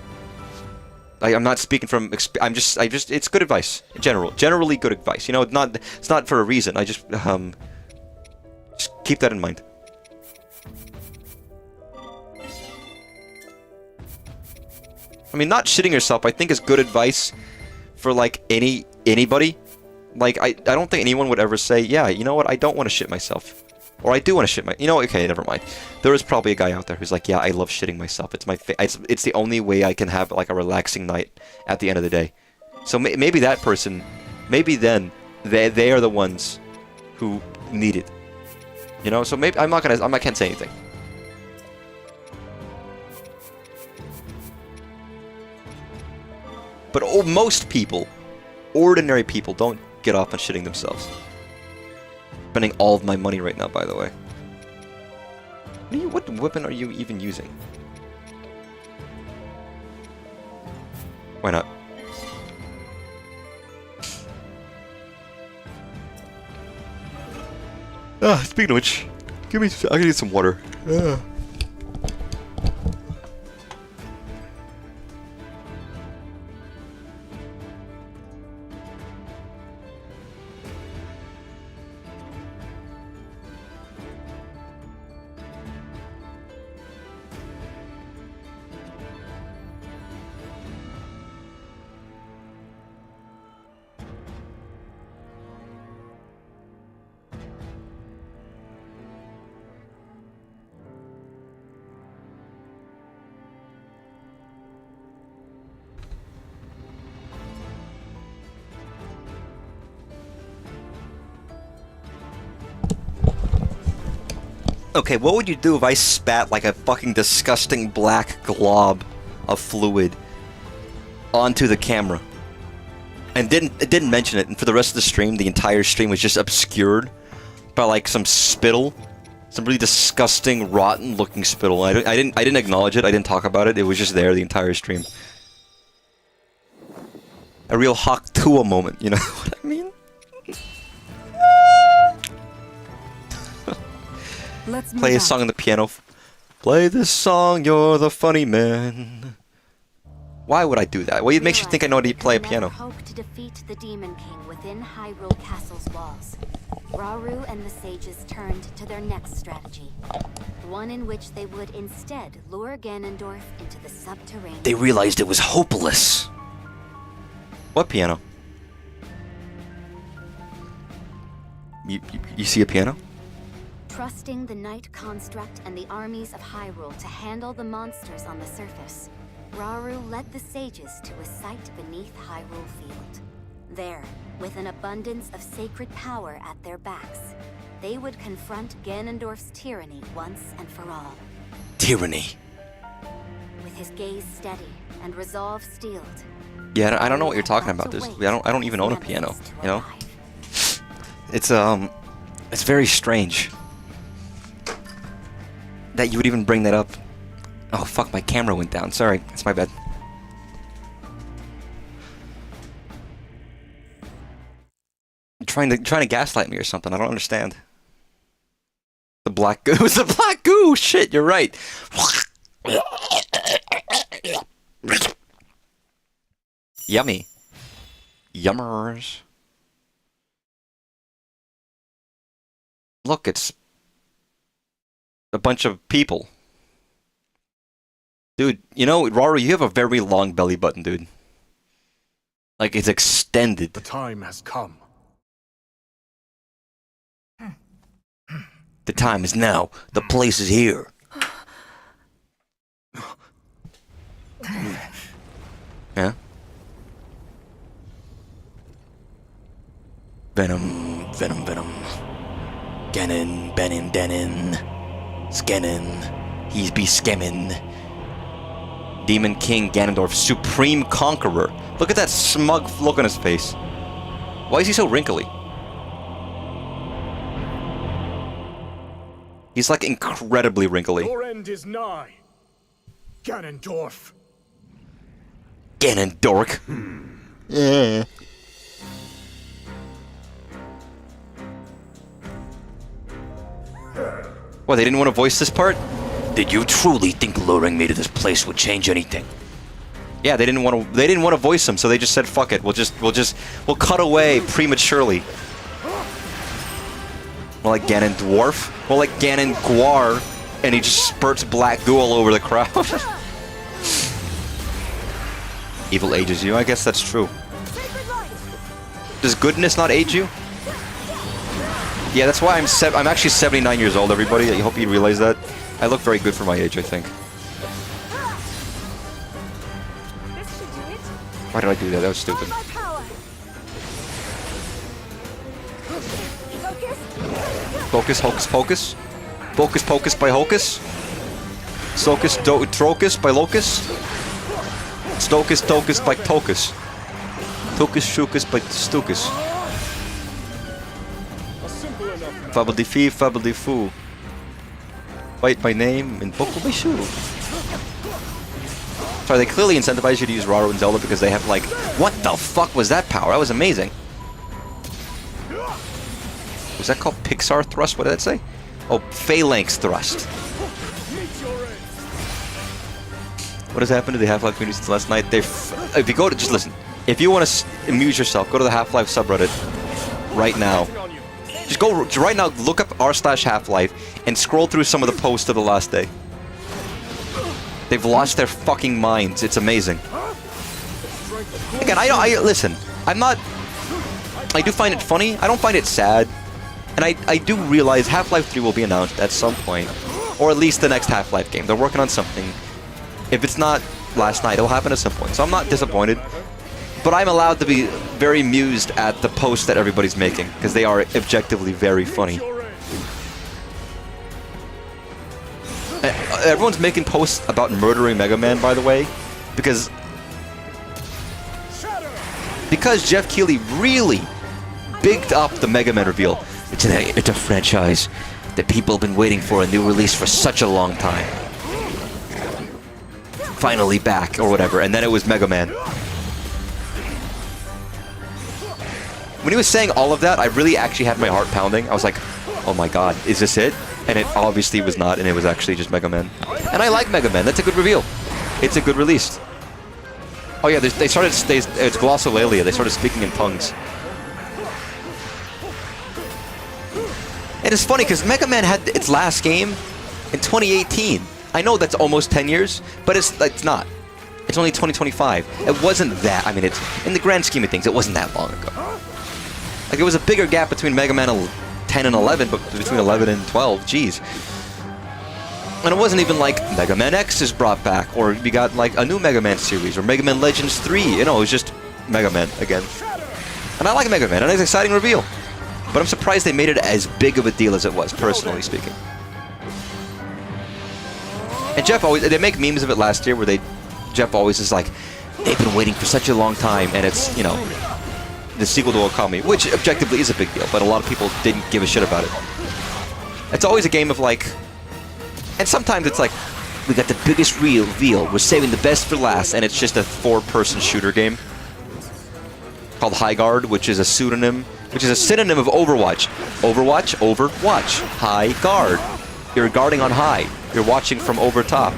I'm not speaking from it's good advice in general. Generally good advice. You know, it's not for a reason. I just keep that in mind. I mean, not shitting yourself, I think, is good advice for, like, anybody. Like, I don't think anyone would ever say, yeah, you know what, I don't want to shit myself. Or I do want to shit my... You know, okay, never mind. There is probably a guy out there who's like, yeah, I love shitting myself. It's my it's the only way I can have, like, a relaxing night at the end of the day. So maybe that person, maybe then, they are the ones who need it. You know, so maybe I can't say anything. But most people, ordinary people, don't get off on shitting themselves. Spending all of my money right now, by the way. What weapon are you even using? Why not? Speaking of which, I need some water. Okay, what would you do if I spat like a fucking disgusting black glob of fluid onto the camera? and didn't mention it. And for the rest of the stream, the entire stream was just obscured by like some spittle, some really disgusting, rotten-looking spittle. I didn't acknowledge it. I didn't talk about it. It was just there the entire stream. A real Hawk Tua moment, you know what I mean? Let's move Play a out. song on the piano. Play this song, you're the funny man. Why would I do that? Well, it makes you think I know how to play a piano. Hope to defeat the Demon King within Hyrule Castle's walls. Rauru and the sages turned to their next strategy, one in which they would instead lure Ganondorf into the subterranean. They realized it was hopeless. What piano? You see a piano? Trusting the Night Construct and the armies of Hyrule to handle the monsters on the surface, Rauru led the sages to a site beneath Hyrule Field. There, with an abundance of sacred power at their backs, they would confront Ganondorf's tyranny once and for all. Tyranny. With his gaze steady and resolve steeled. Yeah, I don't know what you're talking about. I don't even own a piano. You know, it's very strange that you would even bring that up. Oh fuck, my camera went down. Sorry, that's my bad. Trying to gaslight me or something. I don't understand. The black goo. It was the black goo. Shit, you're right. Yummy. Yummers. Look, it's a bunch of people. Dude, you know, Rauru, you have a very long belly button, dude. Like, it's extended. The time has come. The time is now. The place is here. Yeah? Venom, venom, venom. Ganon, Benin, Denin. Scannin. He's be skemmin'. Demon King Ganondorf, Supreme Conqueror. Look at that smug look on his face. Why is he so wrinkly? He's like incredibly wrinkly. Your end is nigh, Ganondorf. Ganondorf. Yeah. What, they didn't want to voice this part? Did you truly think luring me to this place would change anything? Yeah, they didn't want to voice him, so they just said fuck it. We'll cut away prematurely. More like Ganondorf. More like Ganondwar, and he just spurts black goo all over the crowd. Evil ages you. I guess that's true. Does goodness not age you? Yeah, that's why I'm actually 79 years old, everybody. I hope you realize that. I look very good for my age, I think. Why did I do that? That was stupid. Focus, hocus pocus. Focus pocus by hocus. Stocus trocus by locus. Stocus tocus by tocus. Tocus shukus by stukus. Fabble-de-fee, fabble-de-foo. Bite by name and buckle by shoe. Sorry, they clearly incentivize you to use Rauru and Zelda because they have like... What the fuck was that power? That was amazing. Was that called Pixar Thrust? What did that say? Oh, Phalanx Thrust. What has happened to the Half-Life community since last night? If you go to... Just listen. If you want to amuse yourself, go to the Half-Life subreddit right now. Just go right now, look up r/Half-Life and scroll through some of the posts of the last day. They've lost their fucking minds. It's amazing. Again, listen. I'm not... I do find it funny. I don't find it sad. And I do realize Half-Life 3 will be announced at some point. Or at least the next Half-Life game. They're working on something. If it's not last night, it'll happen at some point. So I'm not disappointed. But I'm allowed to be very amused at the posts that everybody's making. Because they are objectively very funny. Everyone's making posts about murdering Mega Man, by the way. Because because Jeff Keighley really bigged up the Mega Man reveal. It's a franchise that people have been waiting for a new release for such a long time. Finally back, or whatever, and then it was Mega Man. When he was saying all of that, I really actually had my heart pounding. I was like, oh my god, is this it? And it obviously was not, and it was actually just Mega Man. And I like Mega Man, that's a good reveal. It's a good release. Oh yeah, it's glossolalia, they started speaking in tongues. And it's funny, because Mega Man had its last game in 2018. I know that's almost 10 years, but it's not. It's only 2025. It wasn't that, I mean, it's in the grand scheme of things, it wasn't that long ago. Like, it was a bigger gap between Mega Man 10 and 11, but between 11 and 12, jeez. And it wasn't even like Mega Man X is brought back, or we got like a new Mega Man series, or Mega Man Legends 3, you know, it was just Mega Man again. And I like Mega Man, and it's an exciting reveal. But I'm surprised they made it as big of a deal as it was, personally speaking. And Jeff always, they make memes of it last year where Jeff always is like, they've been waiting for such a long time, and it's, you know, the sequel to Okami, which objectively is a big deal, but a lot of people didn't give a shit about it. It's always a game of like, and sometimes it's like, we got the biggest reveal, we're saving the best for last, and it's just a 4-person shooter game called High Guard, which is a synonym of Overwatch. Overwatch. High Guard. You're guarding on high. You're watching from over top.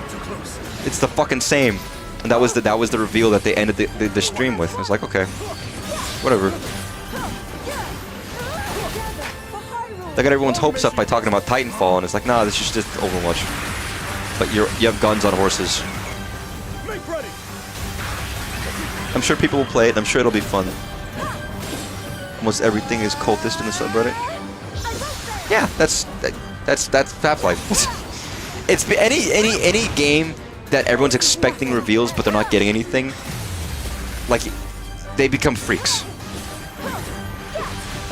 It's the fucking same. And that was the reveal that they ended the stream with. I was like, okay. Whatever. They got everyone's hopes up by talking about Titanfall, and it's like, nah, this is just Overwatch. But you have guns on horses. I'm sure people will play it, and I'm sure it'll be fun. Almost everything is cultist in the subreddit. Yeah, that's Half-Life. It's any game that everyone's expecting reveals, but they're not getting anything. Like, they become freaks.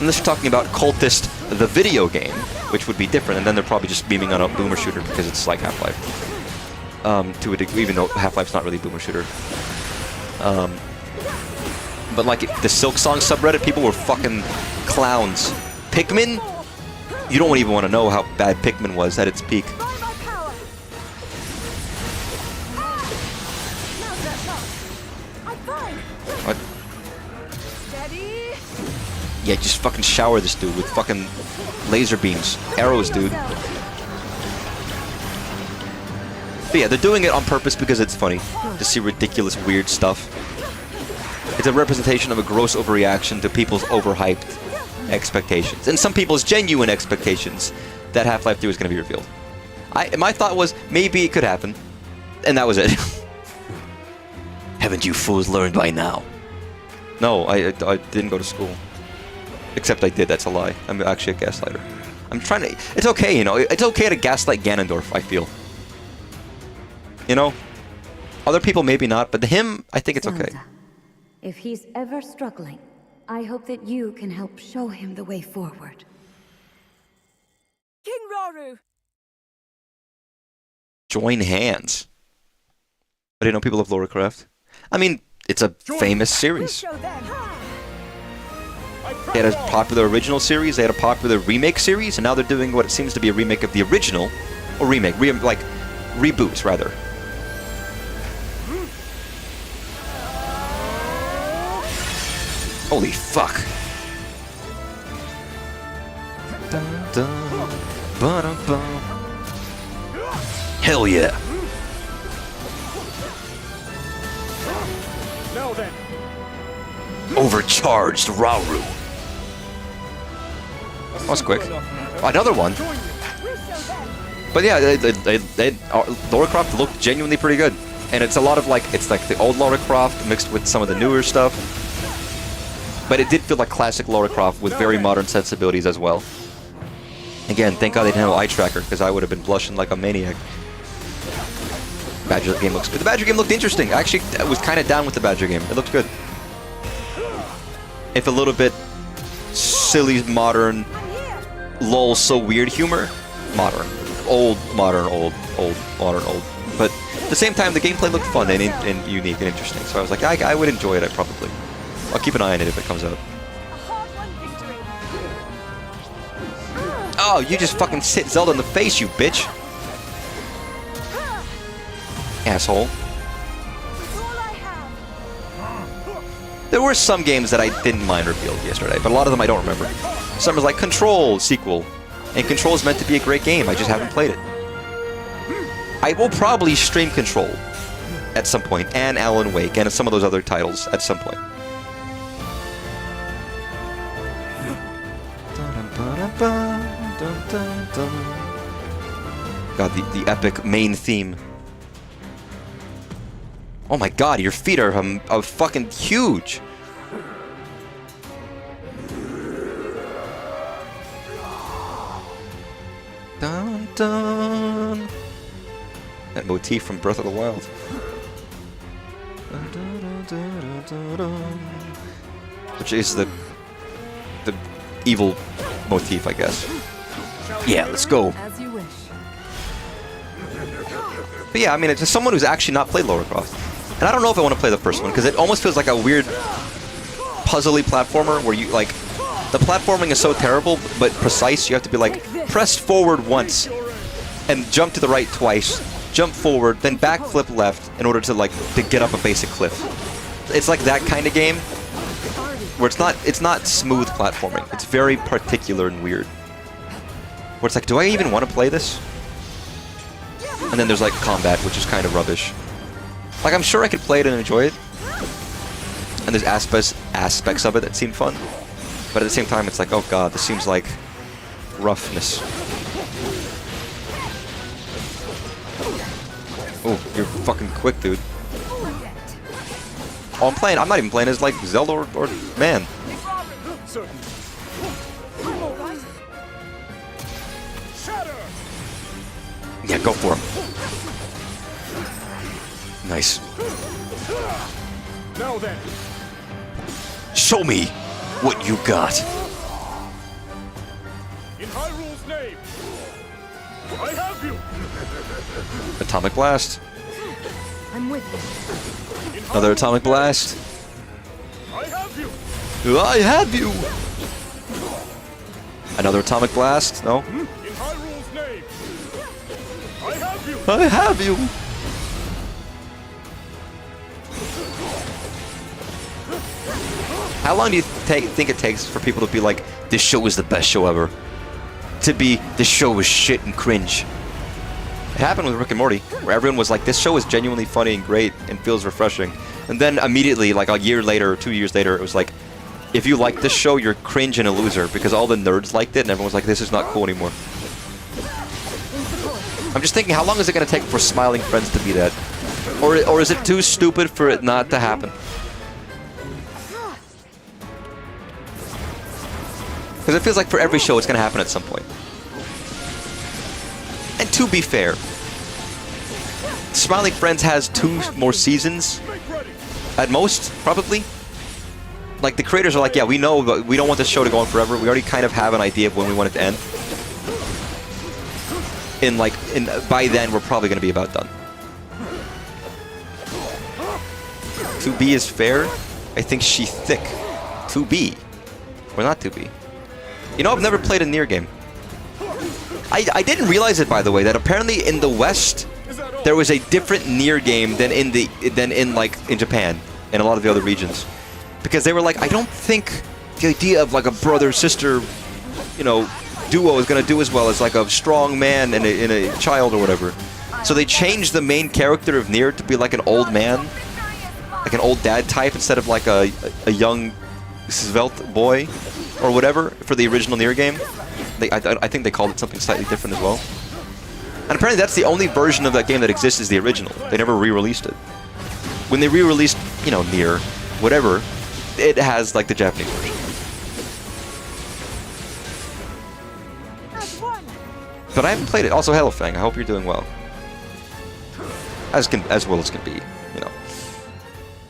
Unless you're talking about Cultist, the video game, which would be different, and then they're probably just beaming on a boomer shooter because it's like Half-Life. To a degree, even though Half-Life's not really boomer shooter. But like the Silk Song subreddit, people were fucking clowns. Pikmin? You don't even want to know how bad Pikmin was at its peak. What? Yeah, just fucking shower this dude with fucking laser beams. Arrows, dude. But yeah, they're doing it on purpose because it's funny to see ridiculous, weird stuff. It's a representation of a gross overreaction to people's overhyped expectations. And some people's genuine expectations that Half-Life 2 is going to be revealed. My thought was, maybe it could happen. And that was it. Haven't you fools learned by now? No, I didn't go to school. Except I did, that's a lie. I'm actually a gaslighter. I'm trying to... It's okay, you know. It's okay to gaslight Ganondorf, I feel. You know? Other people maybe not, but him, I think it's okay. If he's ever struggling, I hope that you can help show him the way forward. King Rauru! Join hands. I didn't know people love Lara Croft. I mean, it's a famous series. They had a popular original series, they had a popular remake series, and now they're doing what it seems to be a remake of the original. Or remake, like, reboots, rather. Holy fuck. Hell yeah. Now then. Overcharged Rauru. That was quick. Another one. But yeah, Lara Croft looked genuinely pretty good. And it's a lot of like, it's like the old Lara Croft mixed with some of the newer stuff. But it did feel like classic Lara Croft with very modern sensibilities as well. Again, thank God they didn't have eye tracker, because I would have been blushing like a maniac. Badger game looks good. The Badger game looked interesting. I actually was kind of down with the Badger game. It looked good. If a little bit silly, modern, lol, so weird humor. Modern. Old, modern, old, modern, old. But at the same time, the gameplay looked fun and unique and interesting. So I was like, I would enjoy it, probably. I'll keep an eye on it if it comes out. Oh, you just fucking hit Zelda in the face, you bitch! Asshole. There were some games that I didn't mind revealed yesterday, but a lot of them I don't remember. Some was like Control sequel, and Control is meant to be a great game, I just haven't played it. I will probably stream Control at some point, and Alan Wake, and some of those other titles at some point. God, the epic main theme. Oh my god, your feet are fucking huge! Dun dun! That motif from Breath of the Wild. Which is the evil motif, I guess. Yeah, let's go. As you wish. But yeah, I mean, it's just someone who's actually not played Lara Croft. And I don't know if I want to play the first one, because it almost feels like a weird puzzly platformer where you, like, the platforming is so terrible, but precise. You have to be like, press forward once, and jump to the right twice, jump forward, then backflip left in order to, like, to get up a basic cliff. It's like that kind of game, where it's not smooth platforming. It's very particular and weird. Where it's like, do I even want to play this? And then there's like combat, which is kind of rubbish. Like, I'm sure I could play it and enjoy it. And there's aspects of it that seem fun. But at the same time, it's like, oh god, this seems like roughness. Oh, you're fucking quick, dude. Oh, I'm not even playing as, like, Zelda or man. Yeah, go for him. Nice. Now then. Show me what you got. In Hyrule's name, I have you. Atomic Blast. I'm with you. Another Atomic Blast. I have you. I have you. Another Atomic Blast. No. In Hyrule's name, I have you. I have you. How long do you think it takes for people to be like, this show is the best show ever? To be, this show is shit and cringe. It happened with Rick and Morty, where everyone was like, this show is genuinely funny and great and feels refreshing. And then immediately, like a year later or 2 years later, it was like, if you like this show, you're cringe and a loser, because all the nerds liked it and everyone was like, this is not cool anymore. I'm just thinking, how long is it going to take for Smiling Friends to be that? Or is it too stupid for it not to happen? Because it feels like for every show it's going to happen at some point. And to be fair, Smiling Friends has 2 more seasons, at most, probably. Like, the creators are like, yeah, we know, but we don't want this show to go on forever. We already kind of have an idea of when we want it to end. By then, we're probably going to be about done. To be is fair. I think she thick. To be. Or not to be. You know, I've never played a Nier game. I didn't realize it, by the way, that apparently in the West there was a different Nier game than in Japan and a lot of the other regions, because they were like, I don't think the idea of like a brother-sister, you know, duo is gonna do as well as like a strong man and a child or whatever. So they changed the main character of Nier to be like an old man, like an old dad type, instead of like a young svelte boy or whatever for the original Nier game. I think they called it something slightly different as well. And apparently that's the only version of that game that exists is the original. They never re-released it. When they re-released, you know, Nier, whatever, it has like the Japanese version. But I haven't played it. Also, hello Fang, I hope you're doing well. As well as can be, you know.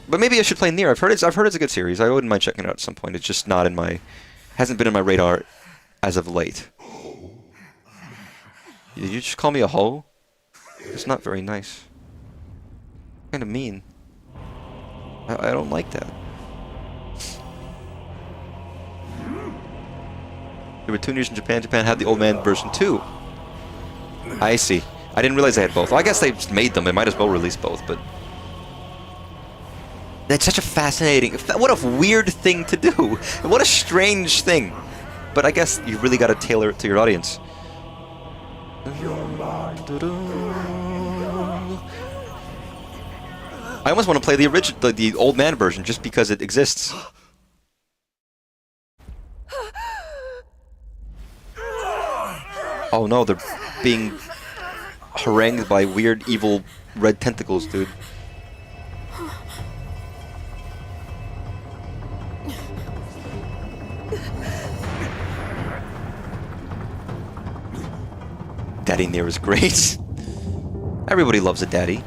But maybe I should play Nier. I've heard it's a good series. I wouldn't mind checking it out at some point. It's just not in my, hasn't been in my radar as of late. Did you just call me a hoe? It's not very nice. Kind of mean. I don't like that. There were 2 news in Japan. Japan had the old man version too. I see. I didn't realize they had both. Well, I guess they just made them. They might as well release both, but... That's such a fascinating... What a weird thing to do! What a strange thing! But I guess you really gotta tailor it to your audience. I almost want to play the original, the old man version, just because it exists. Oh no, they're being harangued by weird, evil, red tentacles, dude. Daddy Nier is great. Everybody loves a daddy.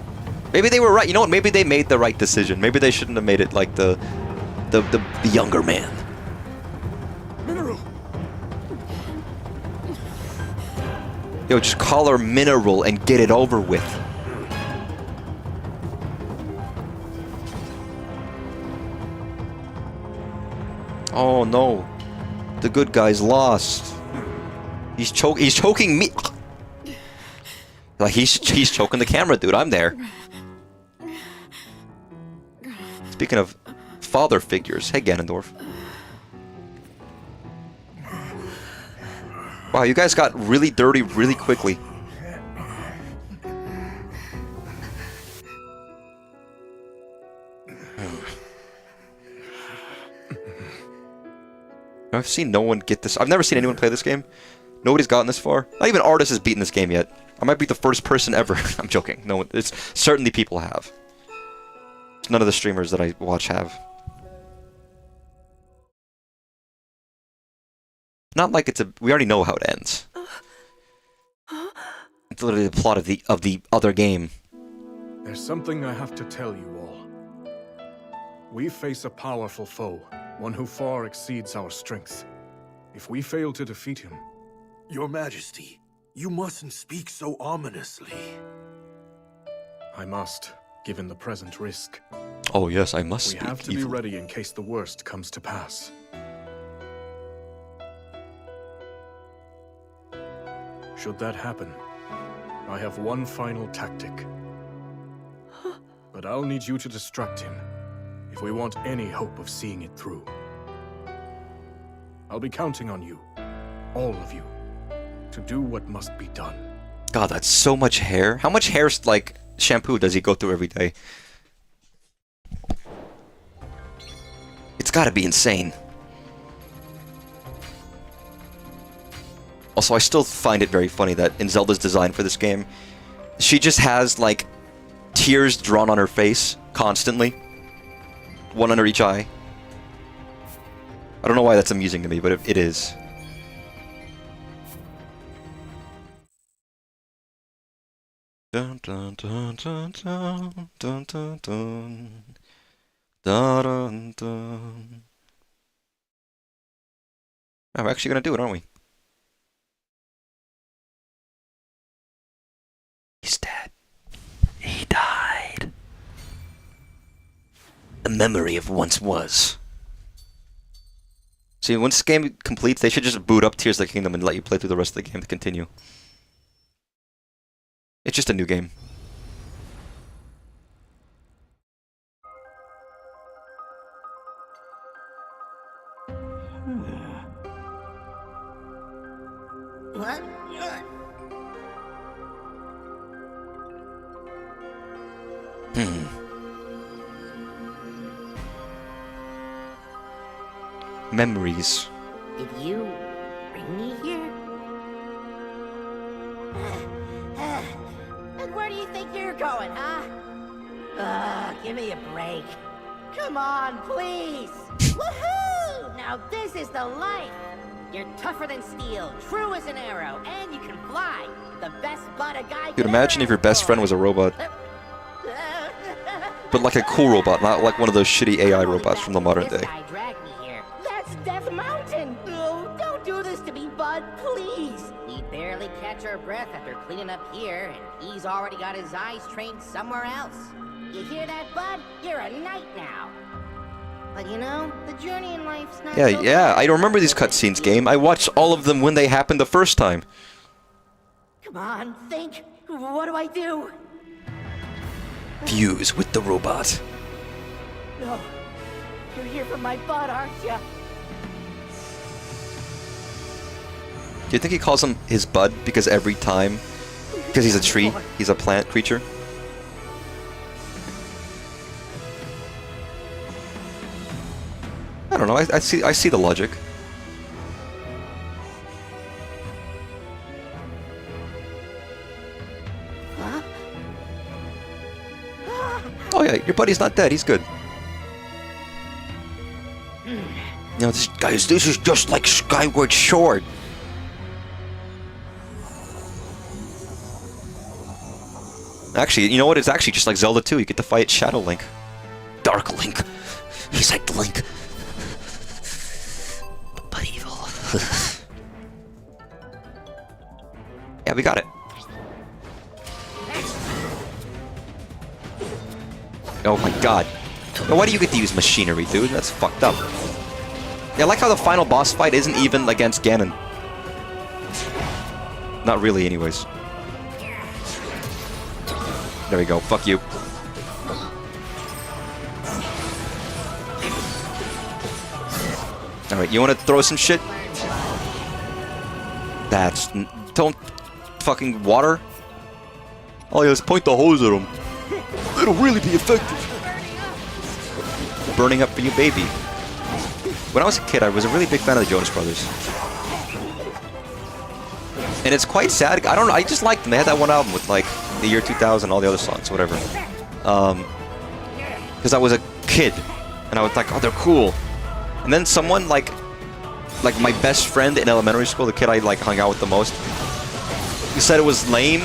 Maybe they were right. You know what? Maybe they made the right decision. Maybe they shouldn't have made it like the younger man. Mineral. Yo, just call her Mineral and get it over with. Oh no, the good guy's lost. He's choking me. Like he's choking the camera, dude. I'm there. Speaking of father figures, hey Ganondorf. Wow, you guys got really dirty really quickly. I've seen no one get this. I've never seen anyone play this game. Nobody's gotten this far. Not even Artist has beaten this game yet. I might be the first person ever. I'm joking. No, it's certainly people have. None of the streamers that I watch have. Not like it's a. We already know how it ends. It's literally the plot of the other game. There's something I have to tell you all. We face a powerful foe, one who far exceeds our strength. If we fail to defeat him... Your Majesty, you mustn't speak so ominously. I must, given the present risk. Oh yes, I must speak We have to evil. be ready in case the worst comes to pass. Should that happen, I have one final tactic. But I'll need you to distract him, if we want any hope of seeing it through. I'll be counting on you, all of you, to do what must be done. God, that's so much hair. How much hair, like, shampoo does he go through every day? It's gotta be insane. Also, I still find it very funny that in Zelda's design for this game, she just has, like, tears drawn on her face, constantly. One under each eye. I don't know why that's amusing to me, but it is. Dun dun dun dun dun dun dun dun dun dun. Oh, we're actually gonna do it, aren't we? He's dead. He died. The memory of once was. See, once this game completes, they should just boot up Tears of the Kingdom and let you play through the rest of the game to continue. It's just a new game. What? Memories. Did you bring me here? And where do you think you're going, huh? Give me a break. Come on, please! Woohoo! Now this is the life! You're tougher than steel, true as an arrow, and you can fly! The best butt a guy Dude, imagine if your best friend was a robot. But like a cool robot, not like one of those shitty AI robots from the modern day. That's Death Mountain! Oh, don't do this to me, bud, please! We barely catch our breath after cleaning up here, and he's already got his eyes trained somewhere else. You hear that, bud? You're a knight now. But you know, the journey in life's not Yeah, so yeah, bad. I remember these cutscenes, game. I watched all of them when they happened the first time. Come on, think. What do I do? Fuse with the robot. No. You're here for my butt, aren't you? Do you think he calls him his bud because every time, because he's a tree, he's a plant creature? I don't know. I see the logic. Huh? Oh yeah, your buddy's not dead. He's good. You know, this is just like Skyward Sword. Actually, you know what? It's actually just like Zelda 2. You get to fight Shadow Link. Dark Link. He's like Link. But evil. Yeah, we got it. Oh my god. Now, why do you get to use machinery, dude? That's fucked up. Yeah, I like how the final boss fight isn't even against Ganon. Not really, anyways. There we go. Fuck you. Alright, you want to throw some shit? That's... Don't... Fucking water? Oh yeah, let's point the hose at him. It'll really be effective. Burning up for you, baby. When I was a kid, I was a really big fan of the Jonas Brothers. And it's quite sad. I don't know, I just liked them. They had that one album with, like, the year 2000, all the other songs, whatever. Because I was a kid. And I was like, oh, they're cool. And then someone, like my best friend in elementary school, the kid I, like, hung out with the most, he said it was lame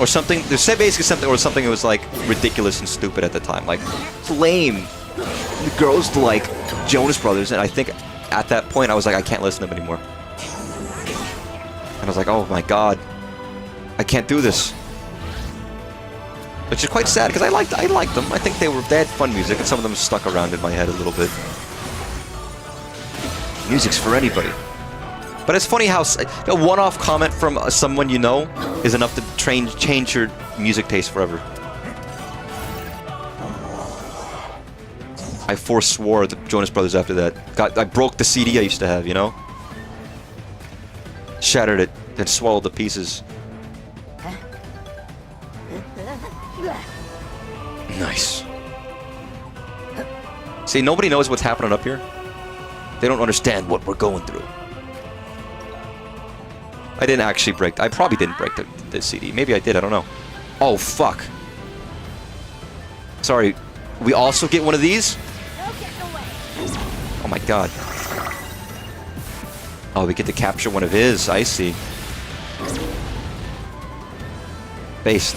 or something. They said basically something that was, like, ridiculous and stupid at the time. Like, it's lame. The girls like Jonas Brothers, and I think at that point I was like, I can't listen to them anymore. And I was like, oh my god, I can't do this. Which is quite sad because I liked them. I think they had fun music, and some of them stuck around in my head a little bit. Music's for anybody. But it's funny how a one-off comment from someone you know is enough to change your music taste forever. I forswore the Jonas Brothers after that. I broke the CD I used to have, you know? Shattered it, then swallowed the pieces. Nice. See, nobody knows what's happening up here. They don't understand what we're going through. I didn't actually break... I probably didn't break the CD. Maybe I did, I don't know. Oh, fuck. Sorry. We also get one of these? Oh my god. Oh, we get to capture one of his. I see. Based.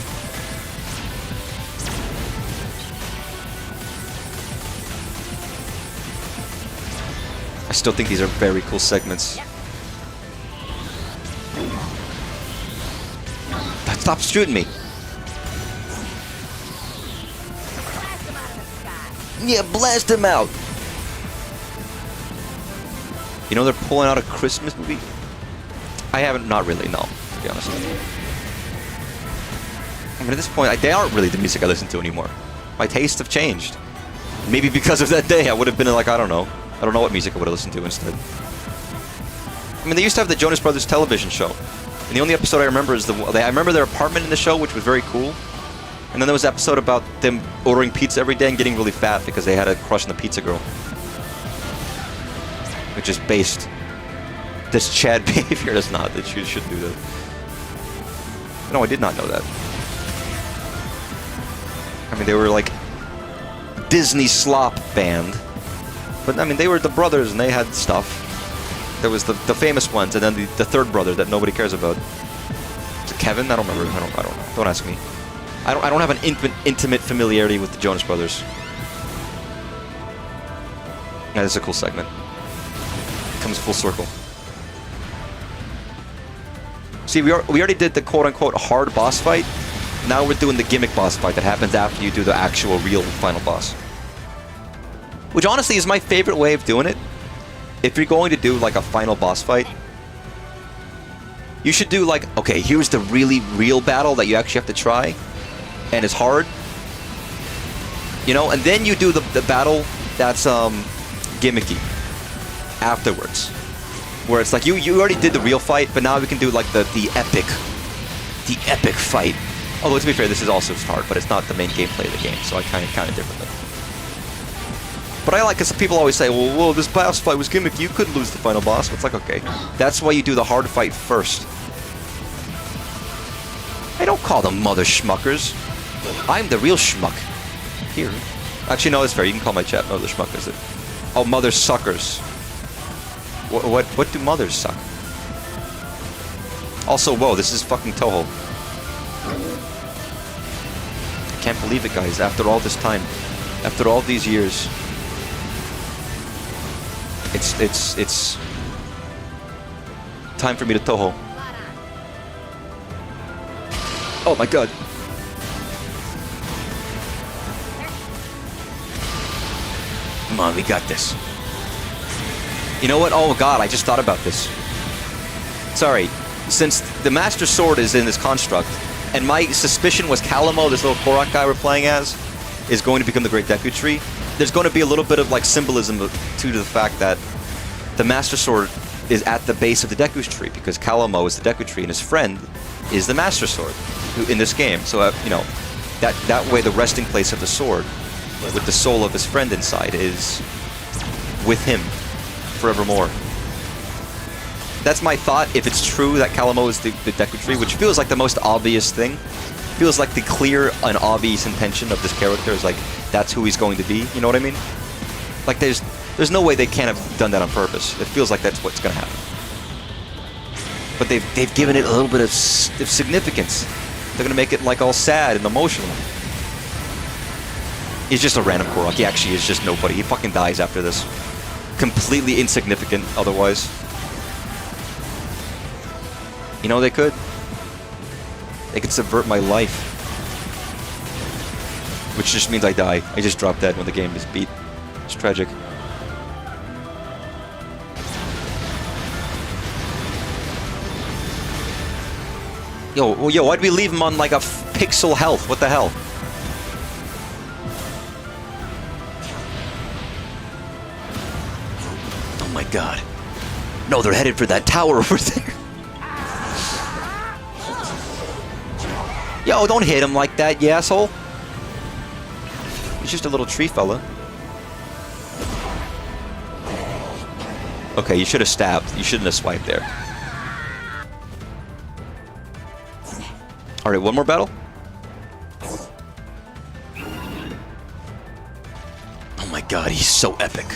I still think these are very cool segments. Stop shooting me. Yeah, blast him out. You know they're pulling out a Christmas movie? I haven't, not really, no, to be honest. I mean, at this point, they aren't really the music I listen to anymore. My tastes have changed. Maybe because of that day, I would have been like, I don't know what music I would have listened to instead. I mean, they used to have the Jonas Brothers television show. And the only episode I remember is I remember their apartment in the show, which was very cool. And then there was an episode about them ordering pizza every day and getting really fat because they had a crush on the pizza girl. Which is based. This Chad behavior does not. That you should do that. No, I did not know that. I mean, they were like Disney slop band. But I mean, they were the brothers and they had stuff. There was the famous ones, and then the third brother that nobody cares about. Is it Kevin? I don't remember. I don't know. Don't ask me. I don't have an intimate familiarity with the Jonas Brothers. That is a cool segment. Comes full circle. See, we already did the quote-unquote hard boss fight. Now we're doing the gimmick boss fight that happens after you do the actual real final boss. Which honestly is my favorite way of doing it. If you're going to do like a final boss fight, you should do like, okay, here's the really real battle that you actually have to try, and it's hard. You know, and then you do the battle that's gimmicky afterwards. Where it's like you already did the real fight, but now we can do like the epic fight. Although to be fair, this is also hard, but it's not the main gameplay of the game, so I kind of count it differently. But I like, because people always say, well, whoa, this boss fight was gimmicky, you could lose the final boss. It's like, okay, that's why you do the hard fight first. I don't call them mother schmuckers. I'm the real schmuck. Here. Actually, no, it's fair. You can call my chat mother schmuckers. Oh, mother suckers. What do mothers suck? Also, whoa, this is fucking Toho. I can't believe it, guys. After all this time, after all these years, it's time for me to Toho. Oh my god. Come on, we got this. You know what? Oh god, I just thought about this. Sorry. Since the Master Sword is in this construct, and my suspicion was Calamo, this little Korok guy we're playing as, is going to become the Great Deku Tree, there's going to be a little bit of like symbolism to the fact that the Master Sword is at the base of the Deku's tree, because Calamo is the Deku Tree and his friend is the Master Sword in this game. So, you know, that way the resting place of the sword, with the soul of his friend inside, is with him forevermore. That's my thought, if it's true that Calamo is the Deku Tree, which feels like the most obvious thing. Feels like the clear and obvious intention of this character is like, that's who he's going to be, you know what I mean? Like, there's no way they can't have done that on purpose. It feels like that's what's gonna happen. But they've given it a little bit of significance. They're gonna make it like all sad and emotional. He's just a random Korok. He actually is just nobody. He fucking dies after this. Completely insignificant otherwise. You know, they could. They could subvert my life. Which just means I die. I just drop dead when the game is beat. It's tragic. Yo, why'd we leave him on like a pixel health? What the hell? Oh my god. No, they're headed for that tower over there. Yo, don't hit him like that, you asshole. He's just a little tree fella. Okay, you should have stabbed. You shouldn't have swiped there. Alright, one more battle? Oh my god, he's so epic.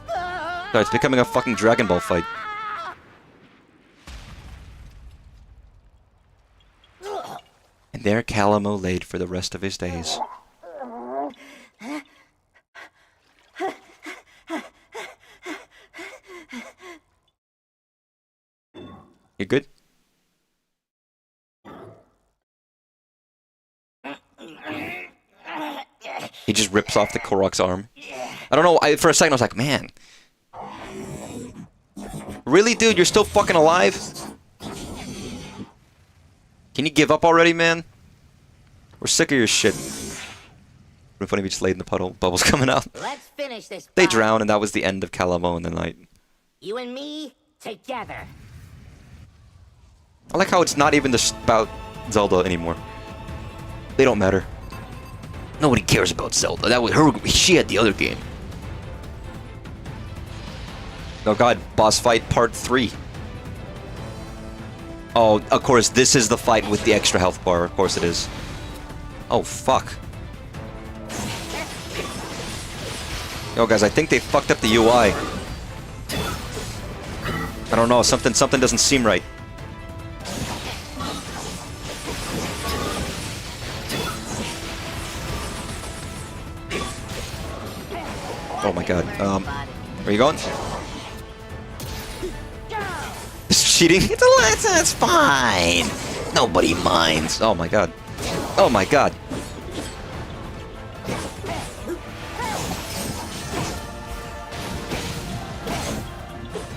God, it's becoming a fucking Dragon Ball fight. And there Calamo laid for the rest of his days. You good? He just rips off the Korok's arm. I don't know, for a second I was like, man. Really, dude? You're still fucking alive? Can you give up already, man? We're sick of your shit. Would've been funny if he just laid in the puddle. Bubbles coming out. Let's finish this. They drown, and that was the end of Calamo in the night. You and me together. I like how it's not even about Zelda anymore. They don't matter. Nobody cares about Zelda. That was her. She had the other game. Oh god, boss fight part 3. Oh, of course, this is the fight with the extra health bar. Of course it is. Oh, fuck. Yo, guys, I think they fucked up the UI. I don't know, something doesn't seem right. Oh my god. Where you going? It's cheating. It's fine. Nobody minds. Oh my god. Oh my god.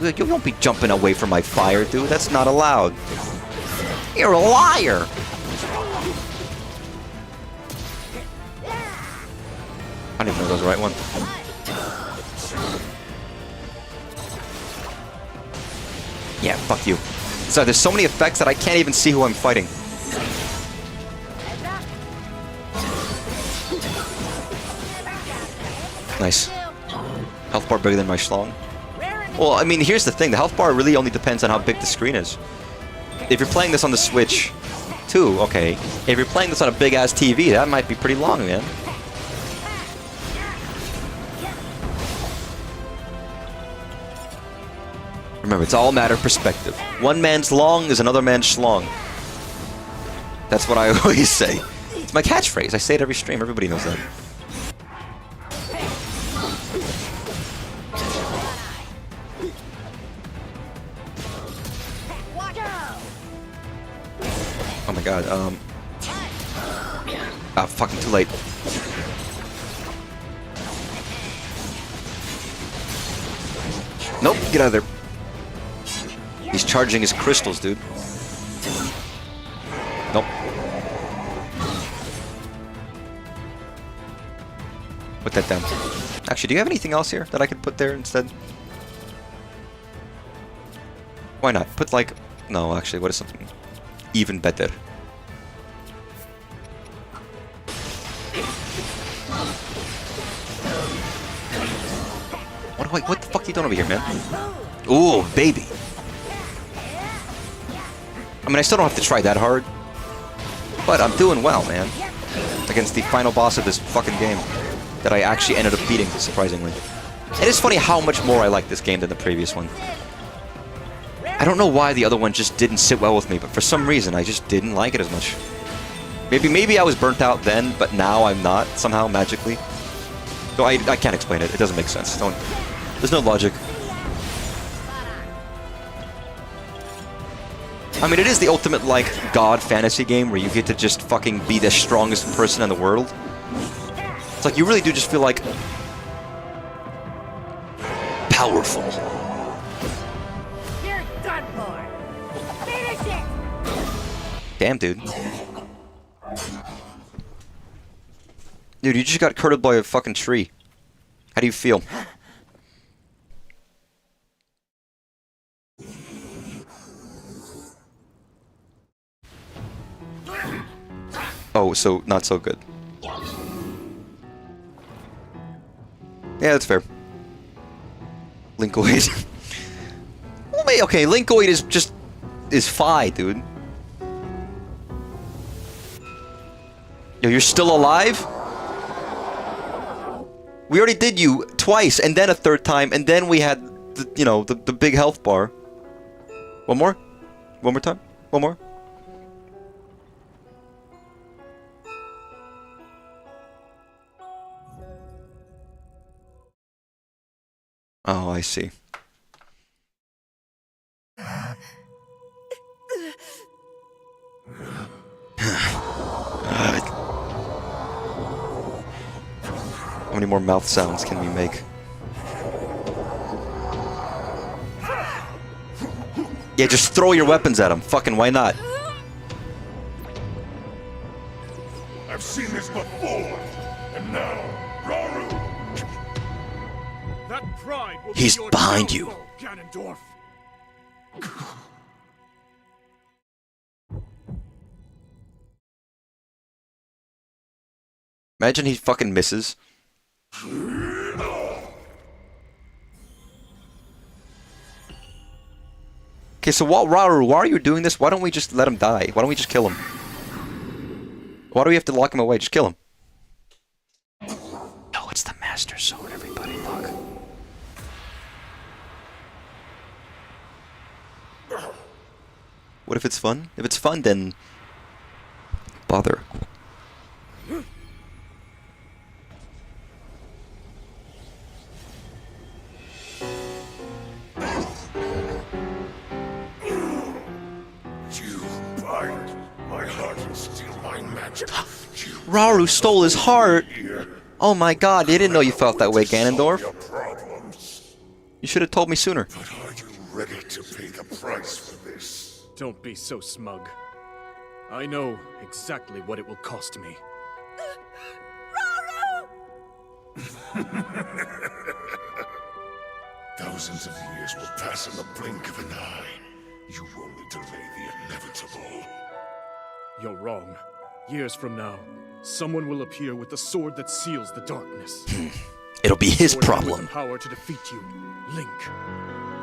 You don't be jumping away from my fire, dude. That's not allowed. You're a liar! I don't even know if that was the right one. Yeah, fuck you. So there's so many effects that I can't even see who I'm fighting. Nice. Health bar bigger than my schlong. Well, I mean, here's the thing. The health bar really only depends on how big the screen is. If you're playing this on the Switch 2, okay. If you're playing this on a big-ass TV, that might be pretty long, man. Remember, it's all a matter of perspective. One man's long is another man's schlong. That's what I always say. It's my catchphrase. I say it every stream. Everybody knows that. Oh my god, ah, fucking too late. Nope, get out of there. He's charging his crystals, dude. Nope. Put that down. Actually, do you have anything else here that I could put there instead? Why not? Put like... No, actually, what is something even better? What the fuck are you doing over here, man? Ooh, baby. I mean, I still don't have to try that hard. But I'm doing well, man. Against the final boss of this fucking game. That I actually ended up beating, surprisingly. It is funny how much more I like this game than the previous one. I don't know why the other one just didn't sit well with me, but for some reason I just didn't like it as much. Maybe I was burnt out then, but now I'm not, somehow, magically. So I can't explain it. It doesn't make sense. There's no logic. I mean, it is the ultimate, like, god fantasy game where you get to just fucking be the strongest person in the world. It's like, you really do just feel like... powerful. You're done for. Finish it. Damn, dude. Dude, you just got curted by a fucking tree. How do you feel? Oh, so not so good. Yeah, that's fair. Linkoid. Well, okay, Linkoid is fine, dude. Yo, you're still alive? We already did you twice, and then a third time, and then we had, the big health bar. One more? One more time? One more? Oh, I see. How many more mouth sounds can we make? Yeah, just throw your weapons at him. Fucking why not? I've seen this before, and now, Raru. That pride will He's be your behind you. downfall, Ganondorf. Imagine he fucking misses. Okay, so Raru, why are you doing this? Why don't we just let him die? Why don't we just kill him? Why do we have to lock him away? Just kill him. No, it's the Master Sword, everybody. Look. What if it's fun? If it's fun, then... bother. Raru stole his heart! Oh my god, I didn't know you felt that way, Ganondorf. You should have told me sooner. But are you price for this. Don't be so smug. I know exactly what it will cost me. Thousands of years will pass in the blink of an eye. You only delay the inevitable. You're wrong. Years from now, someone will appear with the sword that seals the darkness. It'll be his Sword with problem. the power to defeat you, Link.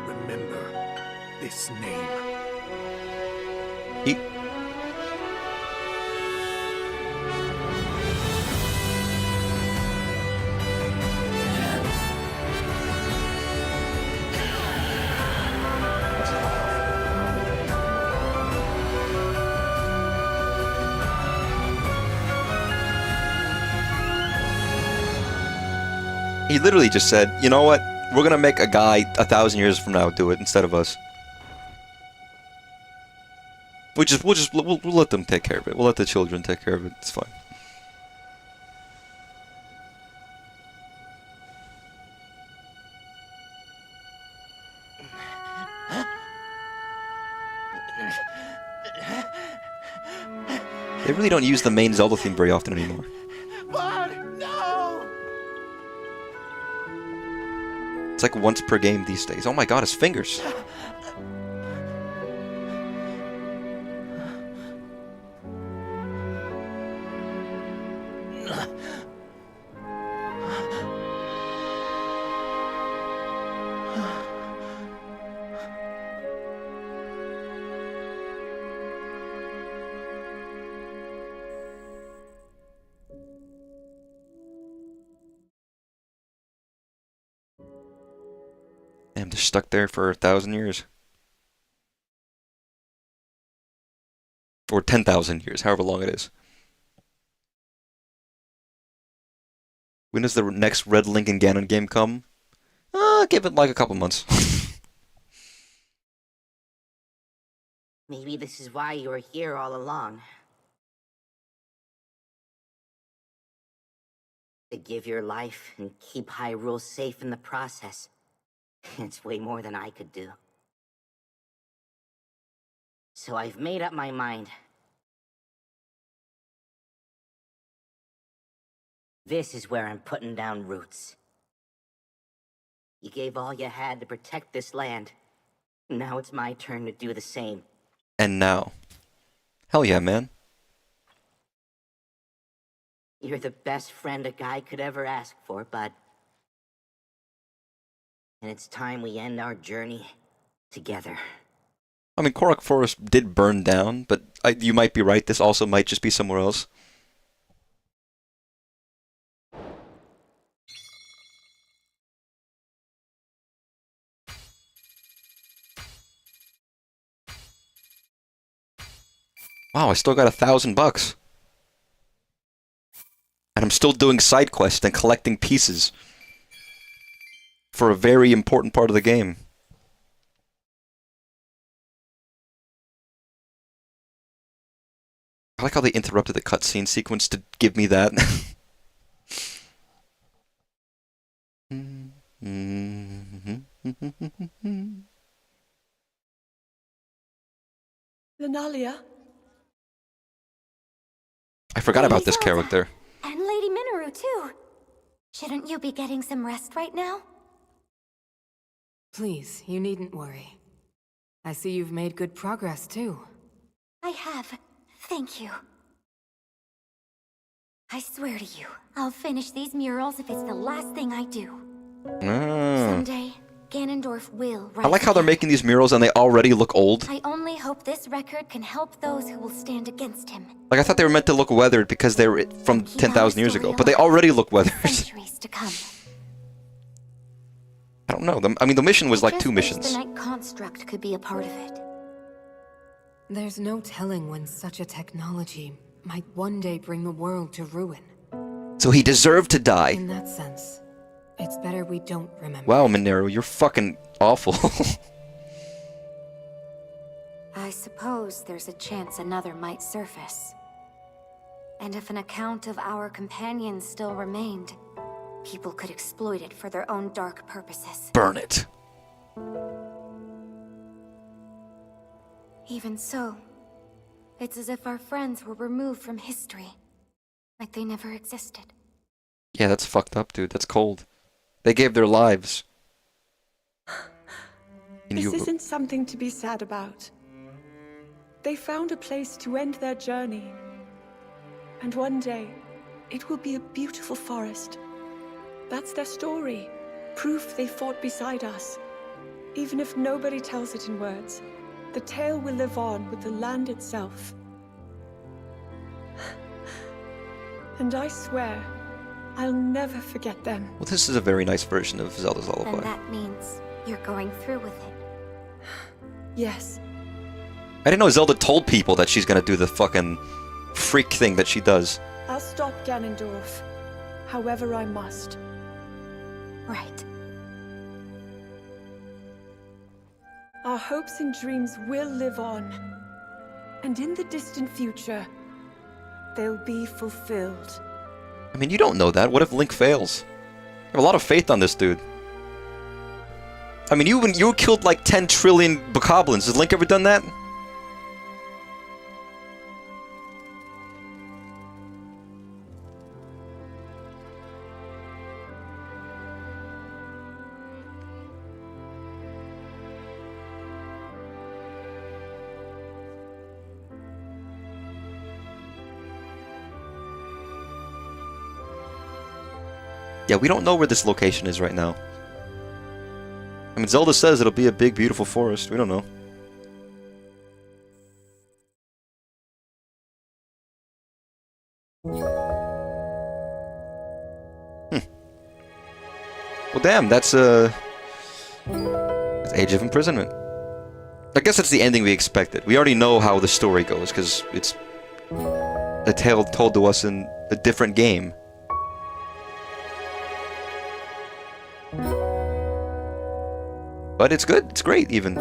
Remember this name. He- He literally just said, you know what? We're gonna make a guy 1,000 years from now do it instead of us. We'll let them take care of it. We'll let the children take care of it. It's fine. They really don't use the main Zelda theme very often anymore. It's like once per game these days. Oh my god, his fingers. Damn, they're stuck there for 1,000 years. Or 10,000 years, however long it is. When does the next Red Link and Ganon game come? Give it like a couple months. Maybe this is why you were here all along. To give your life and keep Hyrule safe in the process. It's way more than I could do. So I've made up my mind. This is where I'm putting down roots. You gave all you had to protect this land. Now it's my turn to do the same. And now. Hell yeah, man. You're the best friend a guy could ever ask for, bud. And it's time we end our journey together. I mean, Korok Forest did burn down, but you might be right. This also might just be somewhere else. Wow, I still got $1,000. And I'm still doing side quests and collecting pieces for a very important part of the game. I like how they interrupted the cutscene sequence to give me that. Lenalia? I forgot about this Zelda. character. And Lady Minoru, too. Shouldn't you be getting some rest right now? Please, you needn't worry. I see you've made good progress, too. I have. Thank you. I swear to you, I'll finish these murals if it's the last thing I do. Someday, Ganondorf will rise I like how they're again. making these murals and they already look old. I only hope this record can help those who will stand against him. Like, I thought they were meant to look weathered because they were from 10,000 years ago, but they already look weathered. Centuries to come. I don't know. I mean, the mission was I like just 2 wish missions. The Night Construct could be a part of it. There's no telling when such a technology might one day bring the world to ruin. So he deserved to die. In that sense, it's better we don't remember. Wow, Mineru, you're fucking awful. I suppose there's a chance another might surface. And if an account of our companions still remained, people could exploit it for their own dark purposes. Burn it. Even so, it's as if our friends were removed from history. Like they never existed. Yeah, that's fucked up, dude. That's cold. They gave their lives. And This isn't something to be sad about. They found a place to end their journey. And one day, it will be a beautiful forest. That's their story. Proof they fought beside us. Even if nobody tells it in words, the tale will live on with the land itself. And I swear, I'll never forget them. Well, this is a very nice version of Zelda's Lullaby. Then that means you're going through with it. Yes. I didn't know Zelda told people that she's gonna do the fucking freak thing that she does. I'll stop Ganondorf, however I must. Right. Our hopes and dreams will live on. And in the distant future, they'll be fulfilled. I mean, you don't know that. What if Link fails? I have a lot of faith on this dude. I mean, you killed like 10 trillion bokoblins. Has Link ever done that? Yeah, we don't know where this location is right now. I mean, Zelda says it'll be a big, beautiful forest. We don't know. Well, damn, that's Age of Imprisonment. I guess that's the ending we expected. We already know how the story goes, because it's a tale told to us in a different game. But it's good. It's great, even.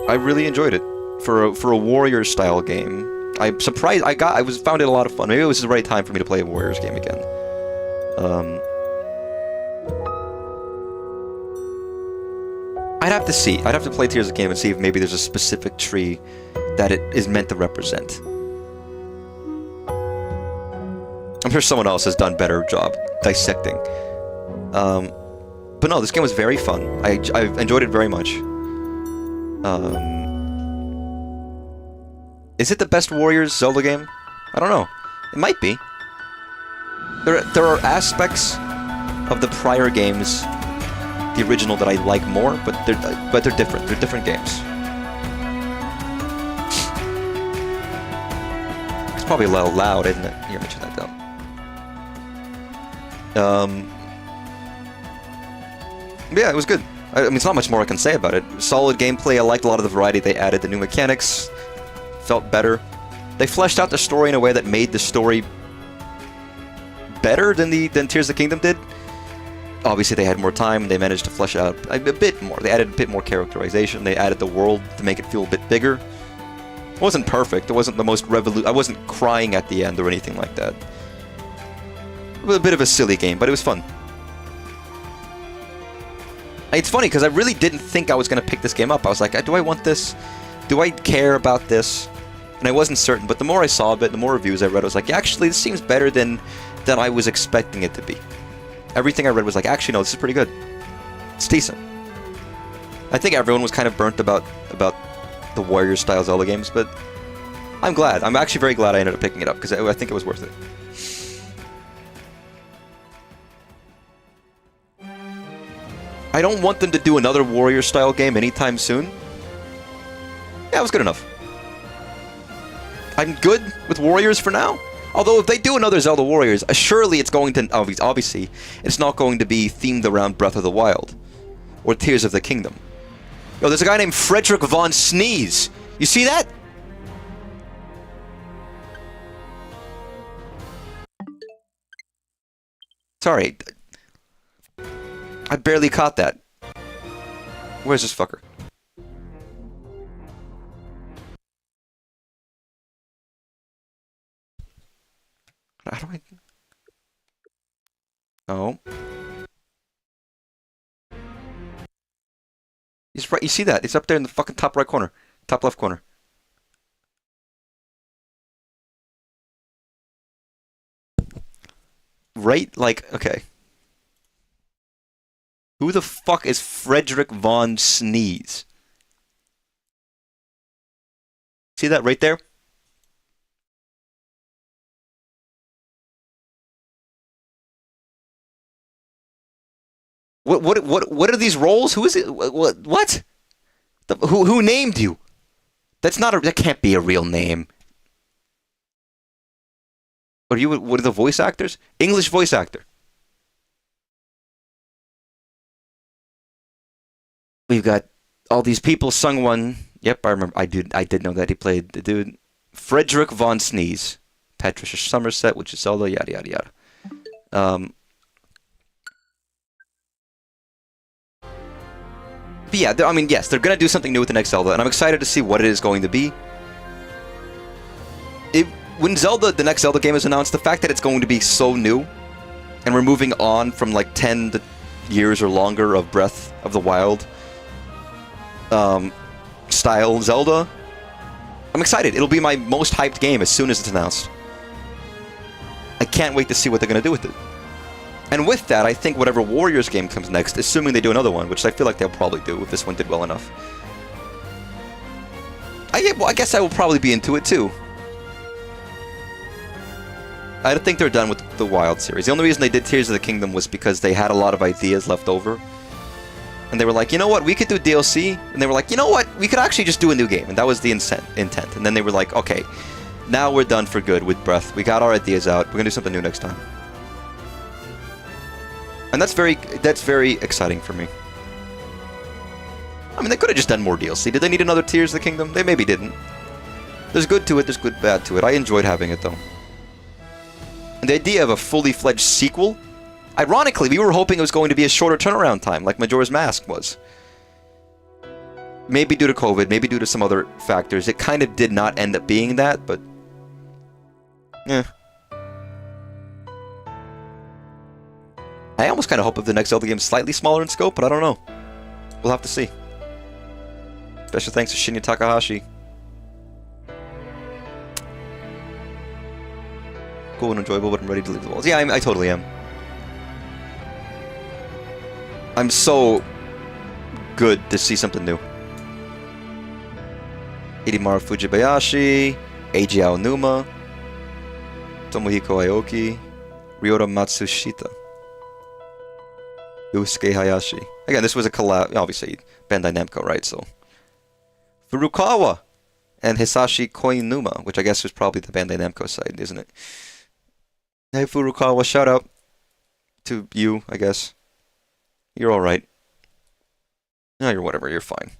I really enjoyed it for a Warrior style game. I'm surprised. Found it a lot of fun. Maybe it was the right time for me to play a Warriors game again. I'd have to see. I'd have to play Tears of the Kingdom and see if maybe there's a specific tree that it is meant to represent. I'm sure someone else has done a better job dissecting. But no, this game was very fun. I've enjoyed it very much. Is it the best Warriors Zelda game? I don't know. It might be. There are aspects of the prior games, the original, that I like more, but they're different. They're different games. It's probably a little loud, isn't it? Here, let me turn that down. Yeah, it was good. I mean, it's not much more I can say about it. Solid gameplay. I liked a lot of the variety they added. The new mechanics felt better. They fleshed out the story in a way that made the story better than Tears of the Kingdom did. Obviously, they had more time, and they managed to flesh out a bit more. They added a bit more characterization. They added the world to make it feel a bit bigger. It wasn't perfect. It wasn't the most I wasn't crying at the end or anything like that. It was a bit of a silly game, but it was fun. It's funny, because I really didn't think I was going to pick this game up. I was like, do I want this? Do I care about this? And I wasn't certain, but the more I saw of it, the more reviews I read, I was like, actually, this seems better than I was expecting it to be. Everything I read was like, actually, no, this is pretty good. It's decent. I think everyone was kind of burnt about the Warrior-style Zelda games, but I'm glad. I'm actually very glad I ended up picking it up, because I think it was worth it. I don't want them to do another Warrior-style game anytime soon. Yeah, it was good enough. I'm good with Warriors for now. Although if they do another Zelda Warriors, surely it's going to... Obviously, it's not going to be themed around Breath of the Wild. Or Tears of the Kingdom. Yo, there's a guy named Frederick Von Sneeze. You see that? Sorry. I barely caught that. Where's this fucker? How do I... Oh. He's right. You see that? It's up there in the fucking top right corner, top left corner. Right, like, okay. Who the fuck is Frederick von Sneeze? See that right there? What are these roles? Who is it? What? Who named you? That can't be a real name. What are the voice actors? English voice actor. We've got all these people sung one. Yep, I remember. I did know that he played the dude. Frederick von Sneeze. Patricia Somerset, which is Zelda, yada yada yada. But yeah, I mean, yes, they're gonna do something new with the next Zelda, and I'm excited to see what it is going to be. When the next Zelda game is announced, the fact that it's going to be so new, and we're moving on from like 10 years or longer of Breath of the Wild style Zelda, I'm excited. It'll be my most hyped game as soon as it's announced. I can't wait to see what they're gonna do with it. And with that, I think whatever Warriors game comes next, assuming they do another one, which I feel like they'll probably do if this one did well enough. I guess I will probably be into it too. I don't think they're done with the Wild series. The only reason they did Tears of the Kingdom was because they had a lot of ideas left over. And they were like, you know what, we could do DLC. And they were like, you know what, we could actually just do a new game. And that was the intent. And then they were like, okay, now we're done for good with Breath. We got our ideas out. We're going to do something new next time. And that's very exciting for me. I mean, they could have just done more DLC. Did they need another Tears of the Kingdom? They maybe didn't. There's good to it, there's good bad to it. I enjoyed having it, though. And the idea of a fully fledged sequel, ironically, we were hoping it was going to be a shorter turnaround time, like Majora's Mask was. Maybe due to COVID, maybe due to some other factors. It kind of did not end up being that, but... eh. I almost kind of hope if the next Zelda game is slightly smaller in scope, but I don't know. We'll have to see. Special thanks to Shinya Takahashi. Cool and enjoyable, but I'm ready to leave the walls. Yeah, I totally am. I'm so good to see something new. Hidemaru Fujibayashi, Eiji Aonuma, Tomohiko Aoki, Ryota Matsushita, Yusuke Hayashi. Again, this was a collab, obviously, Bandai Namco, right? So, Furukawa and Hisashi Koinuma, which I guess was probably the Bandai Namco side, isn't it? Hey, Furukawa, shout out to you, I guess. You're alright. No, you're whatever, you're fine.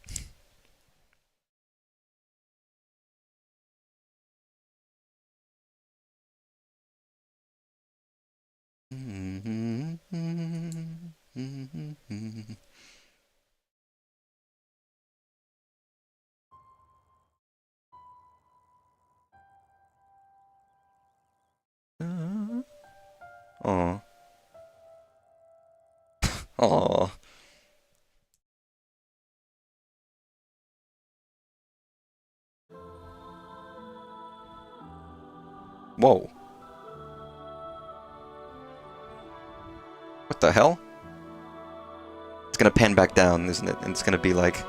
Aww. Aww. Whoa. What the hell? It's gonna pan back down, isn't it? And it's gonna be like...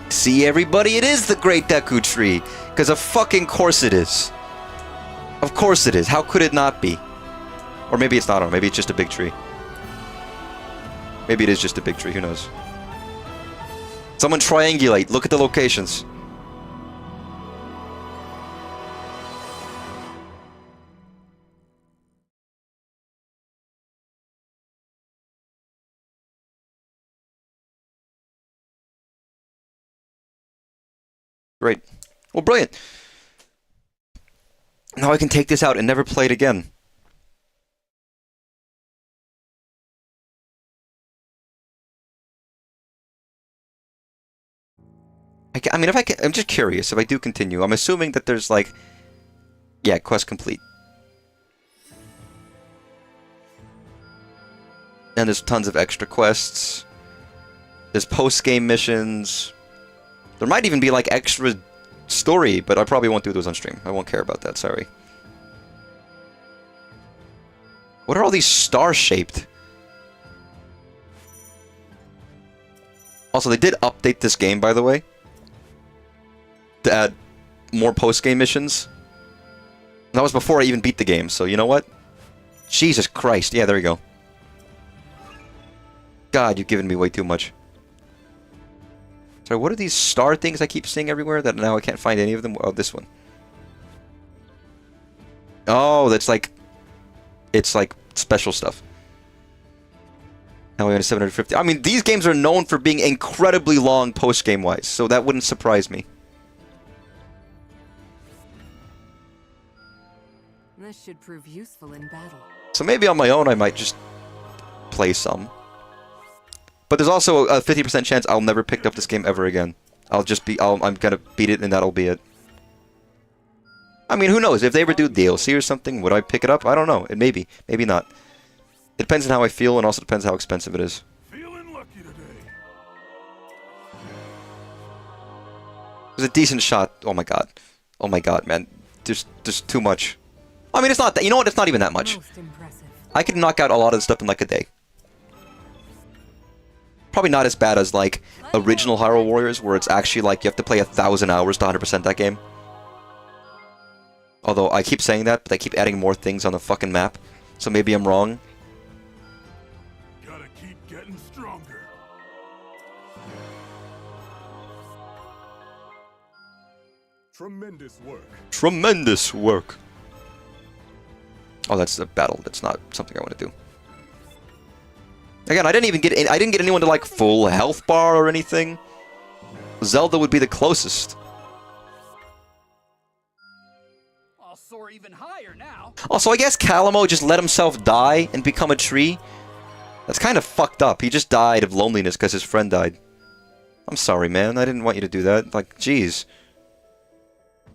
See, everybody, it is the Great Deku Tree! Because of fucking course it is. Of course it is. How could it not be? Or maybe it's not, or maybe it's just a big tree. Maybe it is just a big tree, who knows? Someone triangulate, look at the locations. Great. Well, brilliant. Now I can take this out and never play it again. I mean, if I can, I'm just curious if I do continue. I'm assuming that there's like, yeah, quest complete. And there's tons of extra quests. There's post-game missions. There might even be like extra story, but I probably won't do those on stream. I won't care about that, sorry. What are all these star-shaped? Also, they did update this game, by the way, to add more post-game missions. That was before I even beat the game, so you know what? Jesus Christ. Yeah, there you go. God, you've given me way too much. Sorry, what are these star things I keep seeing everywhere that now I can't find any of them? Oh, this one. Oh, that's like... It's like special stuff. Now we have 750. I mean, these games are known for being incredibly long post-game wise, so that wouldn't surprise me. This should prove useful in battle. So maybe on my own I might just play some. But there's also a 50% chance I'll never pick up this game ever again. I'm gonna beat it and that'll be it. I mean, who knows? If they ever do DLC or something, would I pick it up? I don't know. It maybe. Maybe not. It depends on how I feel and also depends how expensive it is. Feeling lucky today. There's a decent shot. Oh my god. Oh my god, man. There's too much. I mean, it's not that. You know what? It's not even that much. I could knock out a lot of the stuff in like a day. Probably not as bad as like original Hyrule Warriors, where it's actually like you have to play 1,000 hours to 100% that game. Although I keep saying that, but they keep adding more things on the fucking map, so maybe I'm wrong. Gotta keep getting stronger. Tremendous work. Tremendous work. Oh, that's a battle. That's not something I want to do. Again, I didn't get anyone to like full health bar or anything. Zelda would be the closest. I'll soar even higher now. Also, I guess Calamo just let himself die and become a tree. That's kind of fucked up. He just died of loneliness because his friend died. I'm sorry, man. I didn't want you to do that. Like, jeez.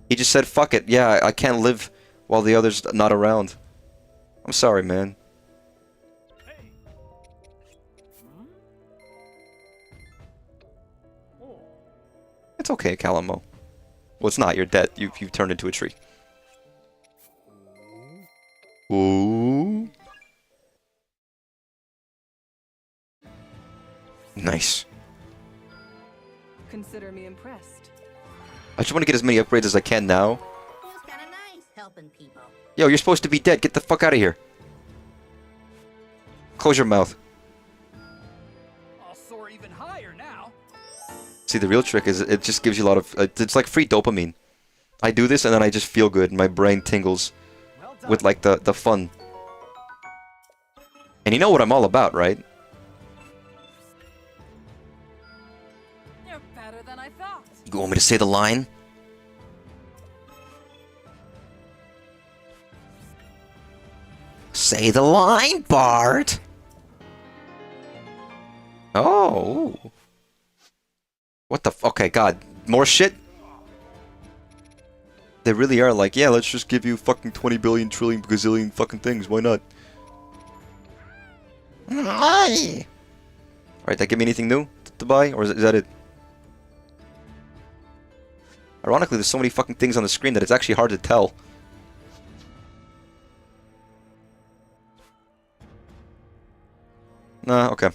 He just said, fuck it. Yeah, I can't live while the other's not around. I'm sorry, man. It's okay, Calamo. Well, it's not. You're dead. You've turned into a tree. Ooh. Nice. Consider me impressed. I just want to get as many upgrades as I can now. Feels kind of nice helping people. Yo, you're supposed to be dead. Get the fuck out of here. Close your mouth. I'll soar even higher now. See, the real trick is it just gives you a lot of... it's like free dopamine. I do this and then I just feel good and my brain tingles with like the fun. And you know what I'm all about, right? You're better than I thought. You want me to say the line? Say the line, Bart. Oh. What the f... Okay, God. More shit? They really are like, yeah, let's just give you fucking 20 billion trillion gazillion fucking things. Why not? Aye. Alright, that give me anything new to buy? Or is that it? Ironically, there's so many fucking things on the screen that it's actually hard to tell. Nah, okay.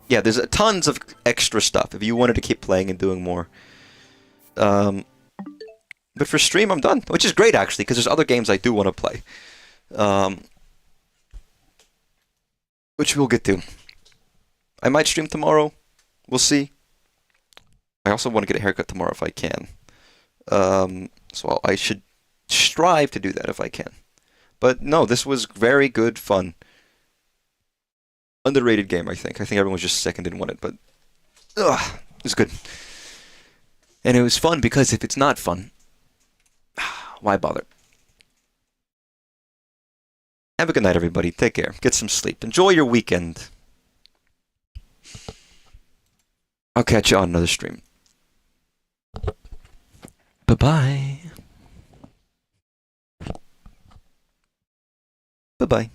Yeah, there's tons of extra stuff if you wanted to keep playing and doing more. But for stream, I'm done. Which is great, actually, because there's other games I do want to play. Which we'll get to. I might stream tomorrow. We'll see. I also want to get a haircut tomorrow if I can. So I should strive to do that if I can. But no, this was very good fun. Underrated game, I think. I think everyone was just sick and didn't want it, but... Ugh, it was good. And it was fun because if it's not fun, why bother? Have a good night, everybody. Take care. Get some sleep. Enjoy your weekend. I'll catch you on another stream. Bye-bye. Bye-bye.